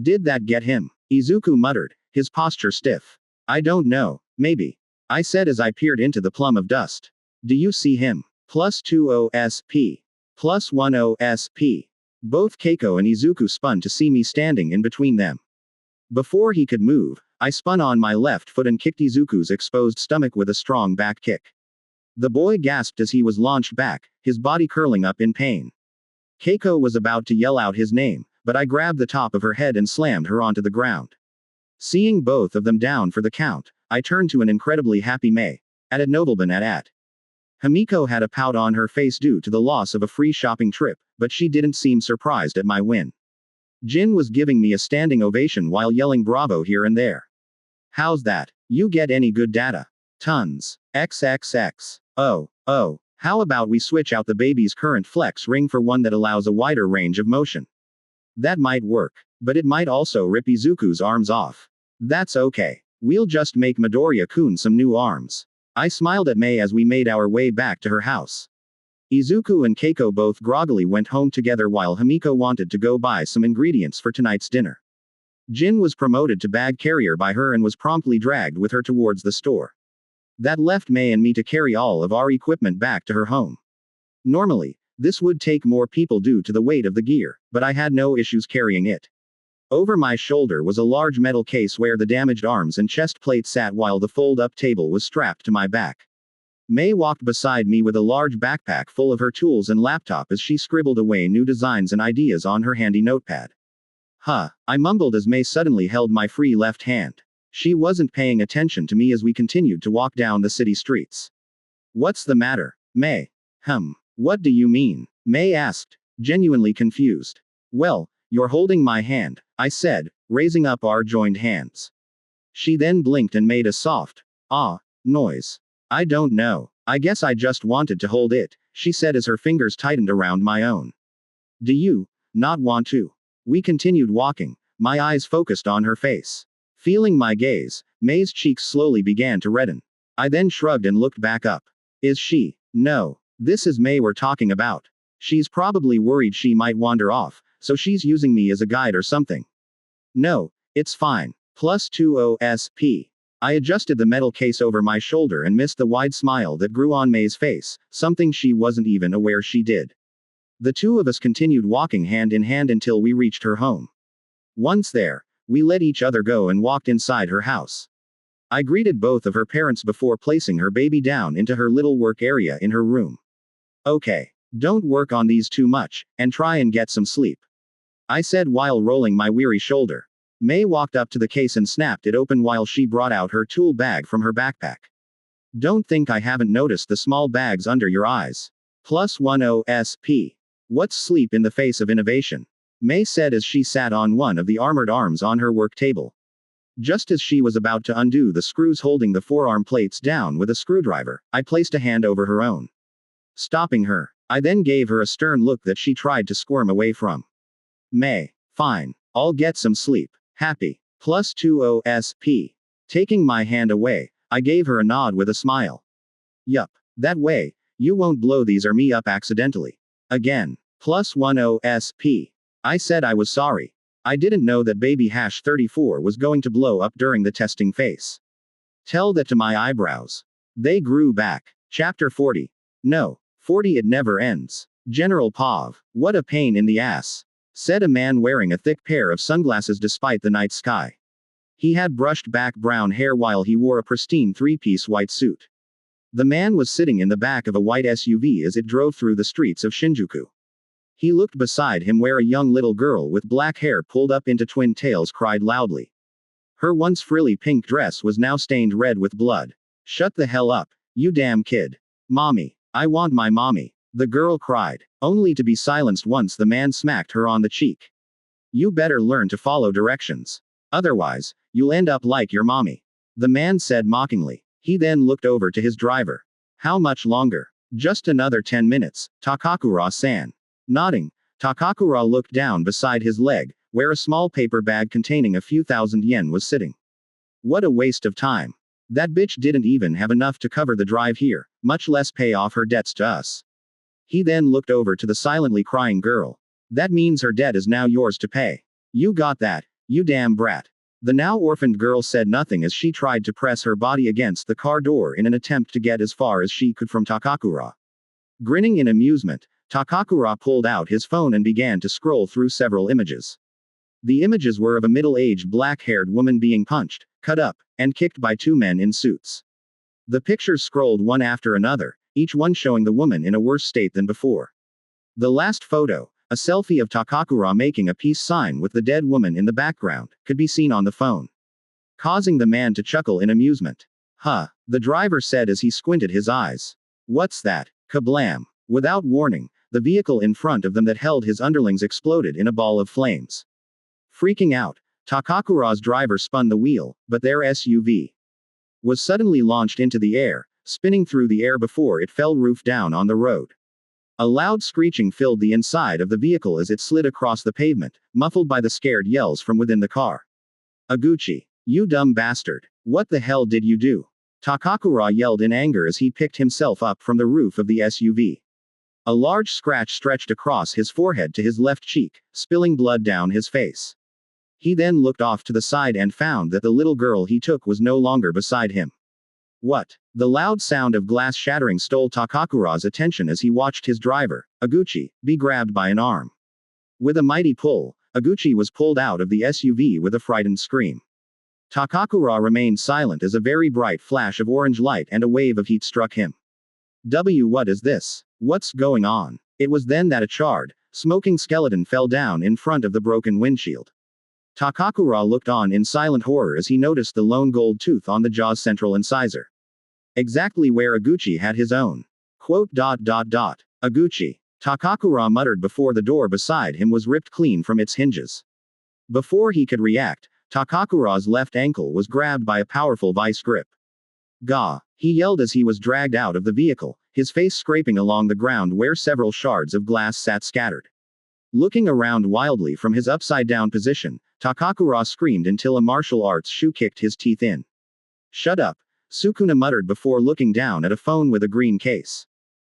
Did that get him? Izuku muttered, his posture stiff. I don't know, maybe. I said as I peered into the plum of dust. Do you see him? +20 SP. +10 SP. Both Keiko and Izuku spun to see me standing in between them. Before he could move, I spun on my left foot and kicked Izuku's exposed stomach with a strong back kick. The boy gasped as he was launched back, his body curling up in pain. Keiko was about to yell out his name, but I grabbed the top of her head and slammed her onto the ground. Seeing both of them down for the count, I turned to an incredibly happy Mei. At a nobleman at. Himiko had a pout on her face due to the loss of a free shopping trip, but she didn't seem surprised at my win. Jin was giving me a standing ovation while yelling bravo here and there. How's that? You get any good data? Tons. XXX. Oh. How about we switch out the baby's current flex ring for one that allows a wider range of motion? That might work. But it might also rip Izuku's arms off. That's okay. We'll just make Midoriya-kun some new arms. I smiled at Mei as we made our way back to her house. Izuku and Keiko both groggily went home together while Himiko wanted to go buy some ingredients for tonight's dinner. Jin was promoted to bag carrier by her and was promptly dragged with her towards the store. That left Mei and me to carry all of our equipment back to her home. Normally, this would take more people due to the weight of the gear, but I had no issues carrying it. Over my shoulder was a large metal case where the damaged arms and chest plate sat while the fold-up table was strapped to my back. Mei walked beside me with a large backpack full of her tools and laptop as she scribbled away new designs and ideas on her handy notepad. I mumbled as Mei suddenly held my free left hand. She wasn't paying attention to me as we continued to walk down the city streets. What's the matter, Mei? What do you mean? Mei asked, genuinely confused. Well, you're holding my hand, I said, raising up our joined hands. She then blinked and made a soft, noise. I don't know. I guess I just wanted to hold it, she said as her fingers tightened around my own. Do you not want to? We continued walking, my eyes focused on her face. Feeling my gaze, Mei's cheeks slowly began to redden. I then shrugged and looked back up. Is she? No. This is Mei we're talking about. She's probably worried she might wander off, so she's using me as a guide or something. No, it's fine. +20 SP. I adjusted the metal case over my shoulder and missed the wide smile that grew on Mei's face, something she wasn't even aware she did. The two of us continued walking hand in hand until we reached her home. Once there, we let each other go and walked inside her house. I greeted both of her parents before placing her baby down into her little work area in her room. Okay, don't work on these too much, and try and get some sleep, I said while rolling my weary shoulder. Mei walked up to the case and snapped it open while she brought out her tool bag from her backpack. Don't think I haven't noticed the small bags under your eyes. +10 SP. What's sleep in the face of innovation? Mei said as she sat on one of the armored arms on her work table. Just as she was about to undo the screws holding the forearm plates down with a screwdriver, I placed a hand over her own, stopping her. I then gave her a stern look that she tried to squirm away from. Mei, fine, I'll get some sleep. Happy. +20 SP. Taking my hand away, I gave her a nod with a smile. Yup. That way, you won't blow these or me up accidentally. Again. +10 SP. I said I was sorry. I didn't know that baby #34 was going to blow up during the testing phase. Tell that to my eyebrows. They grew back. Chapter 40. No. 40 it never ends. General Pav. What a pain in the ass. said a man wearing a thick pair of sunglasses despite the night sky. He had brushed back brown hair while he wore a pristine three-piece white suit. The man was sitting in the back of a white SUV as it drove through the streets of Shinjuku. He looked beside him where a young little girl with black hair pulled up into twin tails cried loudly. Her once frilly pink dress was now stained red with blood. "Shut the hell up, you damn kid. Mommy. I want my mommy," the girl cried, only to be silenced once the man smacked her on the cheek. "You better learn to follow directions. Otherwise, you'll end up like your mommy," the man said mockingly. He then looked over to his driver. "How much longer?" "Just another 10 minutes, Takakura-san." Nodding, Takakura looked down beside his leg, where a small paper bag containing a few thousand yen was sitting. "What a waste of time. That bitch didn't even have enough to cover the drive here, much less pay off her debts to us." He then looked over to the silently crying girl. "That means her debt is now yours to pay. You got that, you damn brat." The now orphaned girl said nothing as she tried to press her body against the car door in an attempt to get as far as she could from Takakura. Grinning in amusement, Takakura pulled out his phone and began to scroll through several images. The images were of a middle-aged black-haired woman being punched, cut up, and kicked by two men in suits. The pictures scrolled one after another, each one showing the woman in a worse state than before. The last photo, a selfie of Takakura making a peace sign with the dead woman in the background, could be seen on the phone, causing the man to chuckle in amusement. "Huh," the driver said as he squinted his eyes. "What's that?" Kablam! Without warning, the vehicle in front of them that held his underlings exploded in a ball of flames. Freaking out, Takakura's driver spun the wheel, but their SUV was suddenly launched into the air, spinning through the air before it fell roof down on the road. A loud screeching filled the inside of the vehicle as it slid across the pavement, muffled by the scared yells from within the car. "Aguchi, you dumb bastard. What the hell did you do?" Takakura yelled in anger as he picked himself up from the roof of the SUV. A large scratch stretched across his forehead to his left cheek, spilling blood down his face. He then looked off to the side and found that the little girl he took was no longer beside him. "What?" The loud sound of glass shattering stole Takakura's attention as he watched his driver, Aguchi, be grabbed by an arm. With a mighty pull, Aguchi was pulled out of the SUV with a frightened scream. Takakura remained silent as a very bright flash of orange light and a wave of heat struck him. What is this? What's going on?" It was then that a charred, smoking skeleton fell down in front of the broken windshield. Takakura looked on in silent horror as he noticed the lone gold tooth on the jaw's central incisor. Exactly where Aguchi had his own. "Aguchi," Takakura muttered before the door beside him was ripped clean from its hinges. Before he could react, Takakura's left ankle was grabbed by a powerful vice grip. "Gah!" he yelled as he was dragged out of the vehicle, his face scraping along the ground where several shards of glass sat scattered. Looking around wildly from his upside-down position, Takakura screamed until a martial arts shoe kicked his teeth in. "Shut up," Sukuna muttered before looking down at a phone with a green case.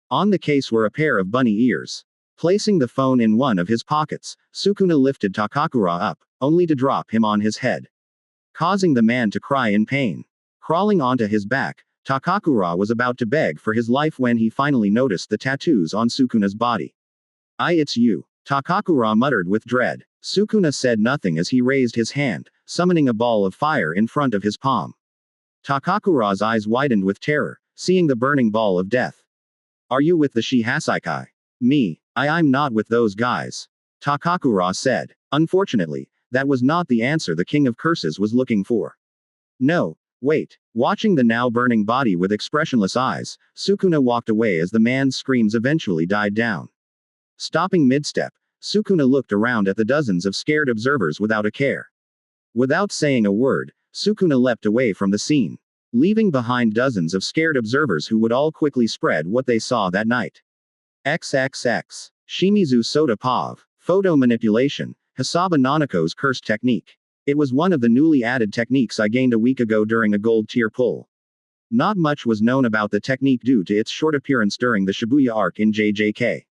On the case were a pair of bunny ears. Placing the phone in one of his pockets, Sukuna lifted Takakura up, only to drop him on his head, causing the man to cry in pain. Crawling onto his back, Takakura was about to beg for his life when he finally noticed the tattoos on Sukuna's body. It's you," Takakura muttered with dread. Sukuna said nothing as he raised his hand, summoning a ball of fire in front of his palm. Takakura's eyes widened with terror, seeing the burning ball of death. "Are you with the Shihasaikai?" "Me, I'm not with those guys," Takakura said. Unfortunately, that was not the answer the King of Curses was looking for. "No, wait." Watching the now burning body with expressionless eyes, Sukuna walked away as the man's screams eventually died down. Stopping mid-step, Sukuna looked around at the dozens of scared observers without a care. Without saying a word, Sukuna leapt away from the scene, leaving behind dozens of scared observers who would all quickly spread what they saw that night. XXX. Shimizu Soda Pav. Photo manipulation. Hasaba Nanako's cursed technique. It was one of the newly added techniques I gained a week ago during a gold tier pull. Not much was known about the technique due to its short appearance during the Shibuya arc in JJK.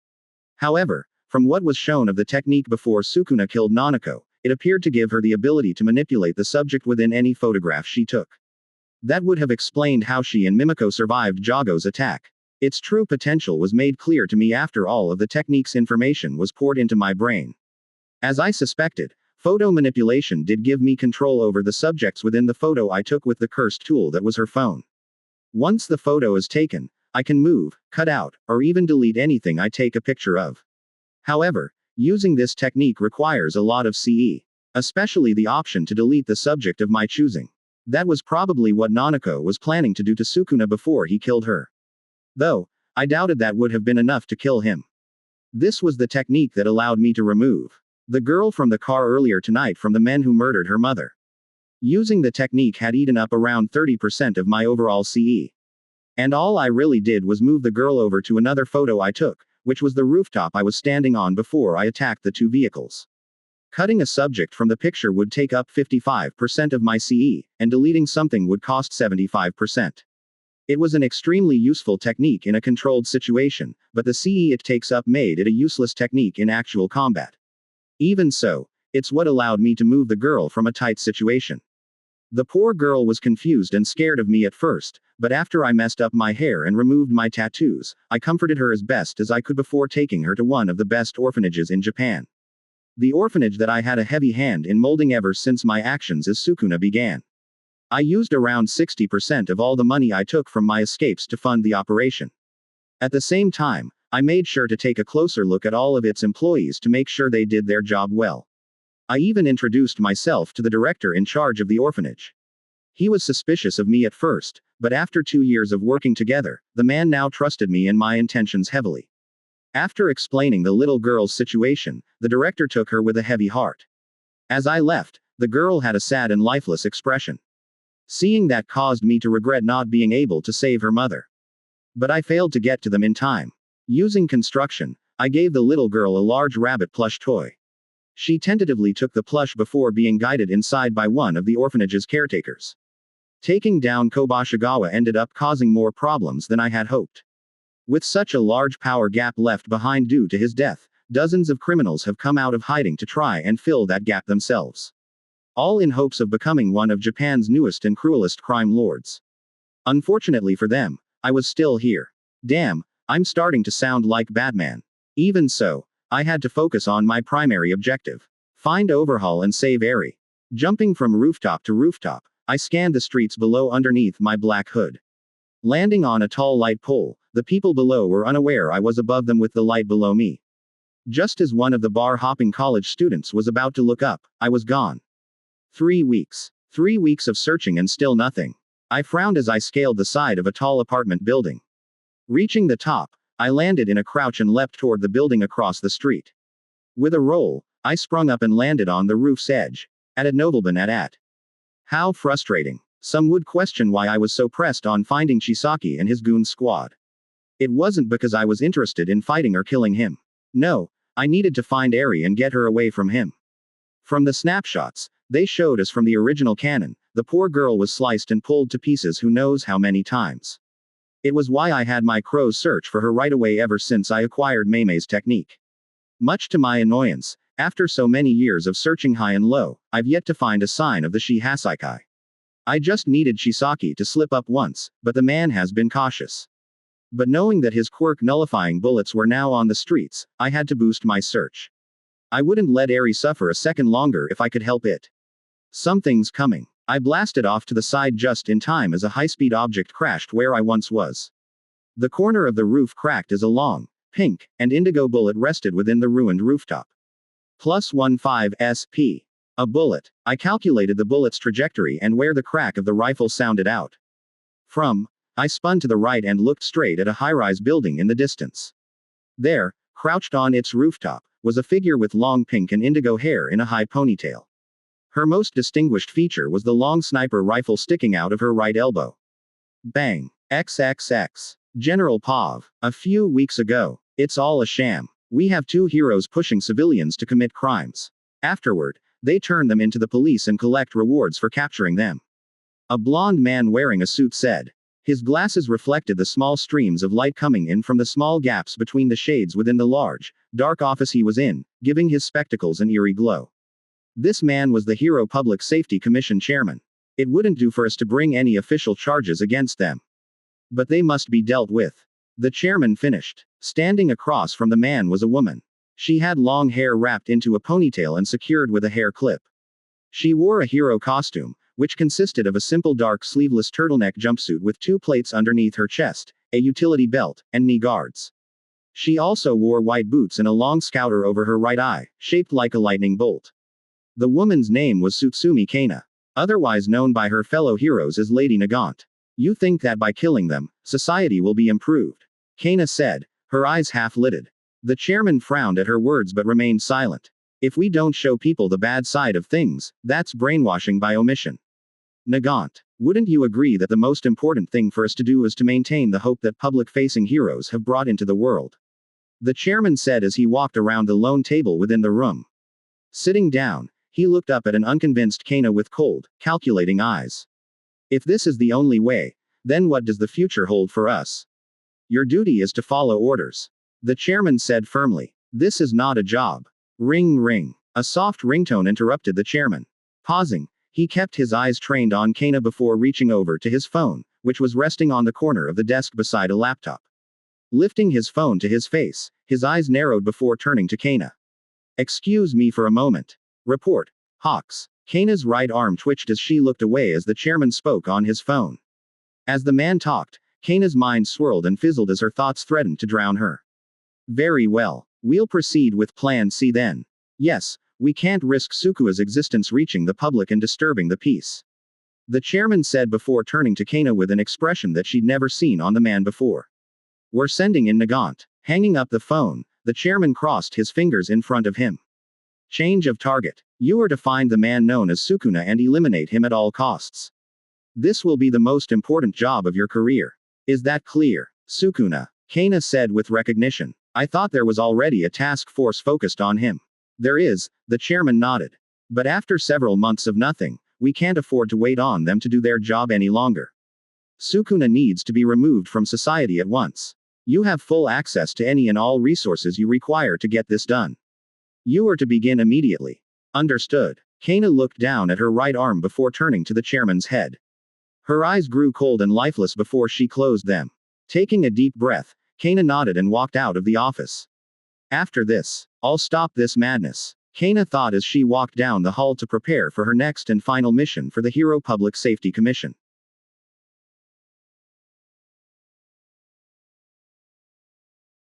However, from what was shown of the technique before Sukuna killed Nanako, it appeared to give her the ability to manipulate the subject within any photograph she took. That would have explained how she and Mimiko survived Jago's attack. Its true potential was made clear to me after all of the technique's information was poured into my brain. As I suspected, photo manipulation did give me control over the subjects within the photo I took with the cursed tool that was her phone. Once the photo is taken, I can move, cut out, or even delete anything I take a picture of. However, using this technique requires a lot of CE, especially the option to delete the subject of my choosing. That was probably what Nanako was planning to do to Sukuna before he killed her. Though, I doubted that would have been enough to kill him. This was the technique that allowed me to remove the girl from the car earlier tonight from the men who murdered her mother. Using the technique had eaten up around 30% of my overall CE. And all I really did was move the girl over to another photo I took, which was the rooftop I was standing on before I attacked the two vehicles. Cutting a subject from the picture would take up 55% of my CE, and deleting something would cost 75%. It was an extremely useful technique in a controlled situation, but the CE it takes up made it a useless technique in actual combat. Even so, it's what allowed me to move the girl from a tight situation. The poor girl was confused and scared of me at first, but after I messed up my hair and removed my tattoos, I comforted her as best as I could before taking her to one of the best orphanages in Japan. The orphanage that I had a heavy hand in molding ever since my actions as Sukuna began. I used around 60% of all the money I took from my escapes to fund the operation. At the same time, I made sure to take a closer look at all of its employees to make sure they did their job well. I even introduced myself to the director in charge of the orphanage. He was suspicious of me at first, but after 2 years of working together, the man now trusted me and my intentions heavily. After explaining the little girl's situation, the director took her with a heavy heart. As I left, the girl had a sad and lifeless expression. Seeing that caused me to regret not being able to save her mother. But I failed to get to them in time. Using construction, I gave the little girl a large rabbit plush toy. She tentatively took the plush before being guided inside by one of the orphanage's caretakers. Taking down Kobashigawa ended up causing more problems than I had hoped. With such a large power gap left behind due to his death, dozens of criminals have come out of hiding to try and fill that gap themselves. All in hopes of becoming one of Japan's newest and cruelest crime lords. Unfortunately for them, I was still here. Damn, I'm starting to sound like Batman. Even so, I had to focus on my primary objective. Find Overhaul and save Eri. Jumping from rooftop to rooftop, I scanned the streets below underneath my black hood. Landing on a tall light pole, the people below were unaware I was above them with the light below me. Just as one of the bar-hopping college students was about to look up, I was gone. 3 weeks. 3 weeks of searching and still nothing. I frowned as I scaled the side of a tall apartment building. Reaching the top, I landed in a crouch and leapt toward the building across the street. With a roll, I sprung up and landed on the roof's edge. At a nobleman at. How frustrating. Some would question why I was so pressed on finding Chisaki and his goon squad. It wasn't because I was interested in fighting or killing him. No, I needed to find Eri and get her away from him. From the snapshots they showed us from the original canon, the poor girl was sliced and pulled to pieces who knows how many times. It was why I had my crows search for her right away ever since I acquired Mei's technique. Much to my annoyance, after so many years of searching high and low, I've yet to find a sign of the Shihasaikai. I just needed Chisaki to slip up once, but the man has been cautious. But knowing that his quirk nullifying bullets were now on the streets, I had to boost my search. I wouldn't let Eri suffer a second longer if I could help it. Something's coming. I blasted off to the side just in time as a high-speed object crashed where I once was. The corner of the roof cracked as a long, pink, and indigo bullet rested within the ruined rooftop. +15 SP. A bullet. I calculated the bullet's trajectory and where the crack of the rifle sounded out. I spun to the right and looked straight at a high-rise building in the distance. There, crouched on its rooftop, was a figure with long pink and indigo hair in a high ponytail. Her most distinguished feature was the long sniper rifle sticking out of her right elbow. Bang. XXX. General Pav. A few weeks ago. It's all a sham. We have 2 heroes pushing civilians to commit crimes. Afterward, they turn them into the police and collect rewards for capturing them. A blond man wearing a suit said. His glasses reflected the small streams of light coming in from the small gaps between the shades within the large, dark office he was in, giving his spectacles an eerie glow. This man was the Hero Public Safety Commission chairman. It wouldn't do for us to bring any official charges against them. But they must be dealt with. The chairman finished. Standing across from the man was a woman. She had long hair wrapped into a ponytail and secured with a hair clip. She wore a hero costume, which consisted of a simple dark sleeveless turtleneck jumpsuit with 2 plates underneath her chest, a utility belt, and knee guards. She also wore white boots and a long scouter over her right eye, shaped like a lightning bolt. The woman's name was Tsutsumi Kana, otherwise known by her fellow heroes as Lady Nagant. You think that by killing them, society will be improved? Kana said, her eyes half-lidded. The chairman frowned at her words but remained silent. If we don't show people the bad side of things, that's brainwashing by omission. Nagant, wouldn't you agree that the most important thing for us to do is to maintain the hope that public-facing heroes have brought into the world? The chairman said as he walked around the lone table within the room. Sitting down, he looked up at an unconvinced Kana with cold, calculating eyes. If this is the only way, then what does the future hold for us? Your duty is to follow orders. The chairman said firmly. This is not a job. Ring ring. A soft ringtone interrupted the chairman. Pausing, he kept his eyes trained on Kana before reaching over to his phone, which was resting on the corner of the desk beside a laptop. Lifting his phone to his face, his eyes narrowed before turning to Kana. Excuse me for a moment. Report. Hawks. Kana's right arm twitched as she looked away as the chairman spoke on his phone. As the man talked, Kana's mind swirled and fizzled as her thoughts threatened to drown her. Very well. We'll proceed with Plan C then. Yes, we can't risk Sukua's existence reaching the public and disturbing the peace. The chairman said before turning to Kana with an expression that she'd never seen on the man before. We're sending in Nagant. Hanging up the phone, the chairman crossed his fingers in front of him. Change of target. You are to find the man known as Sukuna and eliminate him at all costs. This will be the most important job of your career. Is that clear? Sukuna, Kana said with recognition. I thought there was already a task force focused on him. There is, the chairman nodded. But after several months of nothing, we can't afford to wait on them to do their job any longer. Sukuna needs to be removed from society at once. You have full access to any and all resources you require to get this done. You are to begin immediately. Understood. Kana looked down at her right arm before turning to the chairman's head. Her eyes grew cold and lifeless before she closed them. Taking a deep breath, Kana nodded and walked out of the office. After this, I'll stop this madness, Kana thought as she walked down the hall to prepare for her next and final mission for the Hero Public Safety Commission.